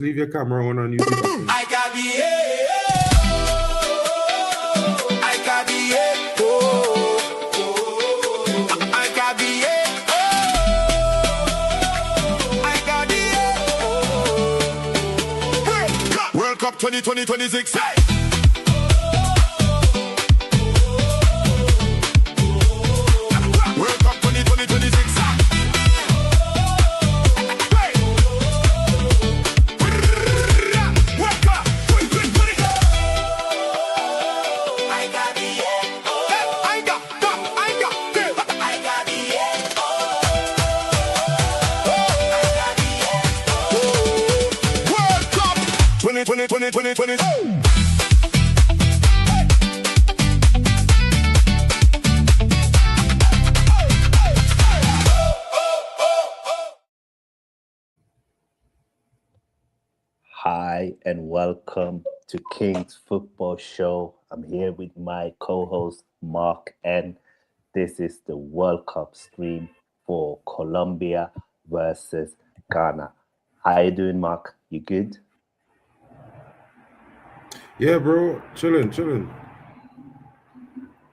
Leave your camera on and use the button. I got the I got the I got the I got the World Cup 2026. World Cup 2026. Hi and welcome to King's Football Show. I'm here with my co-host Mark, and this is the World Cup stream for Colombia versus Ghana. How you doing, Mark? You good? Yeah, bro. Chilling.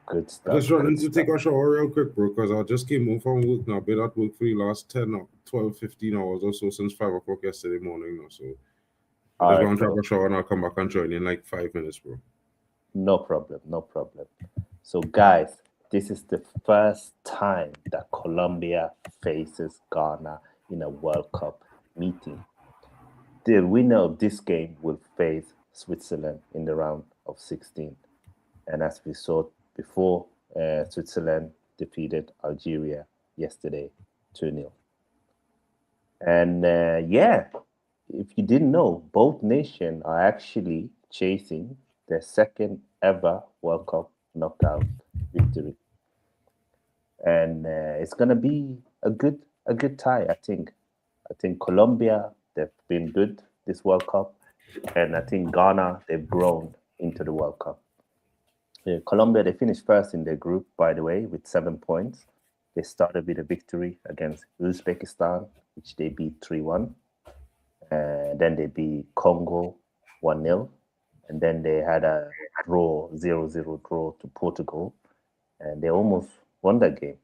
Good stuff. Just running to take a shower real quick, bro, because I just came home from work now. Been at work for the last 10 or 12, 15 hours or so since 5 o'clock yesterday morning now. So I just want to have a shower and I'll come back and join in like 5 minutes, bro. No problem. So, guys, this is the first time that Colombia faces Ghana in a World Cup meeting. The winner of this game will face Switzerland in the round of 16. And as we saw before, Switzerland defeated Algeria yesterday 2-0. And if you didn't know, both nations are actually chasing their second ever World Cup knockout victory. And it's going to be a good tie, I think. I think Colombia, they've been good this World Cup. And I think Ghana, they've grown into the World Cup. Colombia, they finished first in their group, by the way, with 7 points. They started with a victory against Uzbekistan, which they beat 3-1. Then they beat Congo 1-0. And then they had a draw, 0-0 draw to Portugal. And they almost won that game.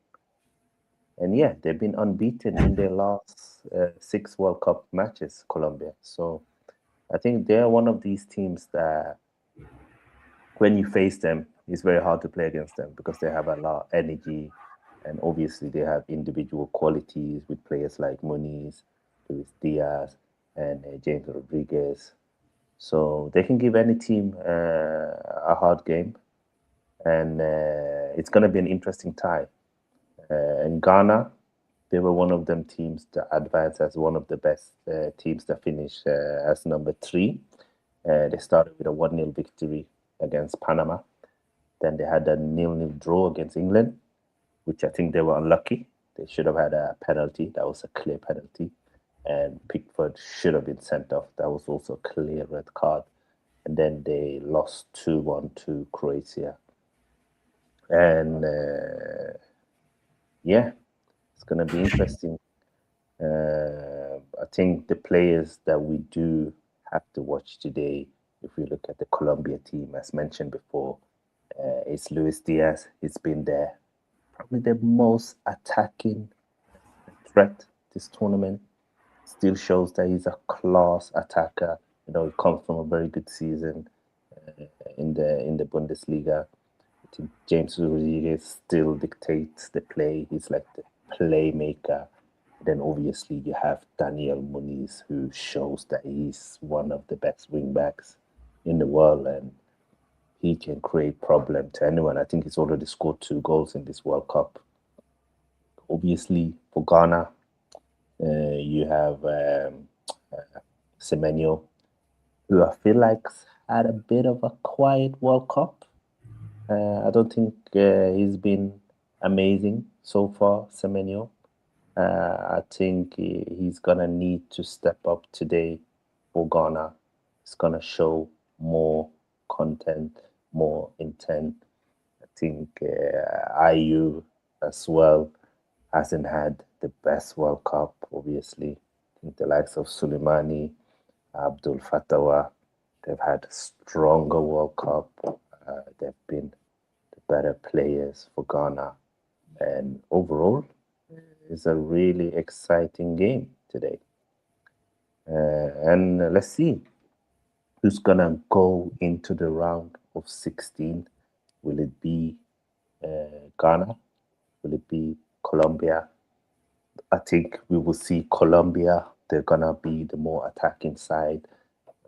And yeah, they've been unbeaten in their last 6 World Cup matches, Colombia. So I think they're one of these teams that when you face them, it's very hard to play against them because they have a lot of energy. And obviously they have individual qualities with players like Muniz, Luis Diaz, and James Rodriguez. So they can give any team a hard game. And it's going to be an interesting tie. And Ghana, they were one of them teams that advanced as one of the best teams that finished as number 3. They started with a 1-0 victory against Panama. Then they had a 0-0 draw against England, which I think they were unlucky. They should have had a penalty. That was a clear penalty. And Pickford should have been sent off. That was also a clear red card. And then they lost 2-1 to Croatia. And it's going to be interesting. I think the players that we do have to watch today, if we look at the Colombia team, as mentioned before, it's Luis Diaz. He's been there. Probably the most attacking threat this tournament. Still shows that he's a class attacker. You know, he comes from a very good season in the Bundesliga. I think James Rodriguez still dictates the play. He's like the playmaker. Then obviously you have Daniel Muniz, who shows that he's one of the best wingbacks in the world, and he can create problem to anyone. I think he's already scored 2 goals in this World Cup. Obviously, for Ghana, you have Semenyo, who I feel like had a bit of a quiet World Cup. I don't think he's been amazing so far, Semenyo. I think he's going to need to step up today for Ghana. It's going to show more content, more intent. I think IU as well hasn't had the best World Cup, obviously. I think the likes of Soleimani Abdul Fattawa. They've had a stronger World Cup. They've been the better players for Ghana. And overall, it's a really exciting game today. And let's see who's going to go into the round of 16. Will it be Ghana? Will it be Colombia? I think we will see Colombia. They're going to be the more attacking side.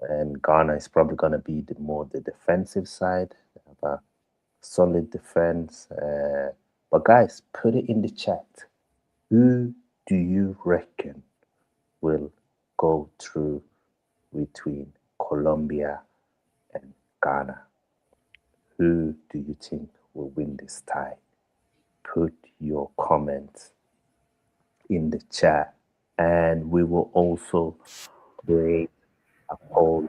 And Ghana is probably going to be the defensive side. They have a solid defense. But guys, put it in the chat. Who do you reckon will go through between Colombia and Ghana? Who do you think will win this tie? Put your comments in the chat, and we will also create a poll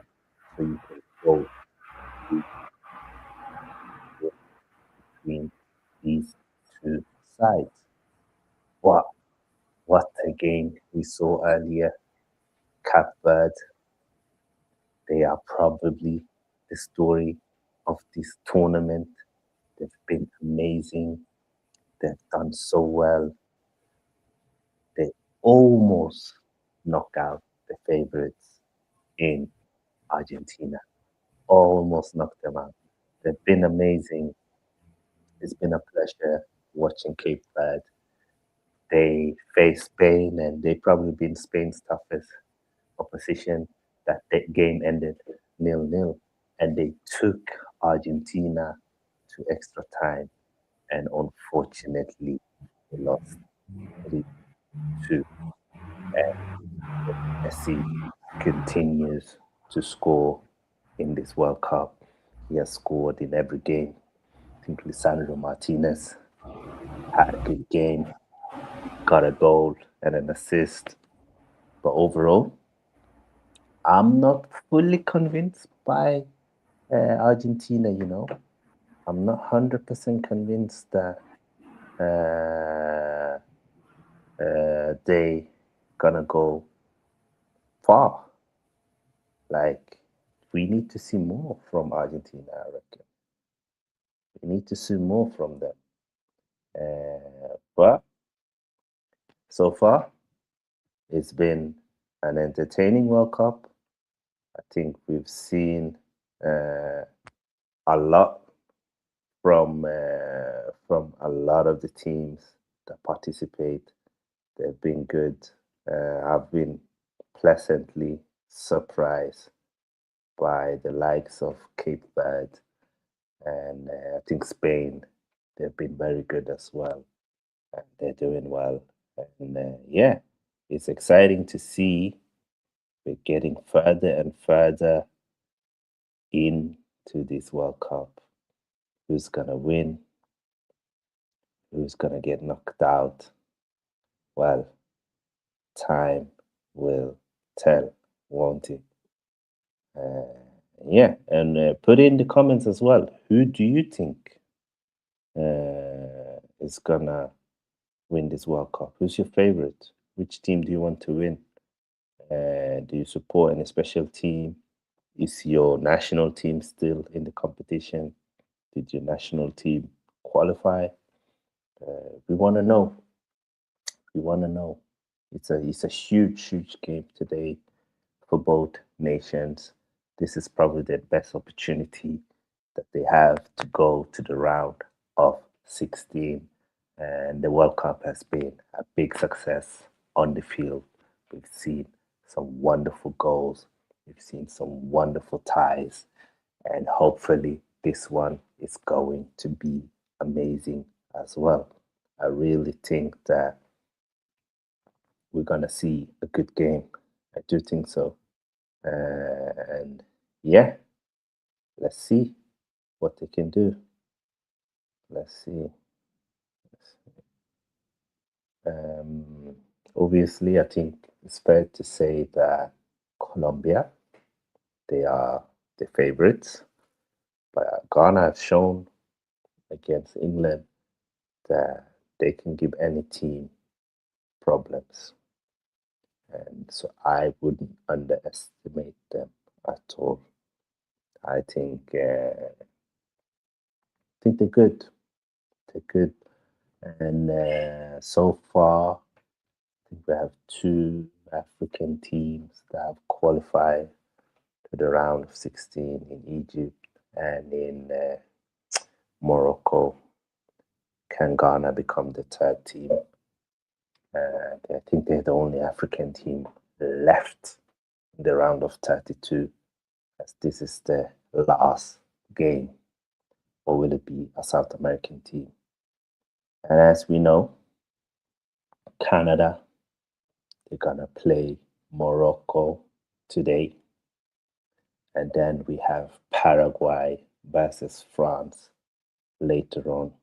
so you can vote between these two sides. Wow, what a game we saw earlier. Cape Verde, they are probably the story of this tournament. They've been amazing. They've done so well. They almost knocked out the favorites in Argentina. Almost knocked them out. They've been amazing. It's been a pleasure watching Cape Verde. They faced Spain, and they probably been Spain's toughest opposition. That game ended 0-0, and they took Argentina to extra time, and unfortunately, they lost 3-2. And Messi continues to score in this World Cup. He has scored in every game. I think Lisandro Martinez had a good game, got a goal and an assist. But overall, I'm not fully convinced by Argentina, I'm not 100% convinced that they gonna go far. Like, we need to see more from Argentina, I reckon. We need to see more from them. But so far, it's been an entertaining World Cup. I think we've seen a lot from a lot of the teams that participate. They've been good. I've been pleasantly surprised by the likes of Cape Verde, and I think Spain. They've been very good as well, and they're doing well. And yeah, it's exciting to see we're getting further and further into this World Cup. Who's gonna win? Who's gonna get knocked out? Well, time will tell, won't it? Yeah, and put in the comments as well. Who do you think is gonna win this World Cup? Who's your favorite? Which team do you want to win? Do you support any special team? Is your national team still in the competition? Did your national team qualify? We want to know. We want to know. It's a huge game today for both nations. This is probably the best opportunity that they have to go to the round of 16. And the World Cup has been a big success on the field. We've seen some wonderful goals. We've seen some wonderful ties. And hopefully this one is going to be amazing as well. I really think that we're going to see a good game. I do think so. And yeah, let's see what they can do. Let's see. Obviously, I think it's fair to say that Colombia, they are the favorites. But Ghana have shown against England that they can give any team problems. And so I wouldn't underestimate them at all. I think they're good. They're good, and so far, I think we have two African teams that have qualified to the round of 16 in Egypt and in Morocco. Can Ghana become the third team? I think they're the only African team left in the round of 32, as this is the last game. Or will it be a South American team? And as we know, Canada, they're going to play Morocco today. And then we have Paraguay versus France later on.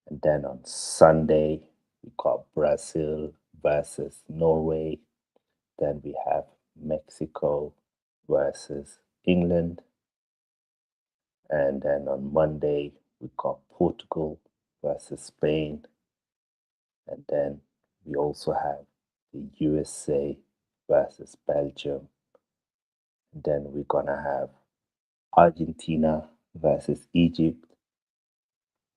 And then on Sunday, we got Brazil versus Norway. Then we have Mexico versus England. And then on Monday, we got Portugal versus Spain. And then we also have the USA versus Belgium. And then we're going to have Argentina versus Egypt.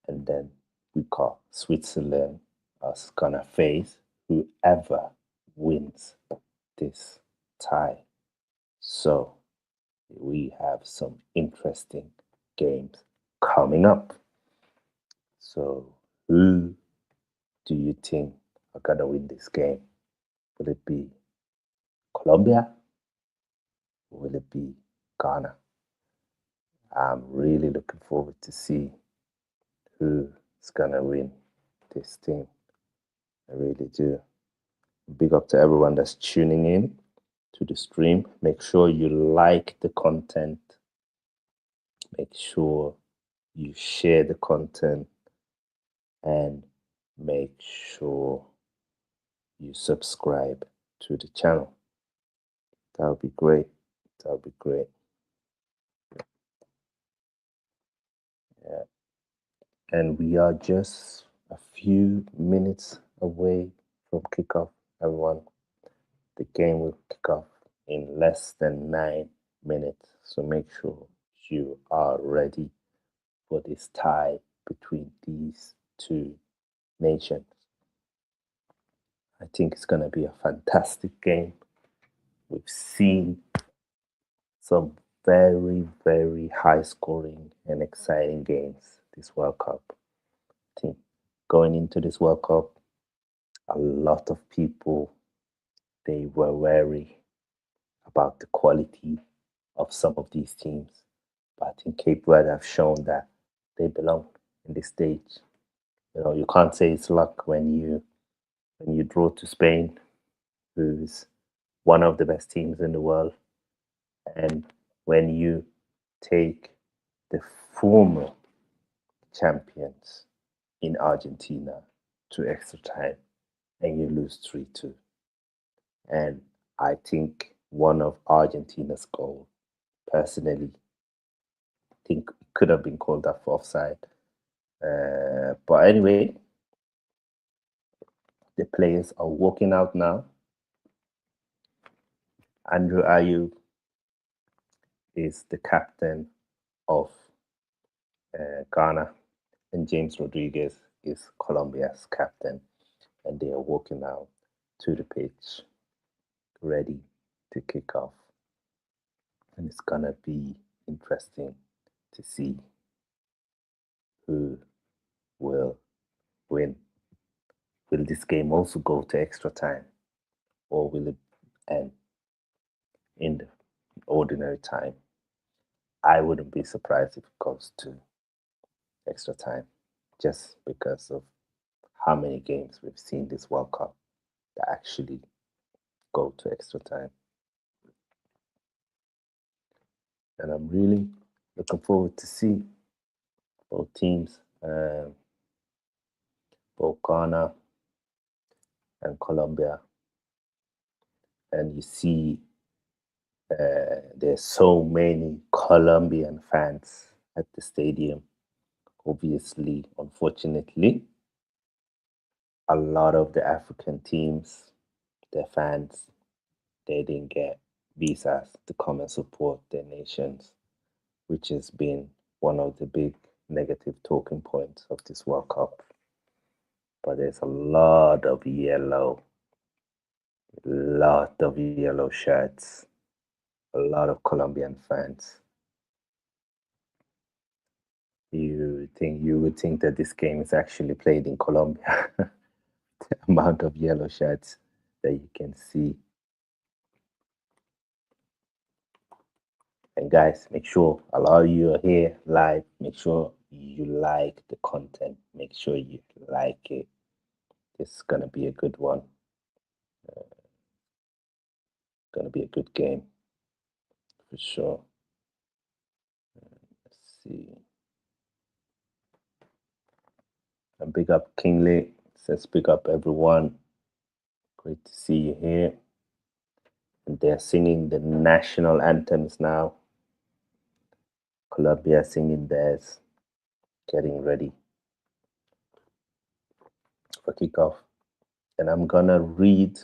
And then we got Switzerland as going to face whoever wins this tie. So we have some interesting games coming up. So who do you think are going to win this game? Will it be Colombia? Or will it be Ghana? I'm really looking forward to see who's going to win this thing. I really do. Big up to everyone that's tuning in to the stream. Make sure you like the content. Make sure you share the content. And make sure you subscribe to the channel. That would be great. That would be great. Yeah. And we are just a few minutes away from kickoff, everyone. The game will kick off in less than 9 minutes. So make sure you are ready for this tie between these two nations. I think it's going to be a fantastic game. We've seen some very, very high scoring and exciting games this World Cup. I think going into this World Cup, a lot of people, they were wary about the quality of some of these teams. But I think Cape Verde have shown that they belong in this stage. You know, you can't say it's luck when you draw to Spain, who's one of the best teams in the world, and when you take the former champions in Argentina to extra time and you lose 3-2. And I think one of Argentina's goals, personally, I think it could have been called that for offside. But anyway, the players are walking out now. Andrew Ayew is the captain of Ghana, and James Rodriguez is Colombia's captain, and they are walking out to the pitch, ready to kick off. And it's gonna be interesting to see who will win. Will this game also go to extra time, or will it end in the ordinary time? I wouldn't be surprised if it goes to extra time, just because of how many games we've seen this World Cup that actually go to extra time. And I'm really looking forward to see both teams, both Ghana and Colombia. And you see there's so many Colombian fans at the stadium. Obviously, unfortunately, a lot of the African teams, their fans, they didn't get visas to come and support their nations, which has been one of the big negative talking points of this World Cup. But there's a lot of yellow shirts, a lot of Colombian fans. You would think that this game is actually played in Colombia. The amount of yellow shirts that you can see. And guys, make sure a lot of you are here live. Make sure you like the content. Make sure you like it. This is gonna be a good one. Gonna be a good game for sure. Let's see. And big up Kingsley. Says big up everyone. Great to see you here. And they're singing the national anthems now. Colombia singing theirs, getting ready for kickoff. And I'm gonna read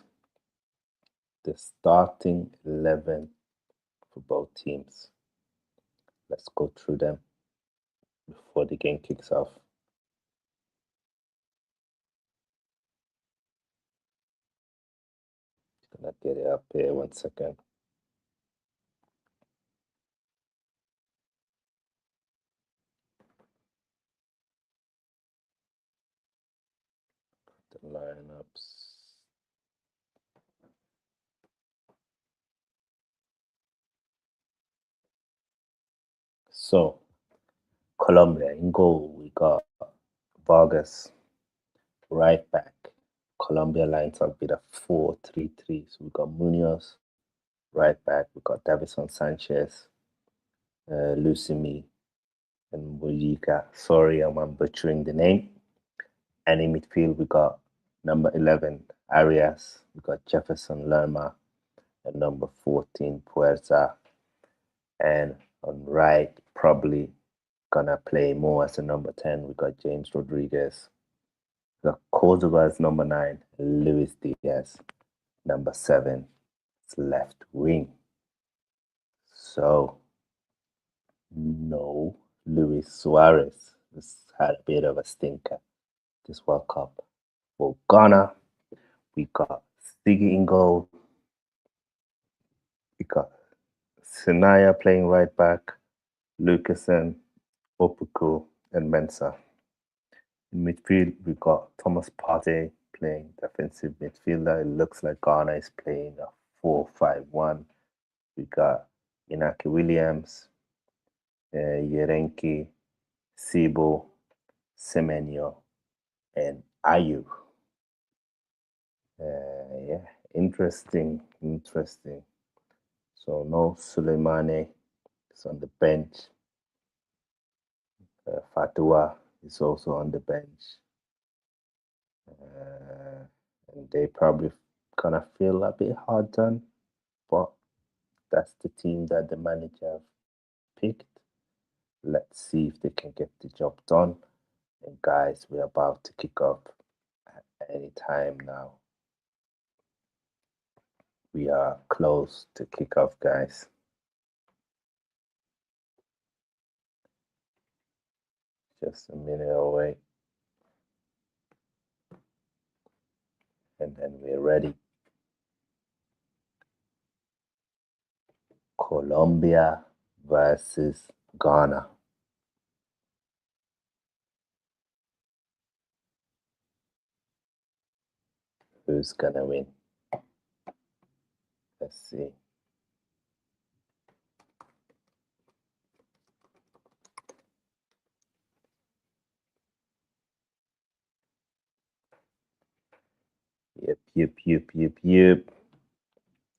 the starting 11 for both teams. Let's go through them before the game kicks off. Just gonna get it up here 1 second. The lineups. So, Colombia in goal, we got Vargas, right back. Colombia lines up with a 4-3-3. So we got Munoz, right back. We got Davison Sanchez, Lucimi, and Mujica. Sorry, I'm butchering the name. And in midfield, we got number 11, Arias. We got Jefferson Lerma, and number 14, Puerta. And on right, probably gonna play more as a number 10. We got James Rodriguez. We got Cordova as number 9, Luis Diaz, number 7, left wing. So, no Luis Suarez. This had a bit of a stinker this World Cup. For Ghana, we got Siggy in goal. We got Sinaya playing right back, Lucasen, Opoku, and Mensah. In midfield, we got Thomas Partey playing defensive midfielder. It looks like Ghana is playing a 4-5-1. We got Inaki Williams, Yerenki, Sibo, Semenyo, and Ayu. Yeah, interesting. So no Suleimane is on the bench. Fatua is also on the bench. And they probably gonna feel a bit hard done, but that's the team that the manager picked. Let's see if they can get the job done. And guys, we're about to kick off at any time now. We are close to kick off, guys. Just a minute away. And then we're ready. Colombia versus Ghana. Who's gonna win? Let's see. Yep.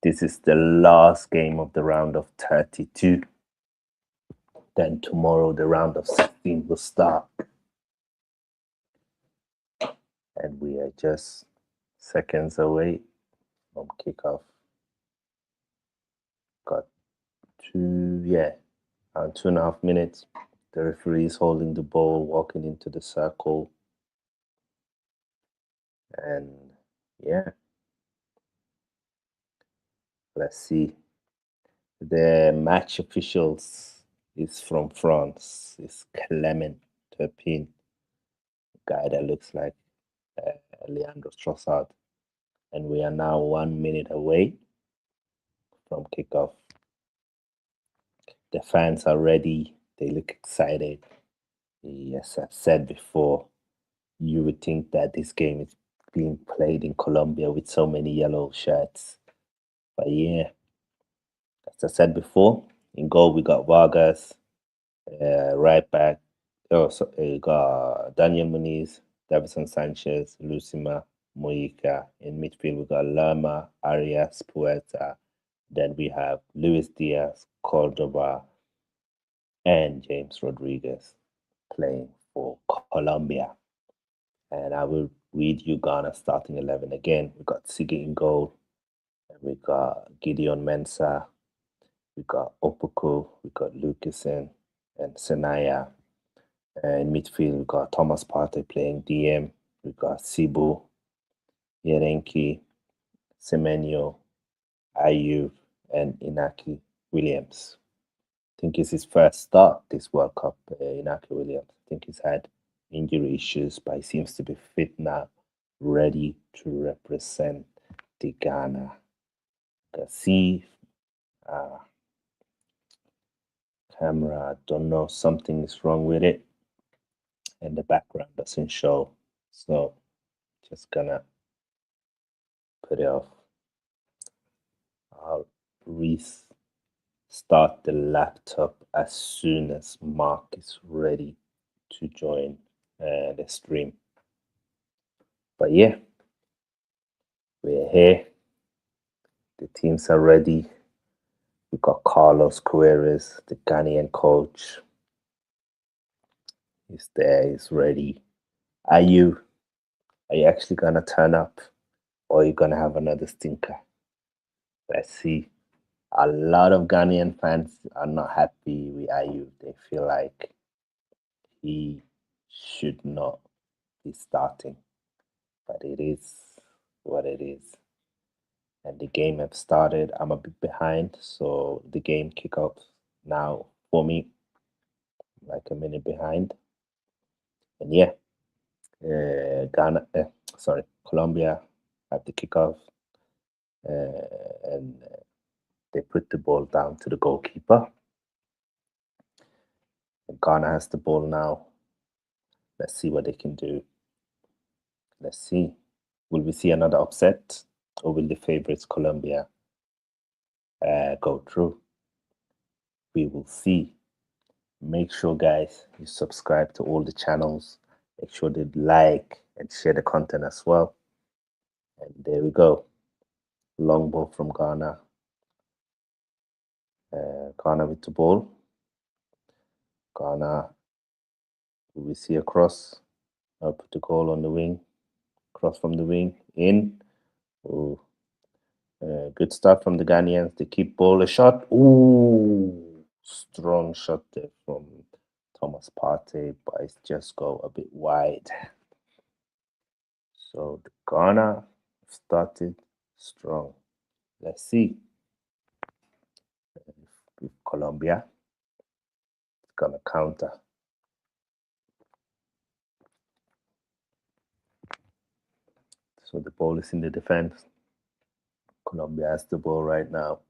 This is the last game of the round of 32. Then tomorrow the round of 16 will start. And we are just seconds away from kickoff. Got around 2.5 minutes. The referee is holding the ball, walking into the circle. And yeah, Let's see. The match officials is from France. It's Clement Turpin, guy that looks like Leandro Trossard. And we are now 1 minute away from kickoff. The fans are ready. They look excited. Yes, I've said before, you would think that this game is being played in Colombia with so many yellow shirts. But yeah, as I said before, in goal we got Vargas, right back. Oh, so we got Daniel Muniz, Davison Sanchez, Lucima, Mojica. In midfield we got Lerma, Arias, Puerta. Then we have Luis Diaz, Cordoba, and James Rodriguez playing for Colombia. And I will read you Ghana starting 11 again. We got Sigi in goal. And we got Gideon Mensah. We got Opoku. We got Lucasen and Senaya. And in midfield, we got Thomas Partey playing DM. We got Sibu, Yerenki, Semenyo, Ayew, and Inaki Williams. I think it's his first start this World Cup, Inaki Williams. I think he's had injury issues, but he seems to be fit now, ready to represent the Ghana. You can see camera, I don't know, something is wrong with it, and the background doesn't show. So just gonna put it off. I'll restart the laptop as soon as Mark is ready to join the stream. But yeah, we're here. The teams are ready. We got Carlos Queiroz, the Ghanaian coach. He's there, he's ready. Are you actually gonna turn up, or are you gonna have another stinker? Let's see. A lot of Ghanaian fans are not happy with Ayew. They feel like he should not be starting, but it is what it is. And the game have started. I'm a bit behind, so the game kick off now for me, like a minute behind. And yeah, Colombia have the kickoff, and they put the ball down to the goalkeeper. And Ghana has the ball now. Let's see what they can do. Let's see. Will we see another upset, or will the favorites Colombia go through? We will see. Make sure, guys, you subscribe to all the channels. Make sure to like and share the content as well. And there we go. Long ball from Ghana. Ghana with the ball. Ghana, we see a cross. I'll put the goal on the wing. Cross from the wing. In. Ooh. Good start from the Ghanaians. They keep ball a shot. Ooh. Strong shot there from Thomas Partey, but it's just go a bit wide. So the Ghana started strong. Let's see if Colombia is gonna counter. So the ball is in the defense. Colombia has the ball right now.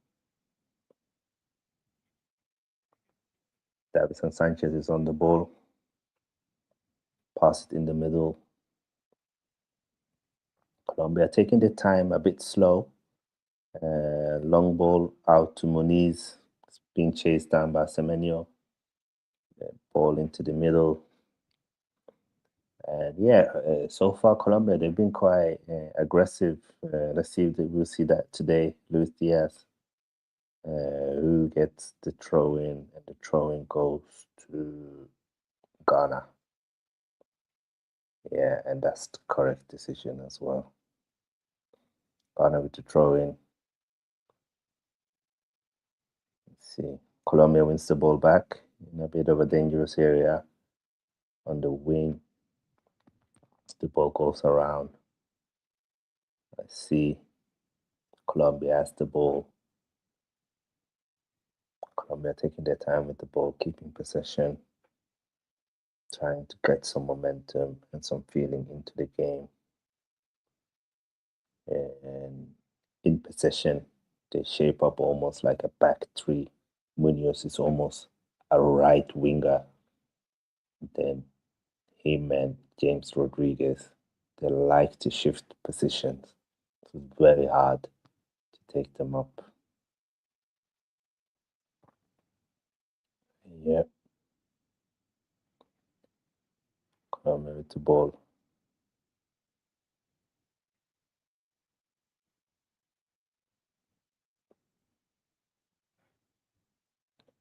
Davison Sanchez is on the ball. Pass it in the middle. Colombia taking their time, a bit slow. Long ball out to Muniz. It's being chased down by Semenyo. Ball into the middle. And yeah, so far Colombia, they've been quite aggressive. Let's see if we'll see that today. Luis Diaz, who gets the throw in, and the throw in goes to Ghana. Yeah, and that's the correct decision as well. Ghana with the throw in. Let's see. Colombia wins the ball back in a bit of a dangerous area on the wing. The ball goes around. Let's see. Colombia has the ball. Colombia taking their time with the ball, keeping possession, trying to get some momentum and some feeling into the game. And in possession, they shape up almost like a back three. Munoz is almost a right winger. Then him and James Rodriguez, they like to shift positions. So it's very hard to take them up. Yep. Colombia with the ball.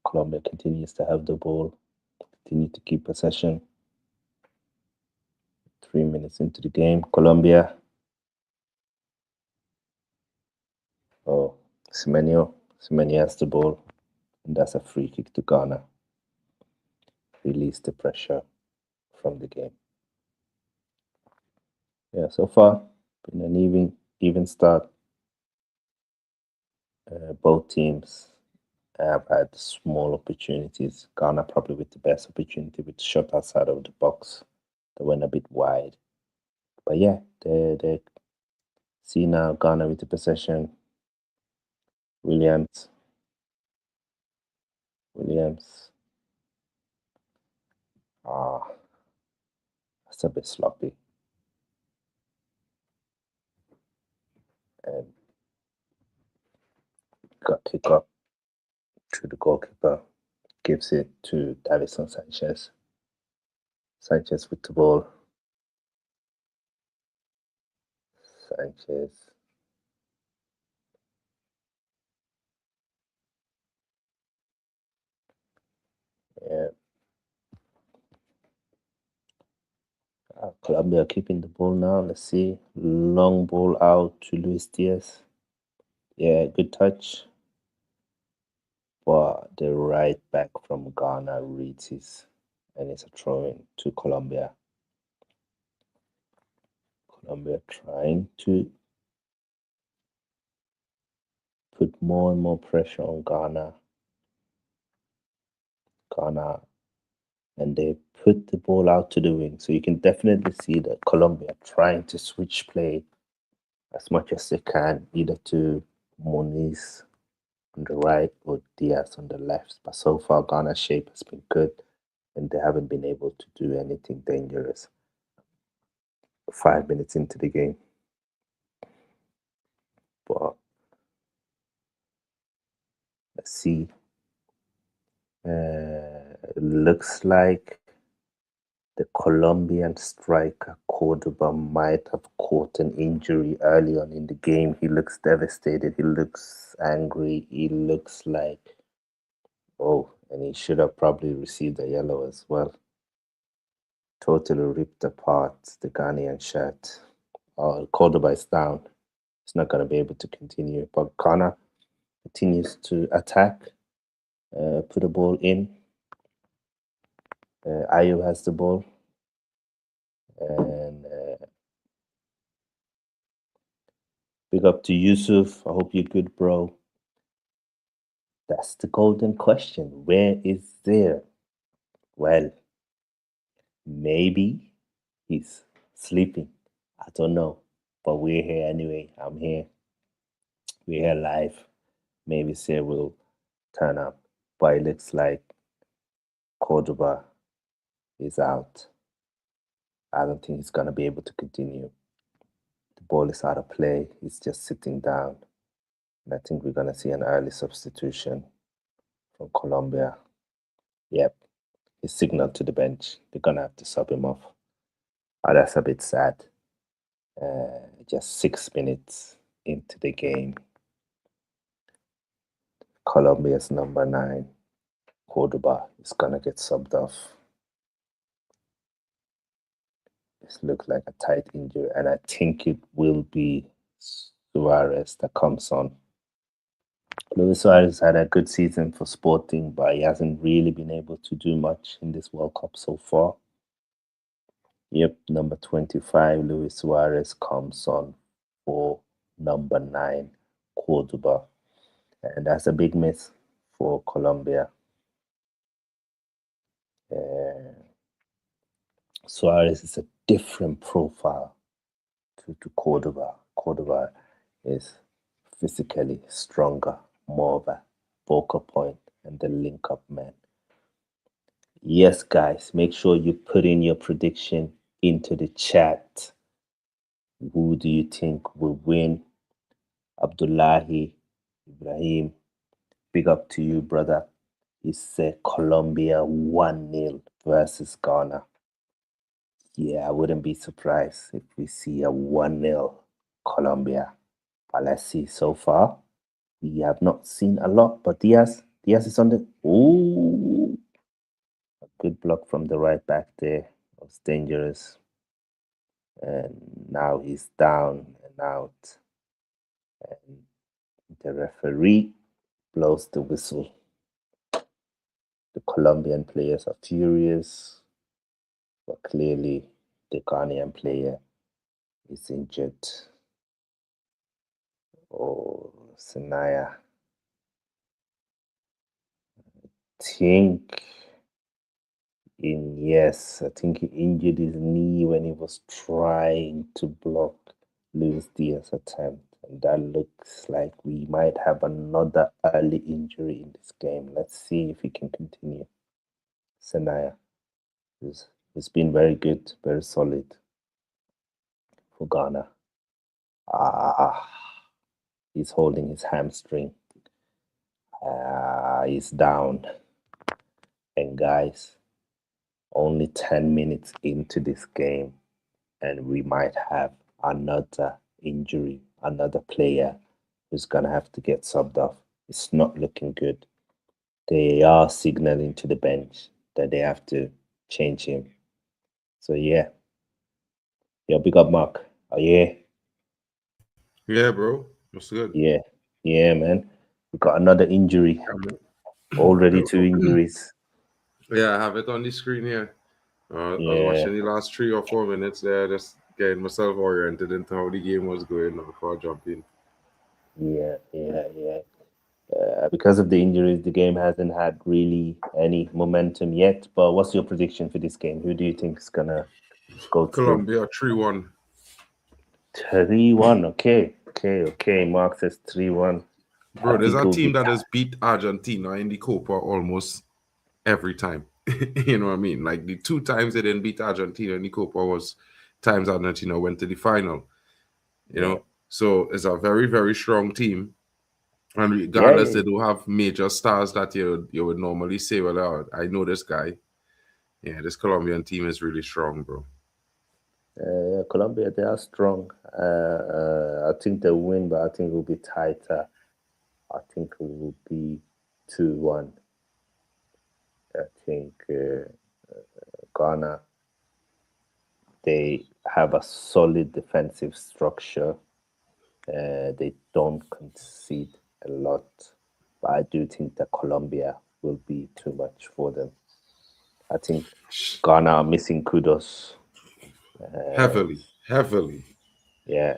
Colombia continues to have the ball, continue to keep possession. 3 minutes into the game, Colombia. Oh, Semenyo has the ball, and that's a free kick to Ghana. Release the pressure from the game. Yeah, so far, been an even start. Both teams have had small opportunities. Ghana probably with the best opportunity with shot outside of the box that went a bit wide. But yeah, they see now Ghana with the possession. Williams. That's a bit sloppy. And got kick up to the goalkeeper. Gives it to Davison Sanchez. Sanchez with the ball. Sanchez. Yeah. Colombia keeping the ball now. Let's see. Long ball out to Luis Diaz. Yeah, good touch. But the right back from Ghana reads his, and it's a throw in to Colombia. Colombia trying to put more and more pressure on Ghana. And they put the ball out to the wing. So you can definitely see that Colombia trying to switch play as much as they can, either to Moniz on the right or Diaz on the left. But so far, Ghana's shape has been good, and they haven't been able to do anything dangerous. 5 minutes into the game. But let's see. Looks like the Colombian striker Cordoba might have caught an injury early on in the game. He looks devastated. He looks angry. He looks like, and he should have probably received a yellow as well. Totally ripped apart the Ghanaian shirt. Cordoba is down. He's not going to be able to continue. But Ghana continues to attack, put the ball in. Ayu has the ball. And big up to Yusuf. I hope you're good, bro. That's the golden question. Where is there? Well, maybe he's sleeping. I don't know. But we're here anyway. I'm here. We're here live. Maybe Sarah will turn up. But it looks like Cordoba is out. I don't think he's going to be able to continue. The ball is out of play. He's just sitting down. And I think we're going to see an early substitution from Colombia. Yep. He's signaled to the bench. They're going to have to sub him off. That's a bit sad. Just 6 minutes into the game. Colombia's number 9, Cordoba, is going to get subbed off. This looks like a tight injury, and I think it will be Suarez that comes on. Luis Suarez had a good season for Sporting, but he hasn't really been able to do much in this World Cup so far. Yep, number 25, Luis Suarez comes on for number 9, Cordoba. And that's a big miss for Colombia. Suarez is a different profile to Cordoba. Cordoba is physically stronger, more of a focal point and the link-up man. Yes, guys, make sure you put in your prediction into the chat. Who do you think will win? Abdullahi Ibrahim, big up to you, brother. He said Colombia 1-0 versus Ghana. Yeah, I wouldn't be surprised if we see a 1-0 Colombia. But let's see. So far, we have not seen a lot. But Diaz is on the... Ooh! A good block from the right back there. It was dangerous. And now he's down and out. And the referee blows the whistle. The Colombian players are furious, but clearly the Ghanaian player is injured. Oh, Sanaya. I think he injured his knee when he was trying to block Luis Diaz's attempt. And that looks like we might have another early injury in this game. Let's see if he can continue. Sanaya has been very good, very solid for Ghana. He's holding his hamstring. He's down. And guys, only 10 minutes into this game, and we might have another injury, another player who's going to have to get subbed off. It's not looking good. They are signaling to the bench that they have to change him. So, yeah. Yo, big up, Mark. Oh, yeah. Yeah, bro. What's good? Yeah, man. We got another injury. Already 2 injuries. Yeah, I have it on the screen here. I was watching the last 3 or 4 minutes there, just getting myself oriented into how the game was going before I jumped in. Yeah. Because of the injuries, the game hasn't had really any momentum yet. But what's your prediction for this game? Who do you think is gonna go Colombia 3-1. 3-1. Okay. Mark says 3-1. Bro, there's a team that has beat Argentina in the Copa almost every time. You know what I mean? Like the 2 times they didn't beat Argentina in the Copa was times Argentina went to the final. You know, so it's a very, very strong team. And regardless, they do have major stars that you would normally say, well, I know this guy. Yeah, this Colombian team is really strong, bro. Colombia, they are strong. I think they'll win, but I think it will be tighter. I think it will be 2-1. I think Ghana, they have a solid defensive structure. They don't concede a lot, but I do think that Colombia will be too much for them. I think Ghana are missing Kudos. Heavily. Yeah.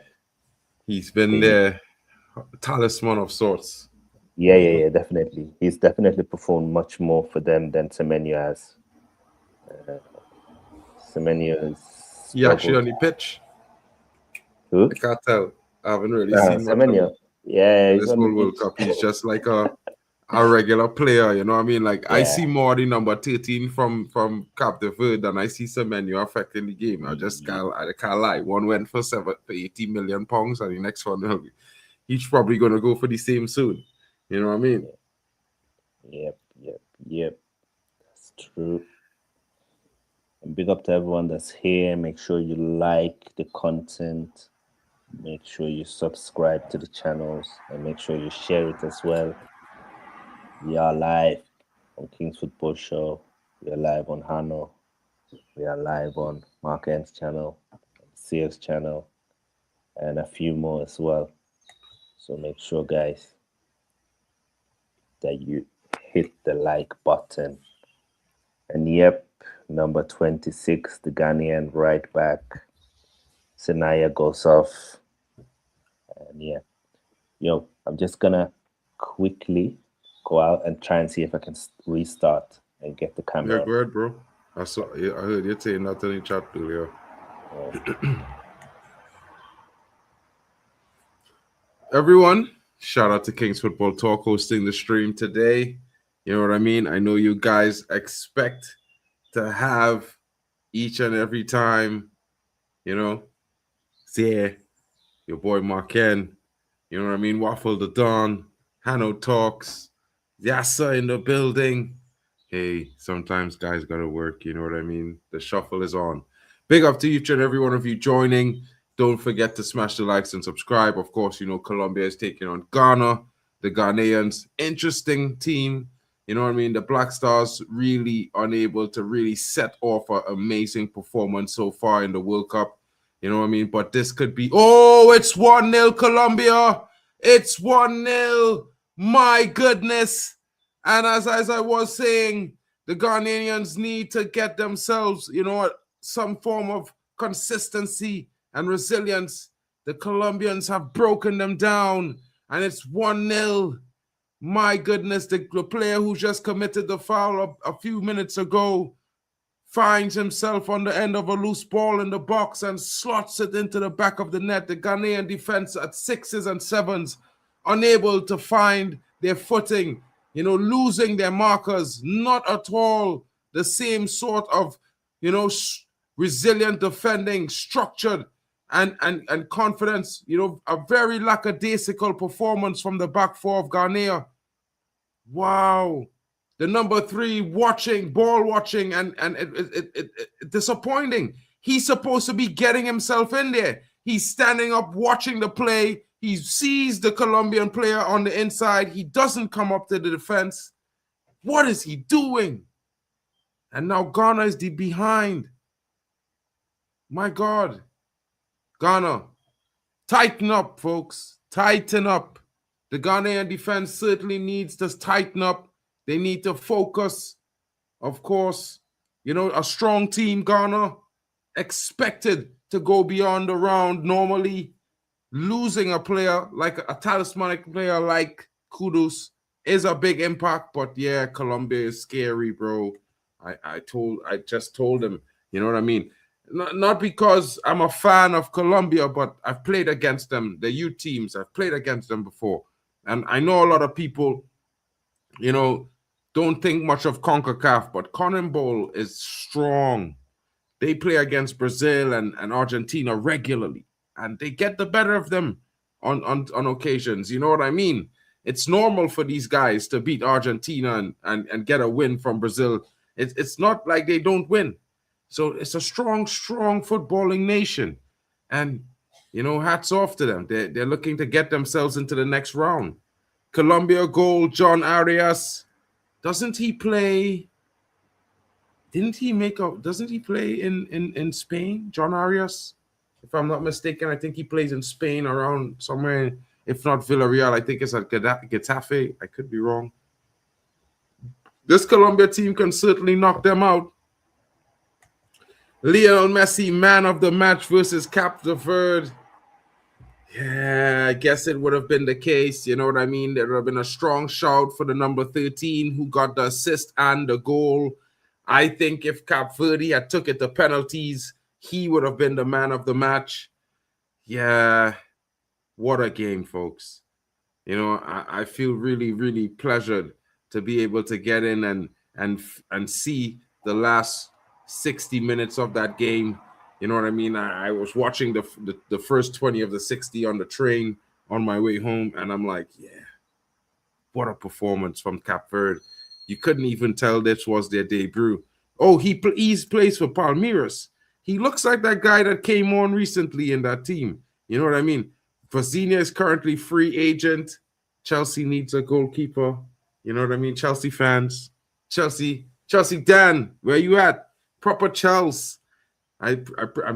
He's been their talisman of sorts. Yeah, definitely. He's definitely performed much more for them than Semenyo has. Semenyo is... He actually on the pitch? Who? I can't tell. I haven't really seen Semenyo. much of he's this whole World Cup. He's just like a regular player, you know what I mean? Like I see more the number 13 from Cape Verde than I see Semenyo affecting the game. I can't lie. One went for 80 million pounds, and the next one he's probably gonna go for the same soon. You know what I mean? Yep. That's true. And big up to everyone that's here. Make sure you like the content. Make sure you subscribe to the channels, and make sure you share it as well. We are live on King's Football Show. We are live on Hano. We are live on Mark N's channel, Sears channel, and a few more as well. So make sure, guys, that you hit the like button. And yep, number 26, the Ghanaian right back, Sanaya goes off. And yeah, I'm just gonna quickly go out and try and see if I can restart and get the camera. Yeah, go ahead, bro. I heard you saying that in the chat earlier. Everyone, shout out to Kings Football Talk hosting the stream today. You know what I mean? I know you guys expect to have each and every time, you know, say your boy Marken, you know what I mean? Waffle the Dawn, Hanno Talks, Yassa in the building. Hey, sometimes guys gotta work, you know what I mean? The shuffle is on. Big up to each and every one of you joining. Don't forget to smash the likes and subscribe. Of course, you know, Colombia is taking on Ghana, the Ghanaians. Interesting team. You know what I mean? The Black Stars really unable to really set off an amazing performance so far in the World Cup. You know what I mean? But this could be... Oh, it's 1-0 Colombia. It's 1-0. My goodness. And as I was saying, the Ghanaians need to get themselves, you know, some form of consistency and resilience. The Colombians have broken them down, and it's 1-0. My goodness, the player who just committed the foul a few minutes ago finds himself on the end of a loose ball in the box and slots it into the back of the net. The Ghanaian defense at 6s and 7s, unable to find their footing, you know, losing their markers, not at all the same sort of, you know, resilient defending, structured and confidence, you know, a very lackadaisical performance from the back four of Ghana. Wow. The number 3 ball watching, and it disappointing. He's supposed to be getting himself in there. He's standing up, watching the play. He sees the Colombian player on the inside. He doesn't come up to the defense. What is he doing? And now Ghana is behind. My God. Ghana, tighten up, folks. Tighten up. The Ghanaian defense certainly needs to tighten up. They need to focus. Of course, you know, a strong team, Ghana, expected to go beyond the round. Normally, losing a player, like a talismanic player like Kudus, is a big impact. But yeah, Colombia is scary, bro. I just told him, you know what I mean? Not because I'm a fan of Colombia, but I've played against them, the youth teams. I've played against them before. And I know a lot of people, you know, don't think much of CONCACAF, but CONMEBOL is strong. They play against Brazil and Argentina regularly, and they get the better of them on occasions. You know what I mean? It's normal for these guys to beat Argentina and get a win from Brazil. It's not like they don't win. So it's a strong footballing nation. And, you know, hats off to them. They're looking to get themselves into the next round. Colombia goal, John Arias. Doesn't he play? Doesn't he play in Spain, John Arias? If I'm not mistaken, I think he plays in Spain around somewhere, if not Villarreal. I think it's at Getafe. I could be wrong. This Colombia team can certainly knock them out. Lionel Messi, man of the match versus Cape Verde. Yeah, I guess it would have been the case. You know what I mean? There would have been a strong shout for the number 13 who got the assist and the goal. I think if Cape Verde had took it to penalties, he would have been the man of the match. Yeah, what a game, folks. You know, I feel really, really pleasured to be able to get in and see the last 60 minutes of that game. You know what I mean? I was watching the first 20 of the 60 on the train on my way home, and I'm like, yeah, what a performance from Cape Verde. You couldn't even tell this was their debut. Oh, he plays for Palmeiras. He looks like that guy that came on recently in that team. You know what I mean? Vazinha is currently free agent. Chelsea needs a goalkeeper. You know what I mean? Chelsea fans. Chelsea Dan, where you at? Proper Chelsea. I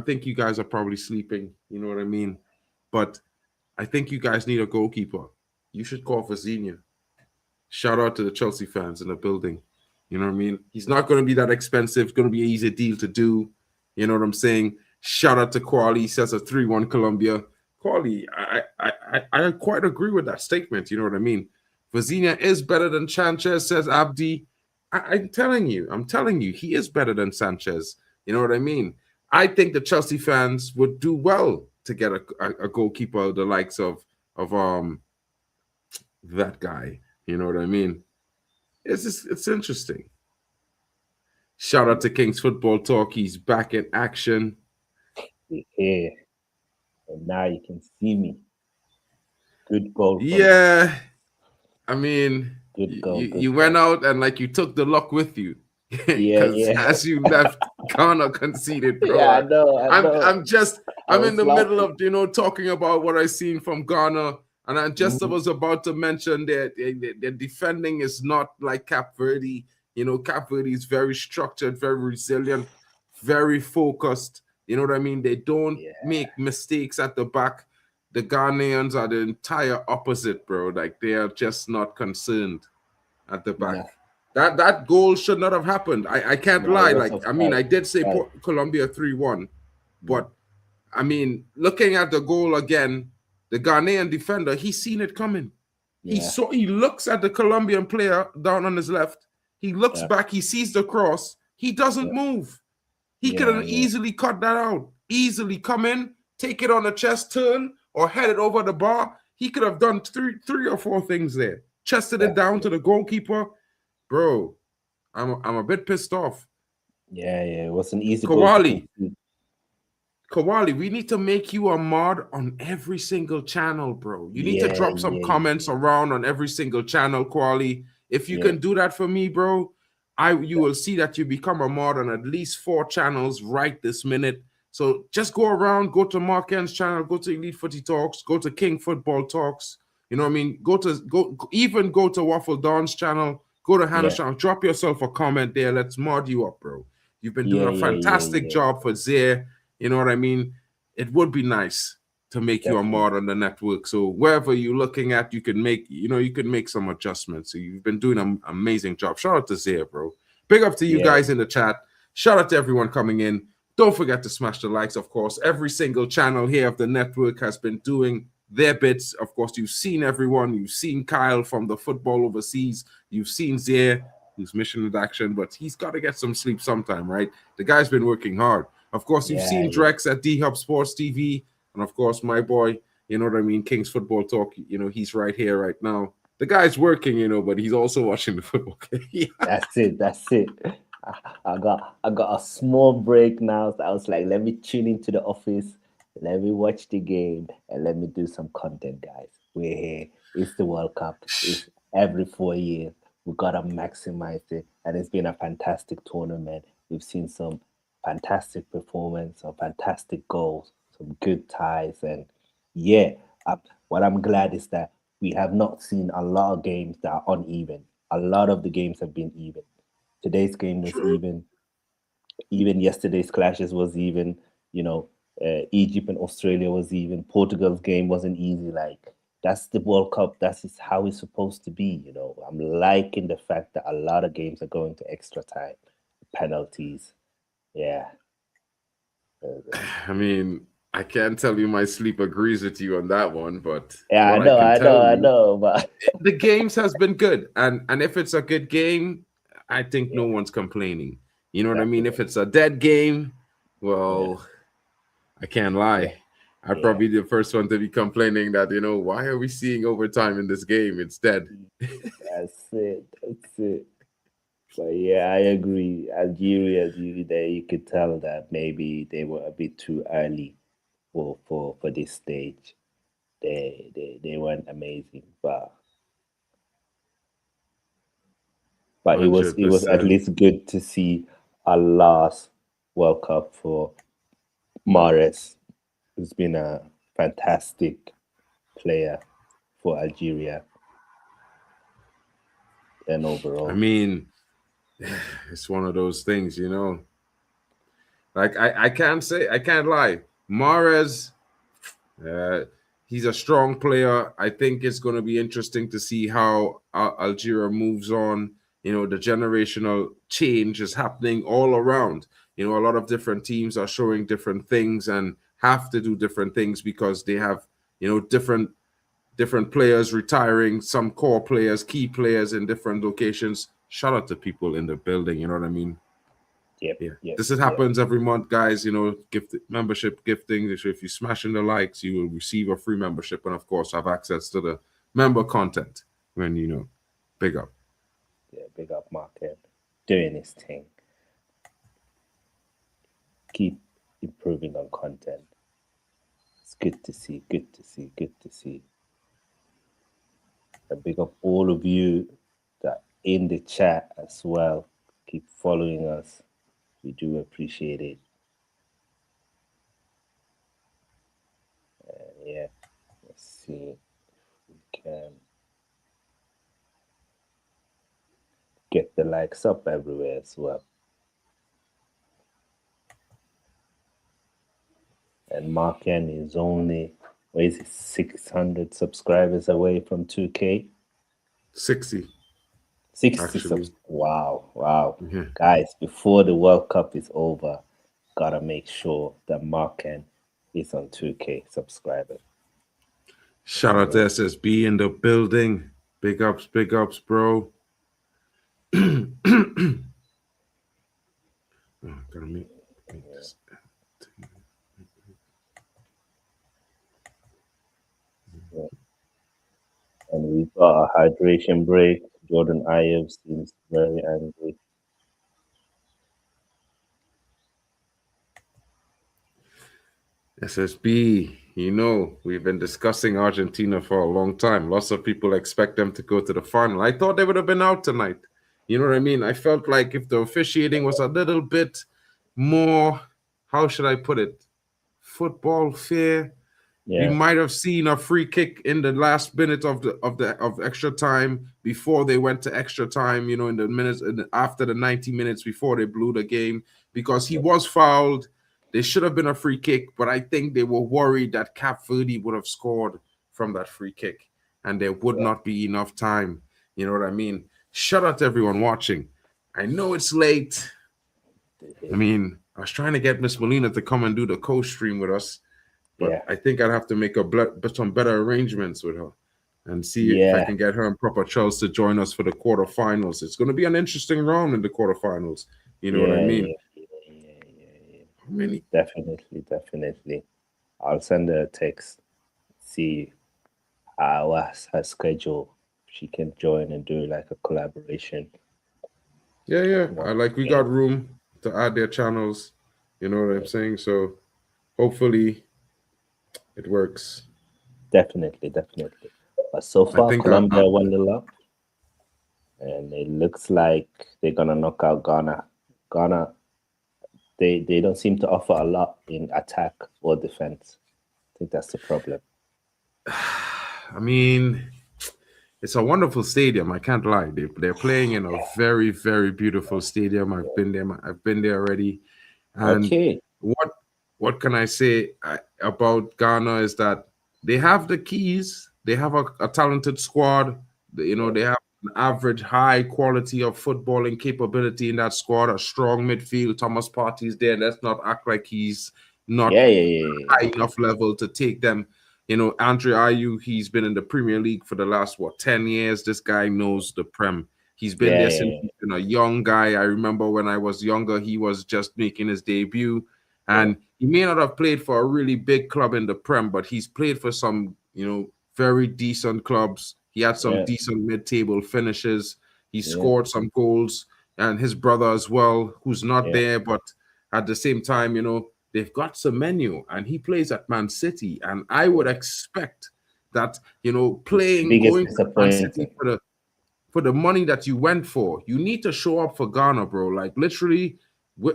think you guys are probably sleeping. You know what I mean? But I think you guys need a goalkeeper. You should call Vazinha. Shout out to the Chelsea fans in the building. You know what I mean? He's not going to be that expensive. It's going to be an easy deal to do. You know what I'm saying? Shout out to Quali. He says a 3-1 Colombia. Quali, I quite agree with that statement. You know what I mean? Vizinha is better than Sanchez, says Abdi. I'm telling you, he is better than Sanchez. You know what I mean? I think the Chelsea fans would do well to get a goalkeeper the likes of that guy. You know what I mean? It's interesting. Shout out to King's Football Talk. He's back in action. Yeah. And now you can see me. Good goal. Yeah. I mean, Good goal. you went out and like you took the luck with you. Yeah. As you left, Ghana conceded, bro. Yeah, I know. I'm in the middle of talking about what I seen from Ghana, and I just was about to mention that their defending is not like Cape Verde. Cape Verde is very structured, very resilient, very focused. You know what I mean? They don't make mistakes at the back. The Ghanaians are the entire opposite, bro. Like they are just not concerned at the back. Yeah. That goal should not have happened. I can't lie. Like I did say Colombia 3-1, but I mean, looking at the goal again, the Ghanaian defender, he's seen it coming. Yeah. He looks at the Colombian player down on his left. He looks back. He sees the cross. He doesn't move. He could have easily cut that out. Easily come in, take it on the chest, turn, or head it over the bar. He could have done three or four things there. Chested it down to the goalkeeper. Bro, I'm a bit pissed off. Yeah, it wasn't easy. Kawali, we need to make you a mod on every single channel, bro. You need to drop some comments around on every single channel, Kawali. If you can do that for me, bro, you will see that you become a mod on at least 4 channels right this minute. So just go around, go to Mark N's channel, go to Elite Footy Talks, go to King Football Talks. You know what I mean? Go to Waffle Don's channel, go to Hannah's channel, drop yourself a comment there. Let's mod you up, bro. You've been doing a fantastic job for Zaire. You know what I mean? It would be nice to make you a mod on the network. So wherever you're looking at, you can make some adjustments. So you've been doing an amazing job. Shout out to Zaire, bro. Big up to you guys in the chat. Shout out to everyone coming in. Don't forget to smash the likes, of course. Every single channel here of the network has been doing their bits. Of course, you've seen everyone. You've seen Kyle from the Football Overseas. You've seen Zaire, who's mission in action, but he's got to get some sleep sometime, right? The guy's been working hard. Of course, you've seen Drex at D-Hub Sports TV. And, of course, my boy, you know what I mean, King's Football Talk, he's right here right now. The guy's working, but he's also watching the football game. That's it. I got a small break now. So I was like, let me tune into the office, let me watch the game, and let me do some content, guys. We're here. It's the World Cup. It's every 4 years. We gotta maximize it, and it's been a fantastic tournament. We've seen some fantastic performance, some fantastic goals, some good ties, and what I'm glad is that we have not seen a lot of games that are uneven. A lot of the games have been even. Today's game was even. Even yesterday's clashes was even. Egypt and Australia was even. Portugal's game wasn't easy. Like, that's the World Cup. That's how it's supposed to be. I'm liking the fact that a lot of games are going to extra time, penalties. Yeah. I mean, I can't tell you my sleep agrees with you on that one, but I know. But the games has been good, and if it's a good game, I think no one's complaining. You know what I mean? If it's a dead game, well, I can't lie. I'd probably be the first one to be complaining that, why are we seeing overtime in this game? It's dead. That's it. But I agree. Algeria, there you could tell that maybe they were a bit too early for this stage. They weren't amazing, but it was at least good to see a last World Cup for Mahrez, who's been a fantastic player for Algeria. And overall, I mean, it's one of those things, Like I can't lie. Mahrez, he's a strong player. I think it's going to be interesting to see how Algeria moves on. The generational change is happening all around. A lot of different teams are showing different things and have to do different things because they have, different different players retiring, some core players, key players in different locations. Shout out to people in the building, you know what I mean? Yep. This happens every month, guys. You know, membership gifting. If you smash in the likes, you will receive a free membership, and of course, have access to the member content. When big up. Yeah, big up Market doing his thing. Keep improving on content. It's good to see. And big up all of you that in the chat as well. Keep following us. We do appreciate it. And yeah, let's see if we can get the likes up everywhere as well. And Marken is only, 600 subscribers away from 2K? 60. 60 Wow. Yeah. Guys, before the World Cup is over, gotta make sure that Marken is on 2K subscribers. Shout out to SSB in the building. Big ups, bro. Gotta make this. And we got a hydration break. Jordan Ayew seems very angry. SSB, we've been discussing Argentina for a long time. Lots of people expect them to go to the final. I thought they would have been out tonight. You know what I mean? I felt like if the officiating was a little bit more, how should I put it, football fair, we might have seen a free kick in the last minute of extra time before they went to extra time. In the minutes after the 90 minutes before they blew the game, because he was fouled. There should have been a free kick, but I think they were worried that Cap Verde would have scored from that free kick, and there would not be enough time. You know what I mean? Shout out to everyone watching. I know it's late. I mean, I was trying to get Miss Molina to come and do the co-stream with us, but I think I'd have to make some better arrangements with her and see if I can get her and Proper Charles to join us for the quarterfinals. It's going to be an interesting round in the quarterfinals. You know what I mean? Definitely. I'll send her a text, see what's her schedule. She can join and do like a collaboration. Yeah. We got room to add their channels. You know what I'm saying? So hopefully it works. Definitely. But so far, Colombia 1-0 up, and it looks like they're gonna knock out Ghana. Ghana, they don't seem to offer a lot in attack or defense. I think that's the problem. I mean, it's a wonderful stadium. I can't lie. They're playing in a very, very beautiful stadium. I've been there already. And what can I say about Ghana is that they have the keys. They have a talented squad. They have an average high quality of footballing capability in that squad. A strong midfield. Thomas Partey's there. Let's not act like he's not high enough level to take them. Andre Ayew, he's been in the Premier League for the last 10 years. This guy knows the Prem. He's been there since he's been a young guy. I remember when I was younger, he was just making his debut. And he may not have played for a really big club in the Prem, but he's played for some, very decent clubs. He had some decent mid-table finishes. He scored some goals. And his brother as well, who's not there, but at the same time, they've got Semenyo, and he plays at Man City. And I would expect that, going to Man City for the money that you went for, you need to show up for Ghana, bro. Like, literally,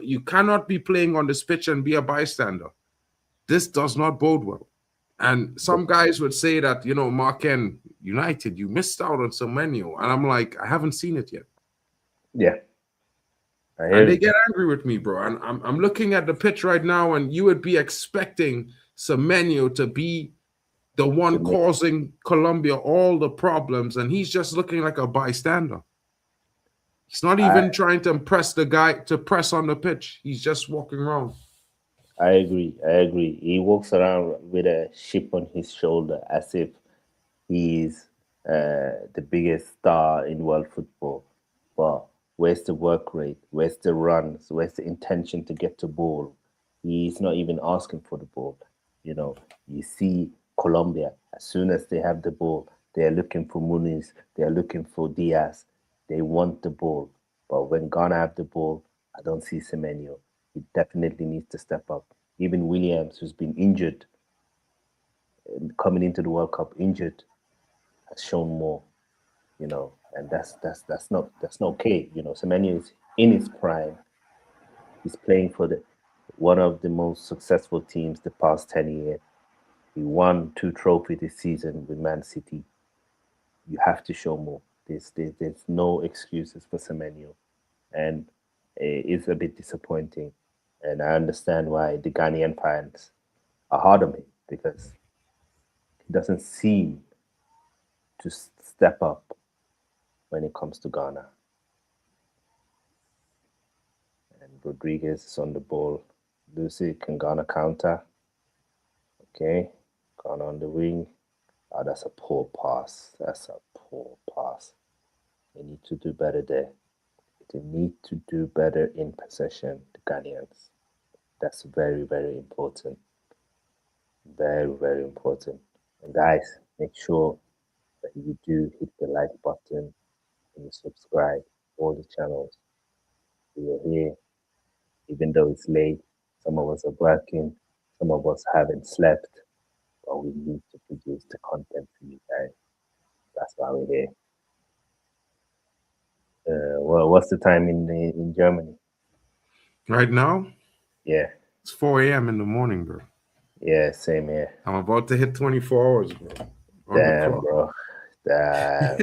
you cannot be playing on this pitch and be a bystander. This does not bode well. And some guys would say that, Marken United, you missed out on Semenyo. And I'm like, I haven't seen it yet. Yeah. And they get angry with me, bro. And I'm looking at the pitch right now, and you would be expecting Semenyo to be the one causing Colombia all the problems, and he's just looking like a bystander. He's not even trying to impress the guy to press on the pitch. He's just walking around. I agree. He walks around with a chip on his shoulder as if He's the biggest star in world football. But where's the work rate? Where's the runs? Where's the intention to get the ball? He's not even asking for the ball. You know, you see Colombia, as soon as they have the ball, they are looking for Muniz, they are looking for Diaz. They want the ball. But when Ghana have the ball, I don't see Semenyo. He definitely needs to step up. Even Williams, who's been injured, coming into the World Cup injured, has shown more, and that's not okay. Semenyo is in his prime. He's playing for the one of the most successful teams the past 10 years. He won 2 trophies this season with Man City. You have to show more. There's no excuses for Semenyo, and it's a bit disappointing. And I understand why the Ghanaian fans are hard on him because he doesn't seem to step up when it comes to Ghana. And Rodriguez is on the ball. Lucy, can Ghana counter? Okay, Ghana on the wing. Oh, that's a poor pass. That's a poor pass. They need to do better there. They need to do better in possession, the Ghanaians. That's very, very important. Very, very important. And guys, make sure that you do hit the like button and you subscribe to all the channels. We are here, even though it's late. Some of us are working, some of us haven't slept, but we need to produce the content for you guys. That's why we're here. Well, what's the time in Germany? Right now, Yeah, it's 4 a.m. in the morning, bro. yeah, same here. I'm about to hit 24 hours, bro. On the Damn, clock. bro. Damn.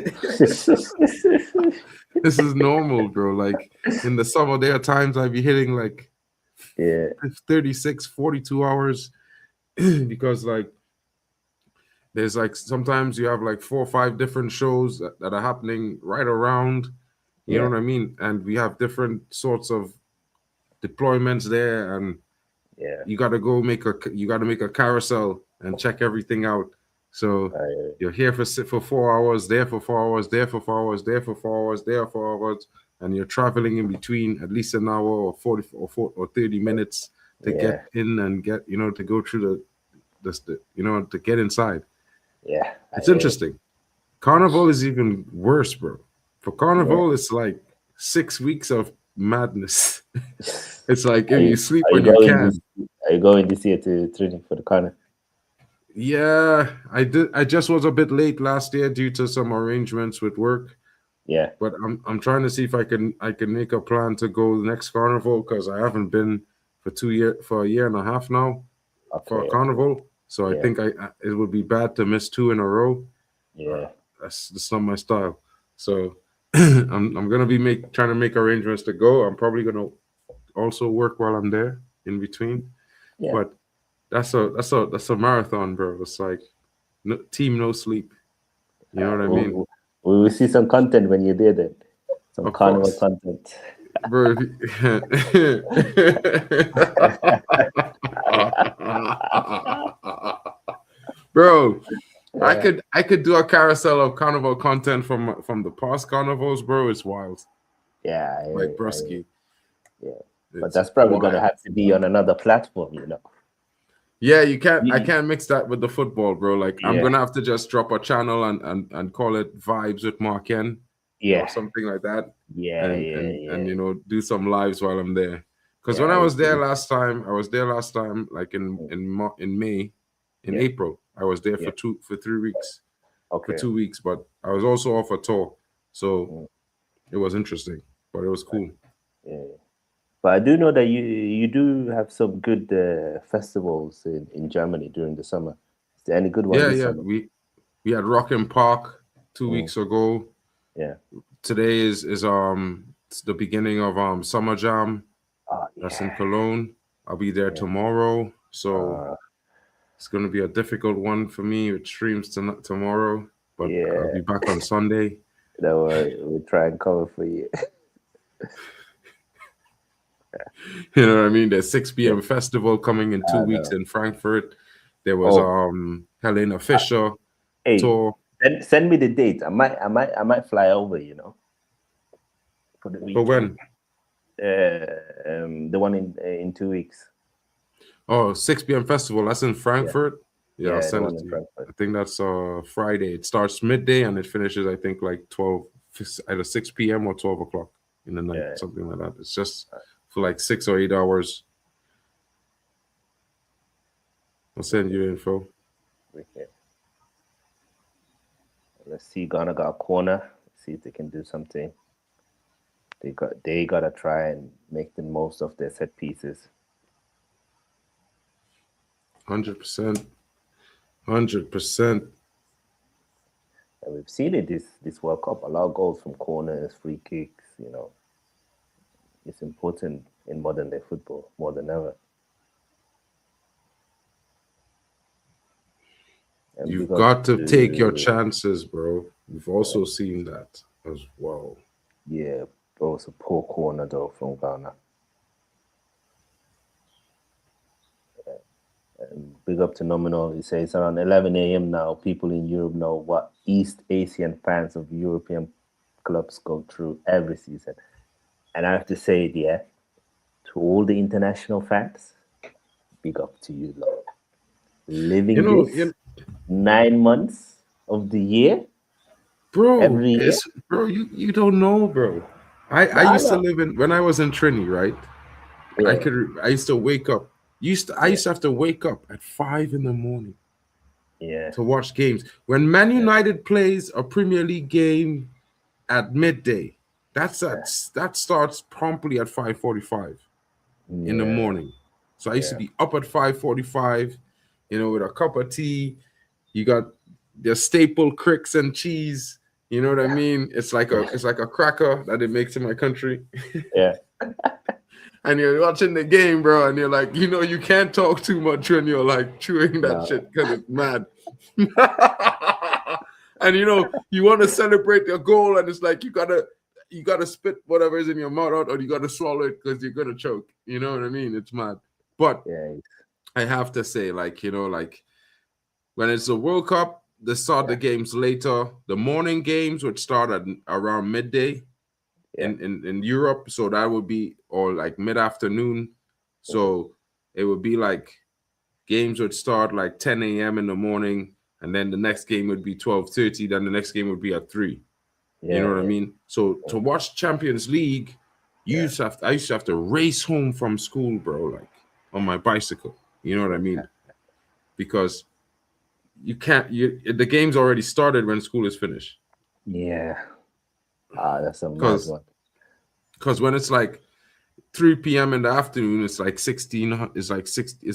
This is normal, bro. Like in the summer, there are times I'd be hitting like Yeah, 36, 42 hours because like there's like sometimes you have like 4 or 5 different shows that are happening right around. You know yeah, what I mean? And we have different sorts of deployments there, and yeah. you got to make a carousel and check everything out. So I, you're here for 4 hours, there for 4 hours, there for 4 hours, there for 4 hours, there for 4 hours, and you're traveling in between at least an hour or 30 minutes to yeah, get in and get to go through to get inside. yeah. It's interesting. Carnival is even worse, bro. For Yeah. Carnival, it's like 6 weeks of madness. It's like Are if you you sleep are you when you going this can. are you going this year to training for the corner? Yeah, I did. I just was a bit late last year due to some arrangements with work, Yeah. but I'm trying to see if I can make a plan to go next carnival because I haven't been for a year and a half now for a Okay. Okay. carnival. So I Yeah. think it would be bad to miss 2 in a row. Yeah. That's not my style. So I'm gonna be trying to make arrangements to go. I'm probably gonna also work while I'm there in between. Yeah. But that's a marathon, bro. It's like team no sleep. You know what I mean? We will see some content when you're there then. Some Of carnival course, content. bro. Bro, I Yeah. could do a carousel of carnival content from the past carnivals, bro. It's wild, Yeah. like Brusky. Yeah. But It's that's probably gonna wild. have to be on another platform. Yeah, you can't. I Yeah. can't mix that with the football, bro. Like I'm Yeah. gonna have to just drop a channel and call it Vibes with Marken or Yeah. something like that, Yeah. and Yeah. do some lives while I'm there. Because when Yeah. I was there last time, like in May, in Yeah. April. I was there Yeah. for 3 weeks, for Okay. 2 weeks, but I was also off a tour, so Mm. it was interesting, but it was cool. Yeah. But I do know that you do have some good festivals in Germany during the summer. Is there any good one Yeah, this yeah. summer? We had Rock and Park two Mm. weeks ago. Yeah. Today is it's the beginning of Summer Jam. Oh That's in yeah. Cologne. I'll be there Yeah. tomorrow, so Uh, it's gonna be a difficult one for me with streams tomorrow. But I'll yeah. be back on Sunday. Don't worry, we'll try and cover for you. You know what I mean? There's 6 Yeah. p.m. festival coming in 2 weeks No. in Frankfurt. There was Oh, Helena Fisher hey, tour. Send me the date. I might fly over. For the For weekend. when? The one in 2 weeks. Oh, 6 p.m. festival. That's in Frankfurt. Yeah, I'll the send one it in to you. Frankfurt. I think that's Friday. It starts midday and it finishes, I think, like 12, either 6 p.m. or 12 o'clock in the night, something like that. It's just for like 6 or 8 hours. I'll send you the info. Okay. Let's see. Ghana got a corner. Let's see if they can do something. They gotta try and make the most of their set pieces. 100%. 100%. And we've seen it this World Cup. A lot of goals from corners, free kicks. It's important in modern day football more than ever. And You've got to take your chances, bro. We've also seen that as well. Yeah, bro, it's a poor corner though from Ghana. And big up to Nominal. He says it's around 11 a.m. now. People in Europe know what East Asian fans of European clubs go through every season. And I have to say it, to all the international fans, big up to you, Lord. Living this 9 months of the year, bro. Every year, bro. You don't know, bro. I used to live when I was in Trini, right? Yeah. I used to wake up. I used to have to wake up at 5 a.m. to watch games. When Man United plays a Premier League game at midday, that starts promptly at 5:45 in the morning. So I used to be up at 5:45, with a cup of tea. You got the staple cricks and cheese. You know what I mean? It's like a cracker that they make in my country. Yeah. And you're watching the game, bro, and you're like, you can't talk too much when you're like chewing that shit because it's mad. And you want to celebrate your goal, and it's like you gotta spit whatever is in your mouth out, or you gotta swallow it because you're gonna choke. You know what I mean? It's mad. But I have to say, like when it's a World Cup, they start the games later. The morning games would start at around midday in Europe. So that would be, or like mid-afternoon. So it would be like games would start like 10 a.m. in the morning, and then the next game would be 12:30. Then the next game would be at 3. You know what I mean? So to watch Champions League, I used to have to race home from school, bro, like on my bicycle. You know what I mean? Because you can't. The game's already started when school is finished. Yeah. That's a mad one. Because when it's like 3 p.m. in the afternoon, it's like 16. It's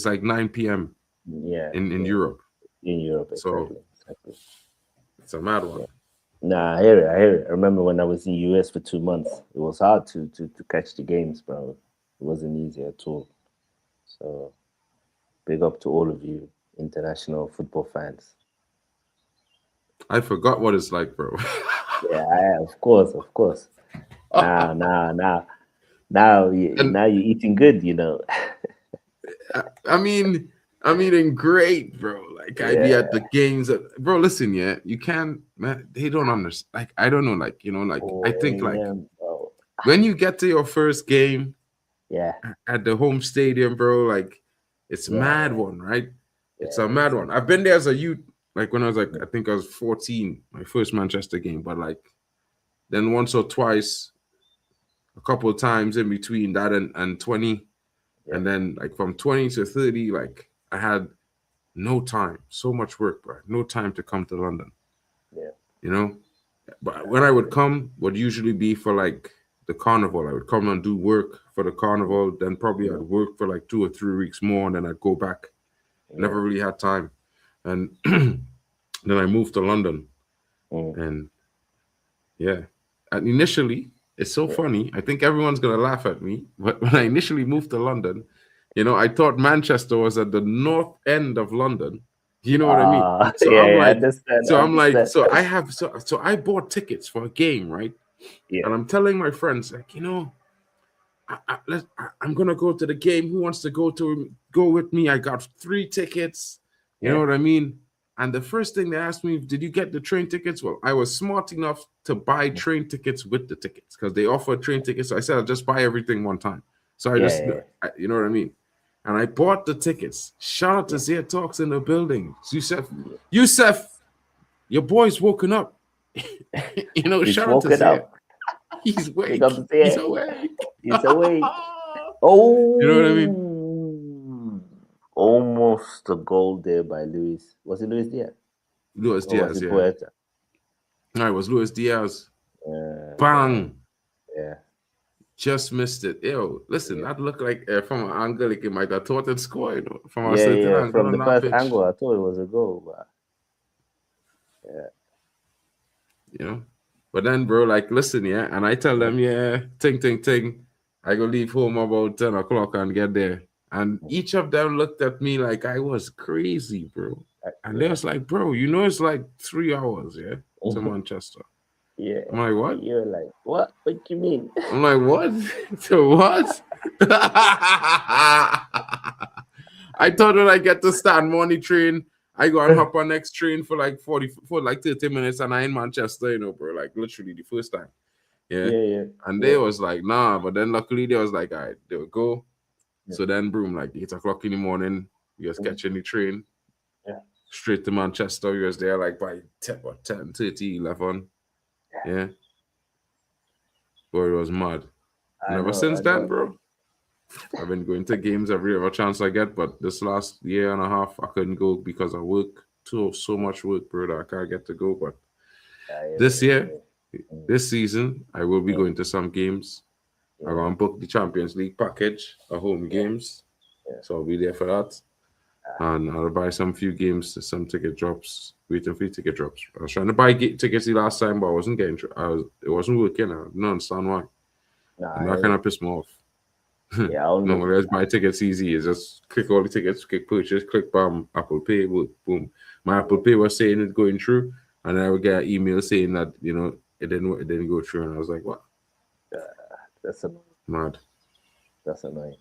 like 9 p.m. Yeah. In Europe. In Europe, exactly. It's a mad one. Nah, I hear it. I remember when I was in US for 2 months. It was hard to catch the games, bro. It wasn't easy at all. So big up to all of you international football fans. I forgot what it's like, bro. Yeah, of course. Now you're eating good, I mean, I'm eating great, bro. Like I be at the games, bro. Listen, you can't. Man, they don't understand. Like I don't know, like I think like when you get to your first game, at the home stadium, bro, like it's mad one, right? It's a mad one. I've been there as a youth, like when I was I think I was 14, my first Manchester game, but like then once or twice, a couple of times in between that and 20, and then like from 20 to 30, like I had no time, so much work, bro. No time to come to London. But when I would come, would usually be for like the carnival. I would come and do work for the carnival, then probably I'd work for like 2 or 3 weeks more, and then I'd go back. Never really had time. And then I moved to London. And and initially, it's so funny. I think everyone's gonna laugh at me, but when I initially moved to London, I thought Manchester was at the north end of London. You know what I mean? So I bought tickets for a game, right? And I'm telling my friends, like, I'm gonna go to the game. Who wants to go with me? I got 3 tickets. You know what I mean? And the first thing they asked me, did you get the train tickets? Well, I was smart enough to buy train tickets with the tickets because they offered train tickets. So I said, I'll just buy everything one time. So I you know what I mean? And I bought the tickets. Shout out to Zia Talks in the building. Yusef, your boy's woken up. You know, He's shout out to woken Zia. up. He's awake. He's awake. He's awake. Oh, you know what I mean? Almost a goal there by Luis. Was it Luis Diaz? Luis Diaz, was it Puerta? No, it was Luis Diaz. Bang. Yeah. Just missed it. Yo, listen, that looked like from an angle, like it might have thought it scored. You know, from a certain angle. From the first angle, I thought it was a goal. But you know, but then, bro, like, listen, and I tell them, ting. I go leave home about 10 o'clock and get there. And each of them looked at me like I was crazy, bro. And they was like, bro, you know it's like 3 hours, to Manchester. Yeah. I'm like, what? You're like, what? What do you mean? I'm like, what? To what? I thought when I get to Stanmore train, I go and hop on next train for like 30 minutes and I in Manchester, you know, bro. Like literally the first time. Yeah. And they was like, nah, but then luckily they was like, all right, they'll go. So then, boom, like 8 o'clock in the morning, we was catching the train straight to Manchester. We was there like by 10:30, 11. Yeah. Boy, it was mad. And ever since then, bro, I've been going to games every other chance I get, but this last year and a half, I couldn't go because of work. So much work, bro, that I can't get to go. But this season, I will be going to some games. I'm going to book the Champions League package of home games. So I'll be there for that. And I'll buy some few games, some ticket drops, waiting for ticket drops. I was trying to buy tickets the last time, but I wasn't getting. It wasn't working. I don't understand why. And that kind of pissed me off. Normally, I buy tickets easy. It's just click all the tickets, click purchase, click bam, Apple Pay, boom. My Apple Pay was saying it's going through, and I would get an email saying that it didn't go through, and I was like, what? That's mad. That's annoying.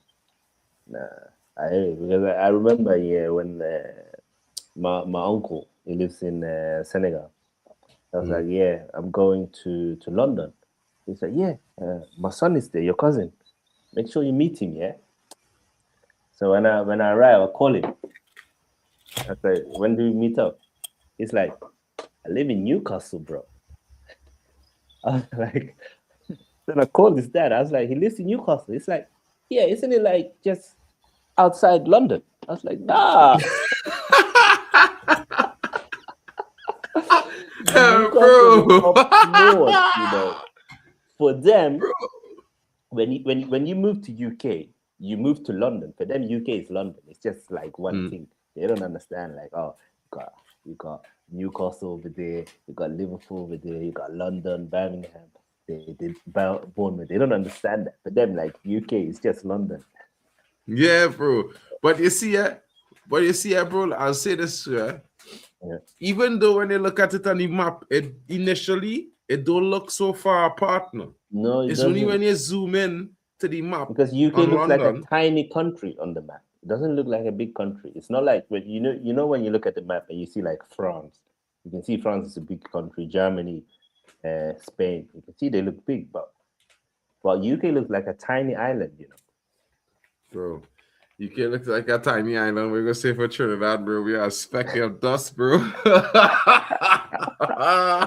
Because I remember when my uncle, he lives in Senegal. I was like, I'm going to London. He said, my son is there, your cousin. Make sure you meet him, So when I arrive, I call him. I said, when do we meet up? He's like, I live in Newcastle, bro. I was like, then I called his dad. I was like, he lives in Newcastle. He's like, isn't it like just outside London? I was like, nah. Bro. North, For them, when you move to UK, you move to London. For them, UK is London. It's just like one thing. They don't understand. Like, you got Newcastle over there, you got Liverpool over there, you got London, Birmingham. They Bournemouth. They don't understand that. For them, like UK is just London. Yeah, bro. But you see, bro, I'll say this, even though when you look at it on the map, it don't look so far apart now. No, it's only when you zoom in to the map. Because UK looks like a tiny country on the map. It doesn't look like a big country. It's not like when you know when you look at the map and you see like France. You can see France is a big country, Germany, Spain. You can see they look big, but UK looks like a tiny island, Bro, UK looks like a tiny island. We're gonna say for Trinidad, bro, we are a speck of dust, bro.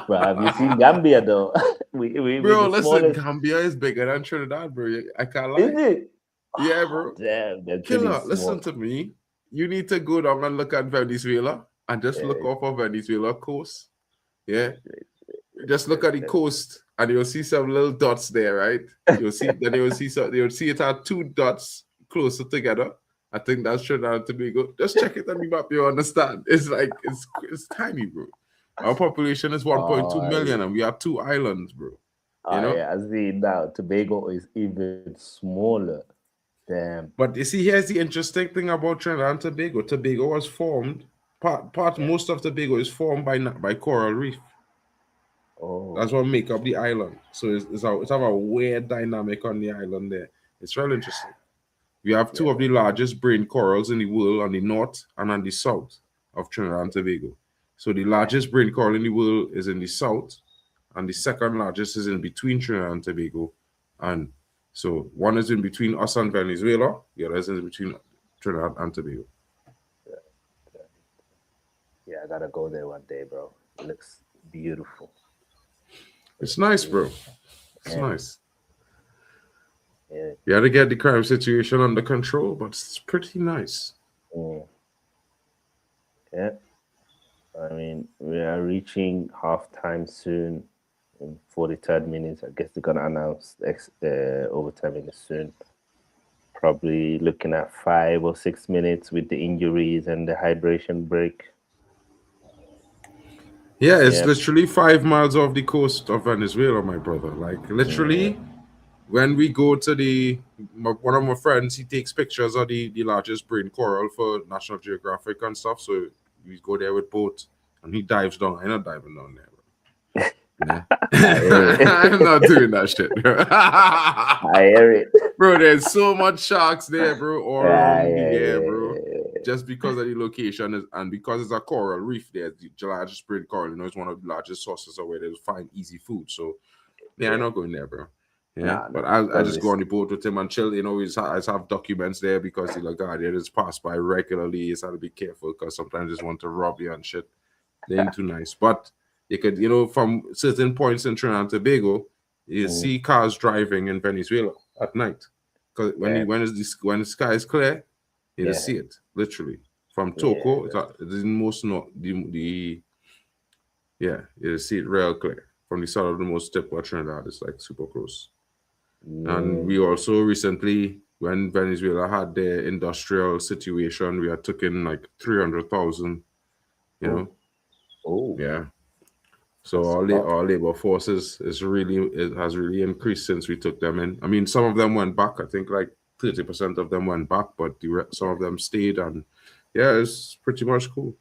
Bro, have you seen Gambia though? Bro, listen, Gambia is bigger than Trinidad, bro. I can't lie. Is it? Yeah, bro. Damn, Killer, listen to me. You need to go down and look at Venezuela and just look off of Venezuela coast. Yeah. Just look at the coast and you'll see some little dots there, right? You'll see it had two dots closer together. I think that's Trinidad and Tobago. Just check it on the map, you understand. It's like it's tiny, bro. Our population is 1.2 million and we have 2 islands, bro. You know? Yeah, I see now. Tobago is even smaller. Damn. But you see, here's the interesting thing about Trinidad and Tobago. Tobago was formed, most of Tobago is formed by coral reef. Oh. That's what make up the island. So it's have a weird dynamic on the island there. It's real interesting. We have 2 of the largest brain corals in the world on the north and on the south of Trinidad and Tobago. So the largest brain coral in the world is in the south, and the second largest is in between Trinidad and Tobago. And so one is in between us and Venezuela, the other is in between Trinidad and Tobago. Yeah, I gotta go there one day, bro. It looks beautiful. It's nice, bro. It's nice. Yeah. You had to get the crime situation under control, but it's pretty nice. Yeah. I mean, we are reaching halftime soon. In 43rd minutes, I guess they're gonna announce overtime in soon. Probably looking at 5 or 6 minutes with the injuries and the hydration break. Yeah, it's literally 5 miles off the coast of Venezuela, my brother. Like literally, when we go to one of my friends, he takes pictures of the largest brain coral for National Geographic and stuff. So we go there with boat, and he dives down. I'm not diving down there, bro. Yeah. I'm not doing that shit. I hear it. Bro, there's so much sharks there, bro, all around me there, bro. Just because of the location and because it's a coral reef there, the largest brain coral, you know, it's one of the largest sources of where they find easy food. So, yeah, I'm not going there, bro. Yeah, but I just go on the boat with him and chill. You know, I just have documents there because the Guardian is passed by regularly. You just have to be careful because sometimes they just want to rob you and shit. They ain't too nice. But you could, you know, from certain points in Trinidad and Tobago, you see cars driving in Venezuela at night. Because when the sky is clear, you just see it literally from Toco. It's the most you just see it real clear from the side of the most tip of Trinidad. It's like super close. And we also recently, when Venezuela had their industrial situation, we had took in like 300,000. You know. Oh. Yeah. So our labor forces has really increased since we took them in. I mean, some of them went back. I think like 30% of them went back, but some of them stayed, and it's pretty much cool.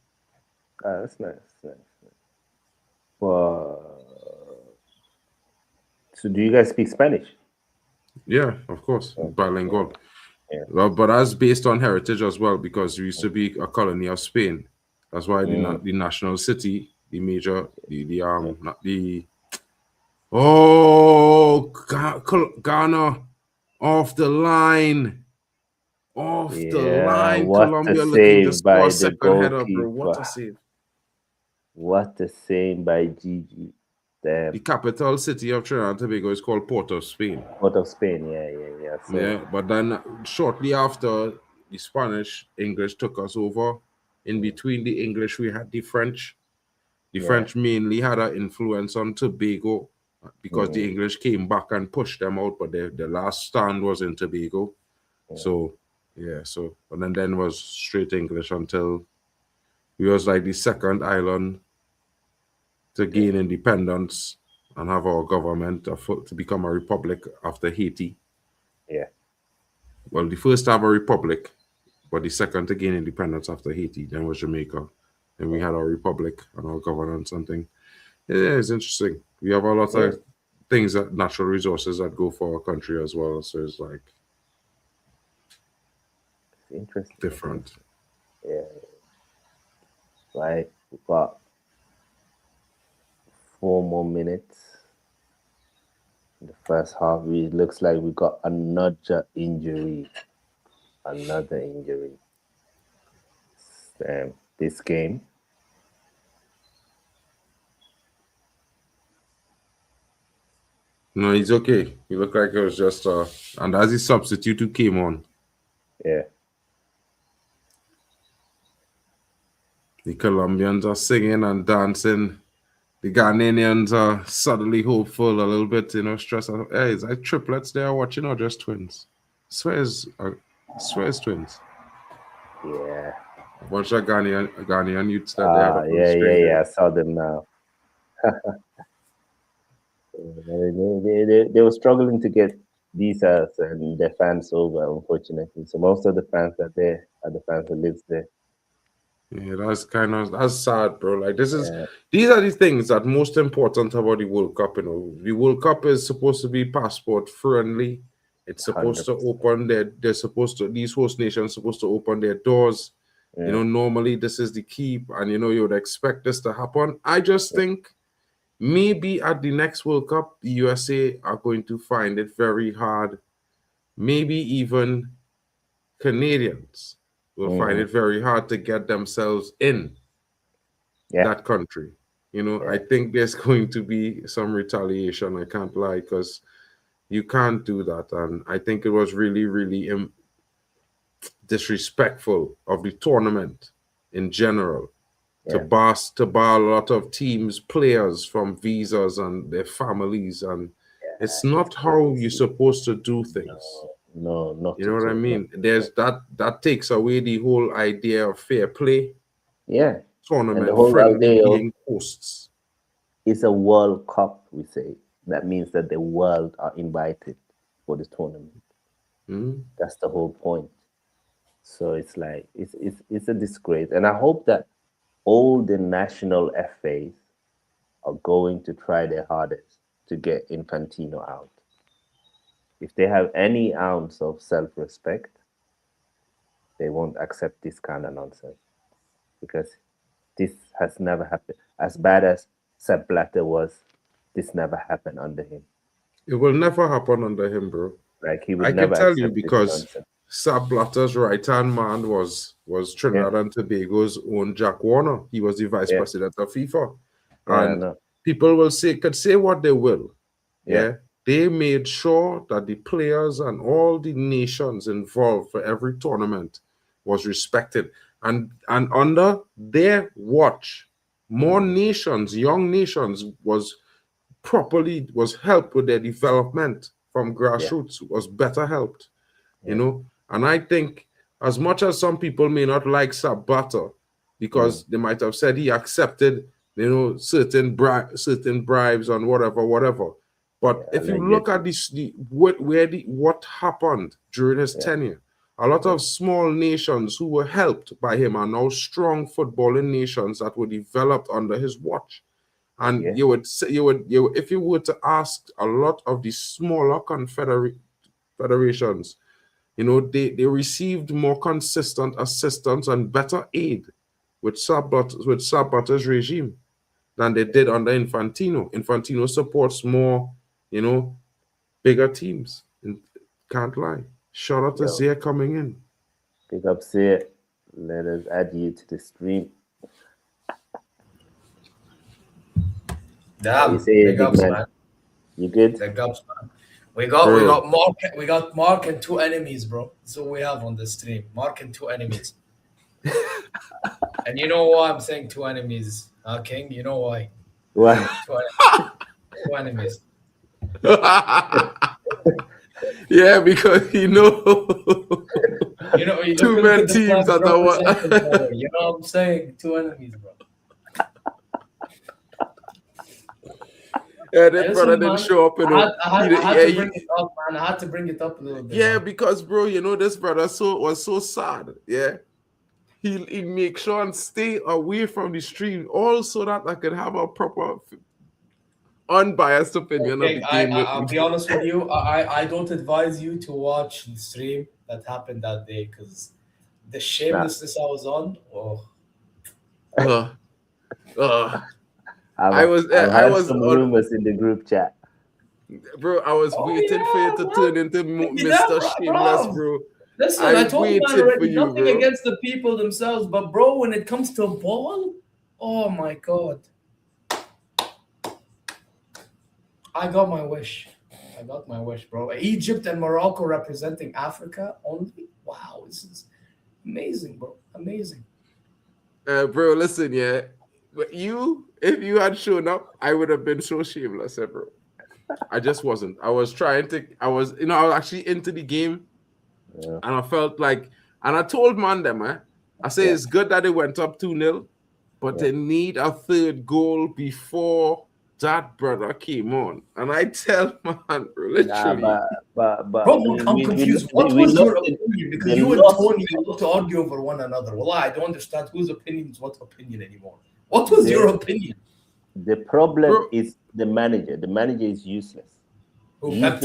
That's nice. Well, so do you guys speak Spanish? Yeah, of course, bilingual. Yeah. Well, but that's based on heritage as well, because we used to be a colony of Spain. That's why the national city, the major, Ghana, off the line. Colombia looking to score a second header, bro. What a save. What a save by Gigi. Damn. The capital city of Trinidad and Tobago is called Port of Spain. Port of Spain, yeah. So. But then shortly after, the Spanish, English took us over. In between the English, we had the French. The French mainly had an influence on Tobago because the English came back and pushed them out, but the last stand was in Tobago. So, and then was straight English until we was like the second island to gain independence and have our government to become a republic after Haiti. Yeah. Well, the first to have a republic, but the second to gain independence after Haiti, then was Jamaica. And we had our republic and our governance and thing. Yeah, it's interesting. We have a lot of things, natural resources that go for our country as well. So it's like interesting. Different. Yeah. Right. We've got 4 more minutes in the first half. It looks like we got another injury. This game. No, he's okay. He looked like it was just and as his substitute who came on. Yeah. The Colombians are singing and dancing. The Ghanaians are suddenly hopeful, a little bit, stressed out. Hey, is that triplets they are watching or just twins? I swear it's twins. Yeah. A bunch of Ghanaian youths that they have. I saw them now. They were struggling to get visas and their fans over, unfortunately. So most of the fans that there are the fans who lives there. Yeah, that's sad, bro. Like these are the things that most important about the World Cup. The World Cup is supposed to be passport friendly. It's supposed 100%. To open these host nations supposed to open their doors You know, normally this is the key, and you know, you would expect this to happen. I just think maybe at the next World Cup, the USA are going to find it very hard. Maybe even Canadians will find it very hard to get themselves in that country. You know, I think there's going to be some retaliation. I can't lie, because you can't do that. And I think it was really, really disrespectful of the tournament in general to bar a lot of teams, players from visas and their families. And it's not how you're supposed to do things. No, not. You know what I mean? There's that takes away the whole idea of fair play. Yeah. Tournament, and the whole friendly being hosts. It's a World Cup, we say. That means that the world are invited for the tournament. That's the whole point. So it's like it's a disgrace, and I hope that all the national FAs are going to try their hardest to get Infantino out. If they have any ounce of self-respect, they won't accept this kind of nonsense, because this has never happened. As bad as Sepp Blatter was, this never happened under him. It will never happen under him, bro. Like he would I never can tell accept you, because this nonsense. Sepp Blatter's right-hand man was Trinidad and Tobago's own Jack Warner. He was the vice president of FIFA. And people could say what they will. They made sure that the players and all the nations involved for every tournament was respected. And under their watch, more nations, young nations, was helped with their development from grassroots, was better helped. You know, and I think as much as some people may not like Sepp Blatter, because they might have said he accepted, you know, certain bribes and whatever. But if you look at what happened during his tenure, a lot of small nations who were helped by him are now strong footballing nations that were developed under his watch. And you would if you were to ask a lot of the smaller federations, you know, they received more consistent assistance and better aid with Sepp Blatter's regime than they did under Infantino. Infantino supports more, you know, bigger teams. Can't lie. Shout out to Zia coming in. Big up, Zia. Let us add you to the stream. Damn, big ups, man. You good? Big ups, man. We got Mark and two enemies, bro. That's what we have on the stream. Mark and two enemies. And you know why I'm saying two enemies, King? You know why? Why? Two enemies. Yeah, because you know too many teams that are what. You know what I'm saying? Two enemies, bro. Yeah, that brother didn't show up. I had to bring it up, man. I had to bring it up a little bit. Yeah, man. because bro, you know this brother was so sad. Yeah, he make sure and stay away from the stream, all so that I could have a proper, unbiased opinion of the game. I'll be honest with you. I don't advise you to watch the stream that happened that day, because the shamelessness I was on. I was some rumors in the group chat. Bro, I was waiting for you to turn into Mr. Shameless, bro. Listen, I told you already, nothing against the people themselves, but bro, when it comes to ball, oh my God. I got my wish. Bro. Egypt and Morocco representing Africa only. Wow, this is amazing, bro. Amazing. Bro, listen, yeah. But if you had shown up, I would have been so shameless, bro. I just wasn't. I was actually into the game, and I felt like, and I told Mandem, I say it's good that it went up 2-0, but they need a third goal before that brother came on. And I tell man, literally. But bro, I'm confused. What was your opinion? Because you and Tony love to argue over one another. Well, I don't understand whose opinion is what opinion anymore. What was your opinion? The problem is the manager. The manager is useless. Who, Pep?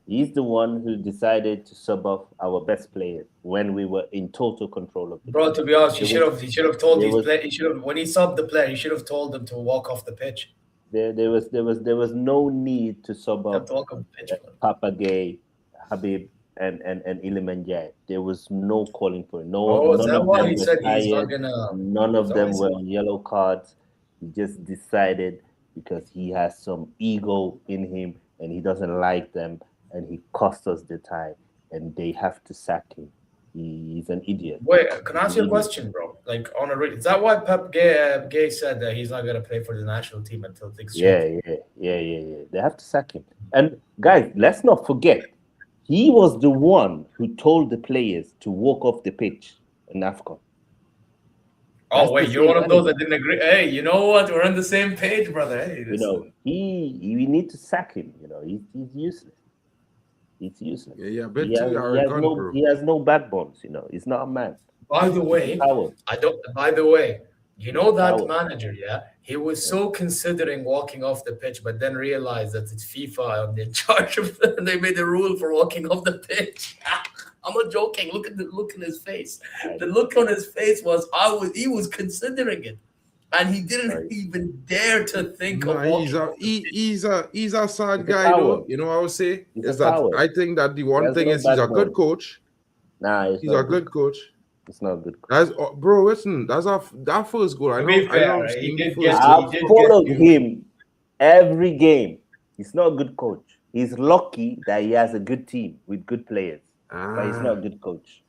He's the one who decided to sub off our best players when we were in total control of the Bro, game. to be honest, he should have told there his was- player. He should have, when he subbed the player, he should have told them to walk off the pitch. There was no need to sub Have off to walk off the pitch. bro. Papa Gay, Habib, and Iliman Jai. There was no calling for it. Oh, is None that of why them he were said he's not tired. gonna? None of Is that them what he were said? on yellow cards. He just decided because he has some ego in him and he doesn't like them, and he cost us the tie, and they have to sack him. He's an idiot. Wait, can I ask you a question, bro? Like on a is that why Pep Gay said that he's not gonna play for the national team until things change? Yeah. They have to sack him. And guys, let's not forget, he was the one who told the players to walk off the pitch in AFCON. Oh That's wait, the you're same one of those guy. that didn't agree. Hey, you know what? We're on the same page, brother. Hey, You know, we need to sack him. You know, he's useless. He's useless. Yeah, but too arrogant, bro. He has no backbones. You know, he's not a man. By the way, He's a coward. By the way, you know that Coward. manager, yeah? He was so considering walking off the pitch, but then realized that it's FIFA and in charge of them, and they made a rule for walking off the pitch. I'm not joking. Look at the look in his face. The look on his face was he was considering it. And he didn't Right. even dare to think Nah, of walking. he's a sad He's a guy though. coward. You know what I would say He's a is that coward. I think that the He one has thing no is he's a backbone. good coach. Nah, He's a good coach. It's not good. That's bro. Listen, that first goal. I To be know. fair, I know. right, he the did first get- goal. I've did get followed you. him every game. He's not a good coach. He's lucky that he has a good team with good players, but he's not a good coach.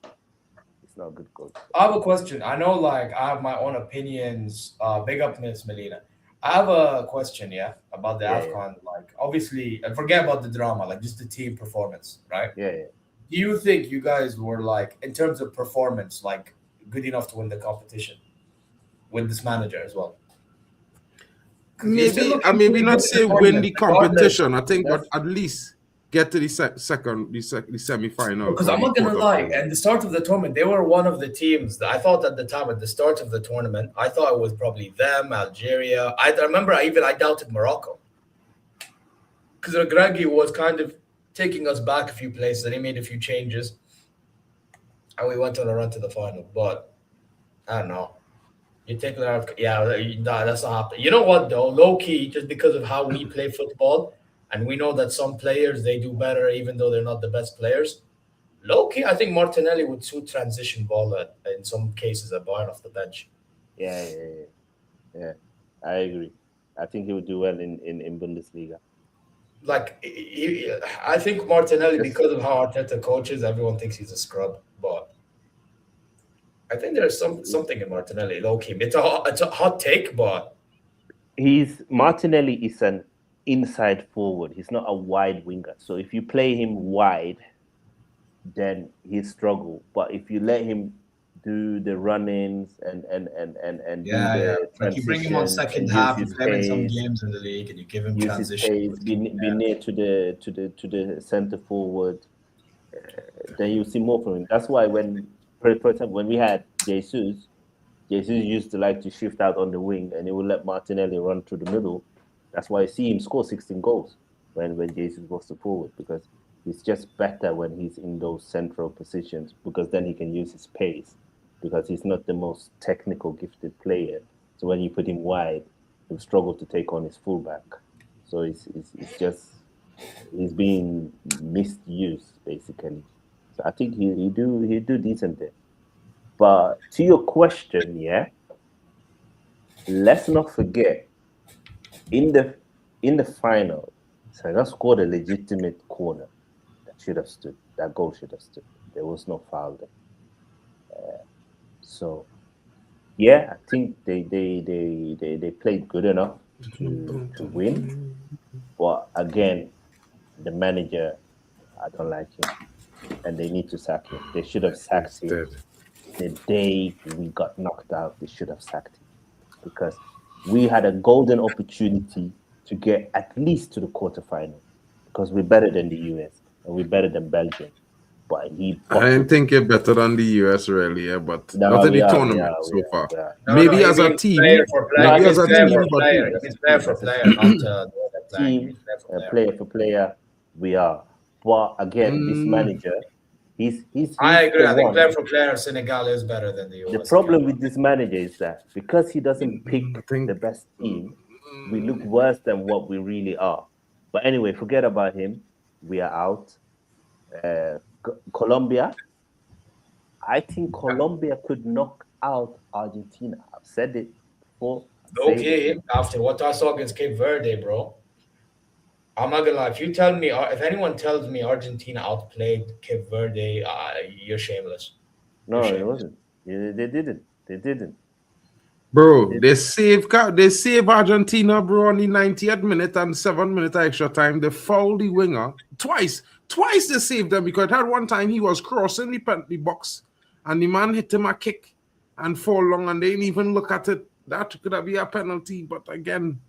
He's not a good coach. I have a question. I know, like, I have my own opinions. Big up, Miss Melina. I have a question, about the Yeah, AFCON. Like, obviously, and forget about the drama, like, just the team performance, right? Yeah. Do you think you guys were, like, in terms of performance, like, good enough to win the competition with this manager as well? Maybe not say win the competition. I think, but at least get to the the semi-final. Because I'm not gonna lie, at the start of the tournament, they were one of the teams that I thought at the time, at the start of the tournament, I thought it was probably them, Algeria. I remember I doubted Morocco. Because Regragui was kind of taking us back a few places and he made a few changes. And we went on a run to the final. But I don't know. You take that out, that's not happening. You know what though? Low key, just because of how we play football, and we know that some players they do better even though they're not the best players. Low key, I think Martinelli would suit transition ball in some cases at Bayern off the bench. Yeah. I agree. I think he would do well in Bundesliga. Like, I think Martinelli, because of how Arteta coaches, everyone thinks he's a scrub. But I think there's something in Martinelli, low key. It's a hot take, but Martinelli is an inside forward. He's not a wide winger. So if you play him wide, then he'll struggle. But if you let him do the run-ins and do the like you bring him on transitions second and half, you use his play him in some pace, games in the league, and you give him use his transition. pace, be near to the center forward, then you see more from him. That's why for example, when we had Jesus used to like to shift out on the wing, and he would let Martinelli run through the middle. That's why you see him score 16 goals when Jesus was the forward, because he's just better when he's in those central positions, because then he can use his pace, because he's not the most technical gifted player. So when you put him wide, he'll struggle to take on his fullback. So he's being misused basically. So I think he do decent there. But to your question, let's not forget in the final, Senegal scored a legitimate corner that goal should have stood. There was no foul there. So I think they played good enough to win. But again, the manager, I don't like him, and they need to sack him. They should have sacked him the day we got knocked out. They should have sacked him, because we had a golden opportunity to get at least to the quarterfinal, because we're better than the US and we're better than Belgium. But I didn't think you're better than the US really, but not in the tournament so far. Maybe as a team, player for player, team, player for player, we are. But again, this manager, he's I agree. the I think one. player for player, Senegal is better than the US. The problem with this manager is that because he doesn't pick think- the best team, we look worse than what we really are. But anyway, forget about him. We are out. Colombia. I think Colombia could knock out Argentina. I've said it before. Okay, after what I saw against Cape Verde, bro. I'm not gonna lie. If anyone tells me Argentina outplayed Cape Verde, you're shameless. No, it wasn't. They didn't. They didn't. Bro, they save Argentina, bro, on the 90th minute and 7 minutes extra time. They fouled the winger twice. Twice they saved them because at one time he was crossing the penalty box and the man hit him a kick and fall long and they didn't even look at it. That could have been a penalty, but again,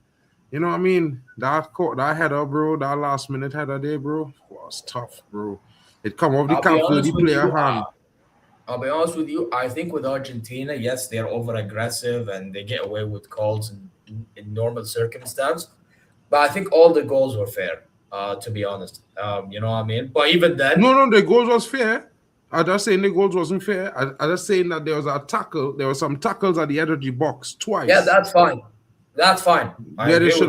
you know what I mean? That header, bro, that last minute header there, bro, was tough, bro. It come off the cap with the player hand. I'll be honest with you. I think with Argentina, yes, they're over aggressive and they get away with calls in normal circumstance. But I think all the goals were fair. To be honest, you know what I mean. But even then, no, the goals was fair. I'm just saying the goals wasn't fair. I'm just saying that there was a tackle. There were some tackles at the edge of the box twice. Yeah, that's fine. That's fine. Yeah, they should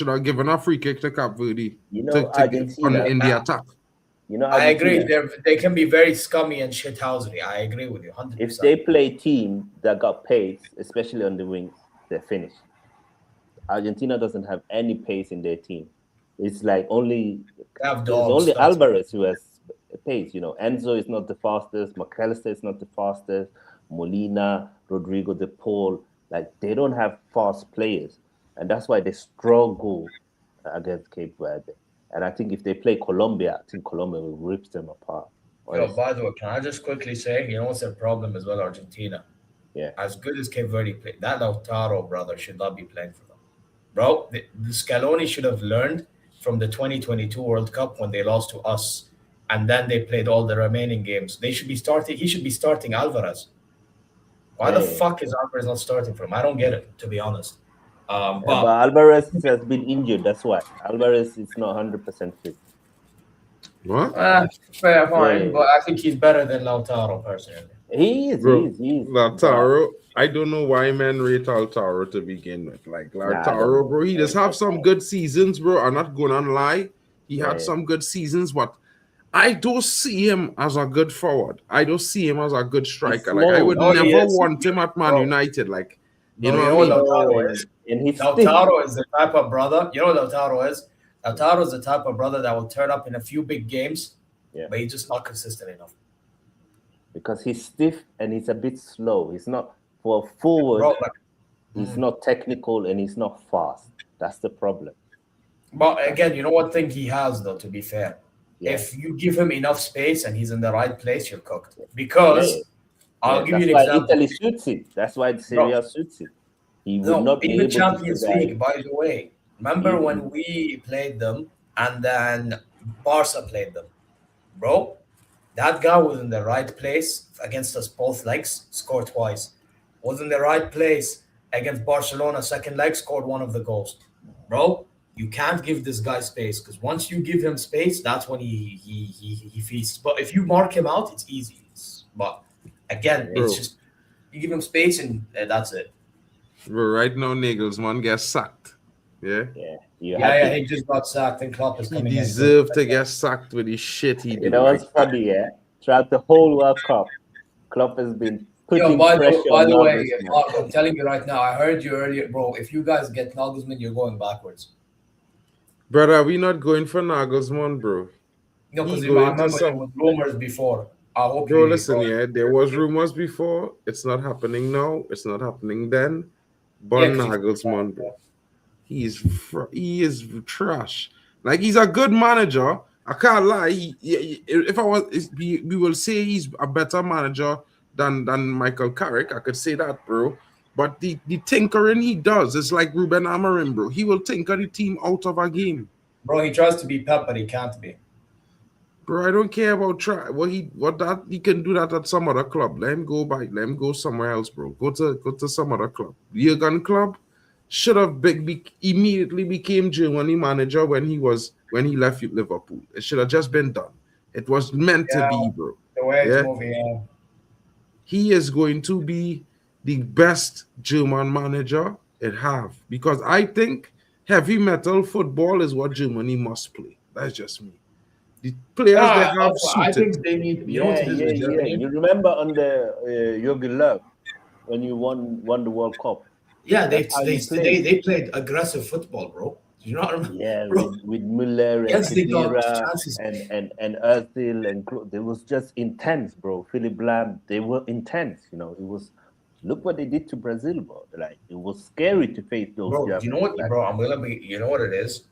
have given a free kick to Cape Verde. You know, Argentina in the attack. You know, I agree. They can be very scummy and shithousery. I agree with you 100%. If they play a team that got pace, especially on the wings, they're finished. Argentina doesn't have any pace in their team. It's like only Alvarez who has pace. You know, Enzo is not the fastest. McAllister is not the fastest. Molina, Rodrigo De Paul, like they don't have fast players, and that's why they struggle against Cape Verde. And I think if they play Colombia, I think Colombia will rip them apart. Yo, by the way, can I just quickly say, you know what's their problem as well, Argentina? Yeah. As good as Cape Verde played, that Lautaro brother should not be playing for them. Bro, the Scaloni should have learned from the 2022 World Cup when they lost to us, and then they played all the remaining games. He should be starting Alvarez. Why the fuck is Alvarez not starting for him? I don't get it, to be honest. But Alvarez has been injured. That's why Alvarez is not 100% fit. What? Fair, fine, but I think he's better than Lautaro personally. He is. Lautaro. I don't know why men rate Lautaro to begin with. Like Lautaro, bro, he does have some good seasons, bro. I'm not going to lie. He had some good seasons, but I don't see him as a good forward. I don't see him as a good striker. Like I would never want him at Man United. Like you know what Lautaro is. Lautaro is the type of brother. You know what Lautaro is? Lautaro is the type of brother that will turn up in a few big games, but he's just not consistent enough. Because he's stiff and he's a bit slow. He's not for a forward. He's not technical and he's not fast. That's the problem. But again, you know what thing he has though. To be fair, if you give him enough space and he's in the right place, you're cooked. Because I'll give you an example. Italy suits it. That's why Serie A suits it. He would not be able Champions to League, by the way. Remember when we played them and then Barca played them? Bro, that guy was in the right place against us both legs, scored twice. Was in the right place against Barcelona, second leg, scored one of the goals. Bro, you can't give this guy space because once you give him space, that's when he feasts. But if you mark him out, it's easy. But again, it's just you give him space and that's it. Bro, right now, Nagelsmann gets sacked. Yeah. He just got sacked and Klopp is coming in. He deserved to get sacked with his shit he did. You know what's funny, throughout the whole World Cup, Klopp has been putting pressure by on the way, Nagelsmann. Mark, I'm telling you right now, I heard you earlier, bro. If you guys get Nagelsmann, you're going backwards. Brother, we not going for Nagelsmann, bro. No, because I remember there was rumors before. I hope bro, listen, there was rumors before. It's not happening now. It's not happening then. But Nagelsmann, bro. He is trash. Like he's a good manager. I can't lie. We will say he's a better manager than Michael Carrick. I could say that, bro. But the tinkering he does is like Ruben Amorim, bro. He will tinker the team out of a game. Bro, he tries to be Pep, but he can't be. Bro, I don't care about try. He can do that at some other club. Let him go back. Let him go somewhere else, bro. Go to some other club. Jurgen Klopp should have immediately became Germany manager when he was when he left Liverpool. It should have just been done. It was meant to Yeah, be, bro. the way it's Yeah, moving. Yeah. he is going to be the best German manager it have because I think heavy metal football is what Germany must play. That's just me. The players they Yeah, have also, I suited. think they need. You know what Yeah, it is yeah, with yeah. Germany? You remember under Jurgen Löw when you won the World Cup? Yeah, That's how you played. they played aggressive football, bro. Do you not remember, Yeah, bro? with Müller and Yes, they got Khedira chances. and Özil and it was just intense, bro. Philip Lam, they were intense. You know, it was. Look what they did to Brazil, bro. Like it was scary to face those Bro, you know Germans what, back bro? then. I'm gonna be. You know what it is?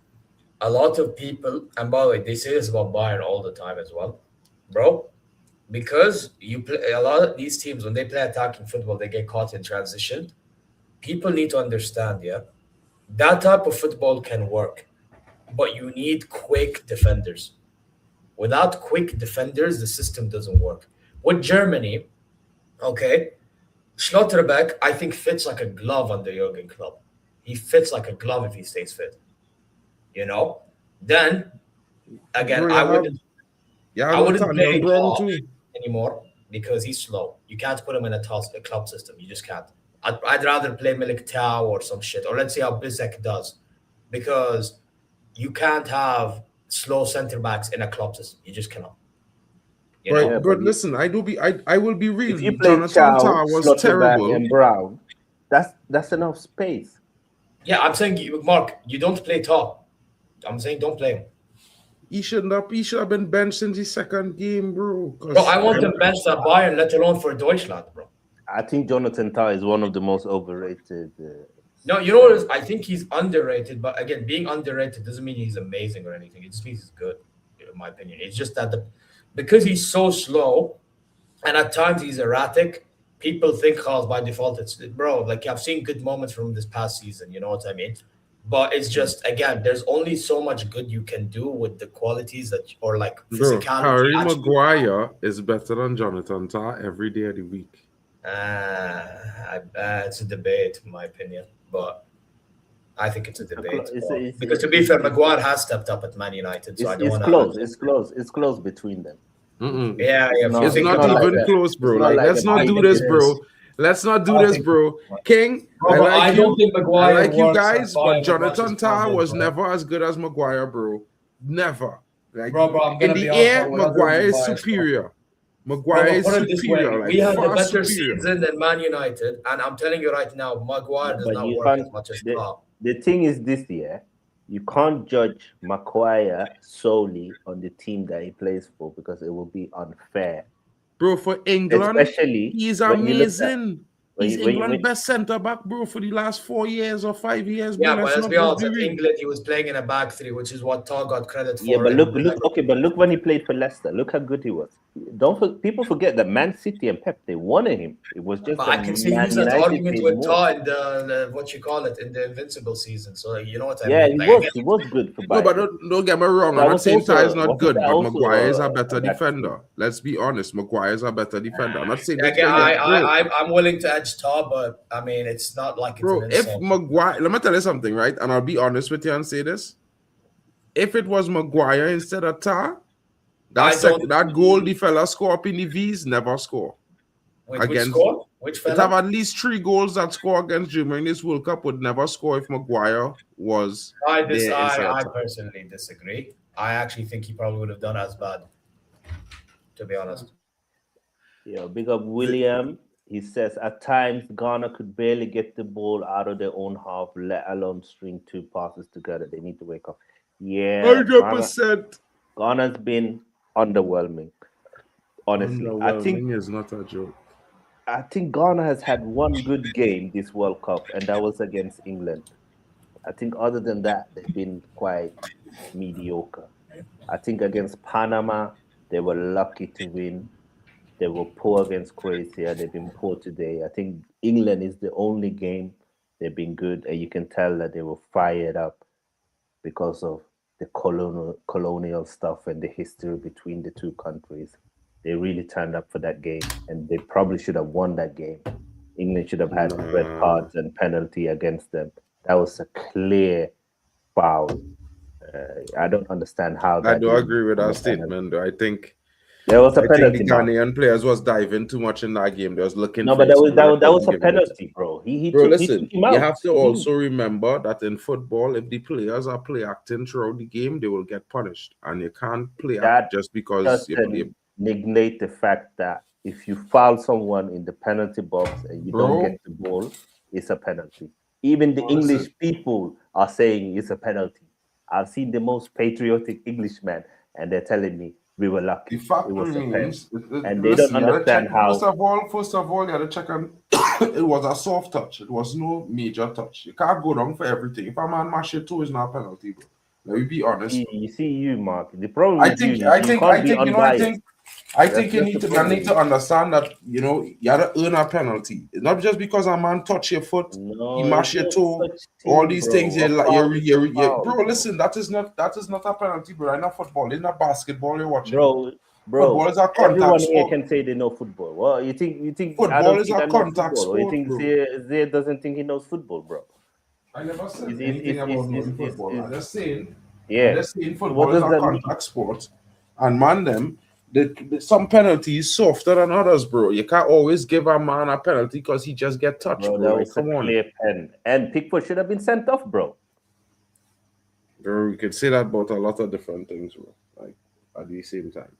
A lot of people, and by the way, they say this about Bayern all the time as well, bro. Because you play a lot of these teams when they play attacking football, they get caught in transition. People need to understand, yeah, that type of football can work, but you need quick defenders. Without quick defenders, the system doesn't work. With Germany, okay, Schlotterbeck, I think fits like a glove under Jurgen Klopp. He fits like a glove if he stays fit. You know. Then again, Bro, you have I wouldn't Antonio play Glenn Klopp too. anymore because he's slow. You can't put him in a club system. You just can't. I'd rather play Milik Tau or some shit, or let's see how Bisek does, because you can't have slow center backs in a club system. You just cannot. You Yeah, But know. but listen, I will be if real. you play Jonathan Chow, Tah was Schlotterbeck, terrible. and Brown, that's enough space. Yeah, I'm saying, Mark, you don't play top. I'm saying don't play him. He should have been benched in the second game, bro. Bro, Because I want them benched at Bayern, let alone for Deutschland, bro. I think Jonathan Tah is one of the most overrated. No, you know what it is? I think he's underrated, but again, being underrated doesn't mean he's amazing or anything. It just means he's good, in my opinion. It's just that because he's so slow and at times he's erratic, people think cause by default it's bro. Like I've seen good moments from this past season, you know what I mean? But it's just again, there's only so much good you can do with the qualities that or like bro, physicality Harry attributes. Maguire is better than Jonathan Tah every day of the week. It's a debate, in my opinion, but I think it's a It's, debate. Because to be it's, fair, Maguire has stepped up at Man United, so I don't it's want close. to. It's close. It's close between them. Mm-mm. Yeah, It's yeah. If you not. It's It's think not not about like even it, a. close, It's bro. not Like, like let's a not I big do think this, it difference. bro. is. Let's not do I this, think, bro. King, I bro, but like I don't you. think I Maguire like you works at guys, but Bayern as much as Jonathan Klopp Tah did, was bro. never as good as Maguire, bro. Never. Like Bro, I'm in gonna the be honest, air, bro, without being Maguire is biased, bro. superior. Bro, Maguire but is put it this way: superior, we like had a far better superior. season than Man United, and I'm telling you right now, Maguire Yeah, does but not you work can't. as much as The Klopp. the thing is this year, you can't judge Maguire solely on the team that he plays for because it will be unfair. Bro, for England, Especially he's when you look at amazing. when He's you when you England when, best centre back, bro, for the last 4 years or 5 years, bro. Yeah, but let's be Let's honest. be At real. England, he was playing in a back three, which is what Todd got credit Yeah, for. but In look, okay, but look when he played for Leicester. Look how good he was. People forget that Man City and Pep they wanted him. It was just but that I can see Man use that United argument paid with more. Todd in the what you call it in the Invincible season. So you know what I Yeah, mean. Like again, he was good for No, but Bayern. don't get me wrong. But I'm I not was saying Ty is also not wasn't good, that but also Maguire is a a better back three? defender. Let's be honest. Maguire is a better defender. I'm not saying this again, guy, bro. I'm willing to edge Todd, but I mean it's not like it's an Bro, if insult. Maguire, let me tell you something, right? And I'll be honest with you and say this. If it was Maguire instead of Tar, I don't. that goal the fella score up in the V's never score Wait, which against. score? Which It have fella? at least 3 goals that score against Germany in this World Cup would never score if Maguire was there instead of I Tar. personally disagree. I actually think he probably would have done as bad, to be honest. Yeah, big up William. He says at times Ghana could barely get the ball out of their own half, let alone string two passes together. They need to wake up. Yeah, 100%. Ghana's been underwhelming. Honestly, Underwhelming is not a joke. I think Ghana has had one good game this World Cup, and that was against England. I think other than that, they've been quite mediocre. I think against Panama, they were lucky to win. They were poor against Croatia. They've been poor today. I think England is the only game they've been good, and you can tell that they were fired up because of the colonial stuff and the history between the two countries. They really turned up for that game, and they probably should have won that game. England should have had red cards and penalty against them. That was a clear foul. I don't understand how I that. do agree with that was a penalty. statement, though. I think There was a I think penalty. the Mark. Ghanaian players was diving too much in that game. They was looking No, for but his that player, was wasn't a giving it. penalty, bro. He Bro, took listen, him out. you have to also remember that in football, if the players are play acting throughout the game, they will get punished. And you can't play act just because you play. Neglect the fact that if you foul someone in the penalty box and you don't get the ball, it's a penalty. Even the English people are saying it's a penalty. I've seen the most patriotic Englishman, and they're telling me we were lucky. The fact It was remains, and they don't understand how. First of all, you had to check on. It was a soft touch. It was no major touch. You can't go down for everything. If a man mash it too, it's not a penalty, bro. Let me be honest. You see, you Mark. The problem I with think you you need to understand that you gotta earn a penalty. It's not just because a man touch your foot, he mash your toe, all these things. Bro, listen, that is not a penalty, bro. It's not football. It's not basketball you're watching. Bro, football is a contact everyone sport. here can say they know football. Well, you think football is a contact sport, or you think Zay doesn't think he knows football, bro? I never said anything about knowing football. I'm just saying. Yeah. I'm just saying football is a contact sport, and man, them some penalties softer than others, bro. You can't always give a man a penalty because he just get touched, bro. That was a clear pen, and Pickford should have been sent off, bro. Bro, you could say that about a lot of different things, bro. Like at the same time.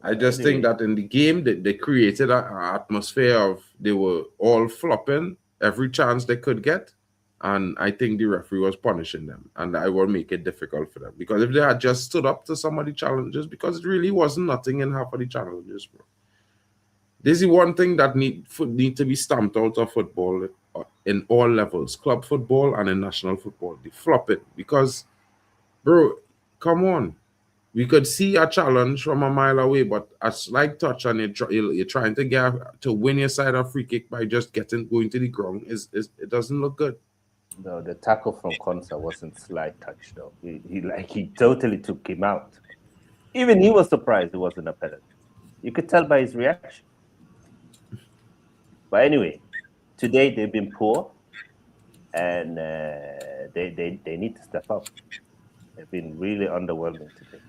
I just think that in the game they created an atmosphere of they were all flopping every chance they could get. And I think the referee was punishing them. And I will make it difficult for them. Because if they had just stood up to some of the challenges, because it really wasn't nothing in half of the challenges, bro. This is one thing that need to be stamped out of football in all levels. Club football and in national football. They flop it. Because, bro, come on. We could see a challenge from a mile away, but a slight touch and you're trying to get to win your side a free kick by just going to the ground. It doesn't look good. No, the tackle from Konsa wasn't slight touch though. He totally took him out. Even he was surprised it wasn't a penalty. You could tell by his reaction. But anyway, today they've been poor, and they need to step up. They've been really underwhelming today.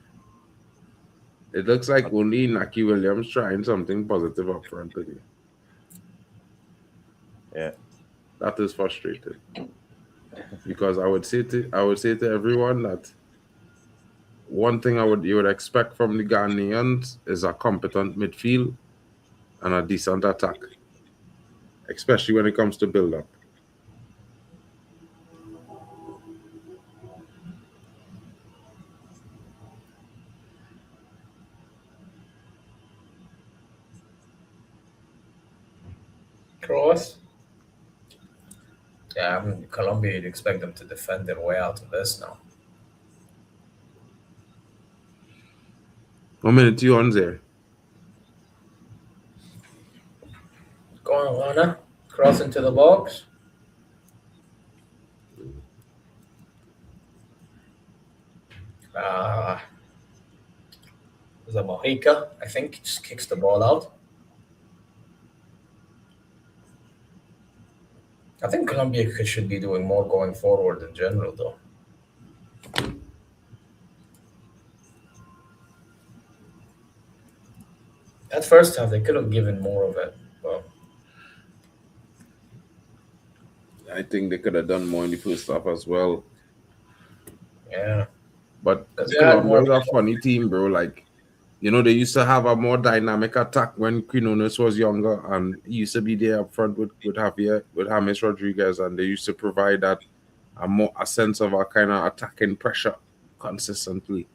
It looks like only Naki Williams trying something positive up front today. Yeah, that is frustrating. Because I would say to everyone that one thing you would expect from the Ghanaians is a competent midfield and a decent attack, especially when it comes to build up. Cross. Yeah, I mean, Colombia, you'd expect them to defend their way out of this now. How many you on there? Going Ghana, cross into the box. There's a Mojica, I think, just kicks the ball out. I think Colombia should be doing more going forward in general, though. At first half, they could have given more of it. But I think they could have done more in the first half as well. Yeah. But Colombia's a funny team, bro. Like, they used to have a more dynamic attack when Quinones was younger, and he used to be there up front with Javier, with James Rodriguez, and they used to provide that a sense of a kind of attacking pressure consistently.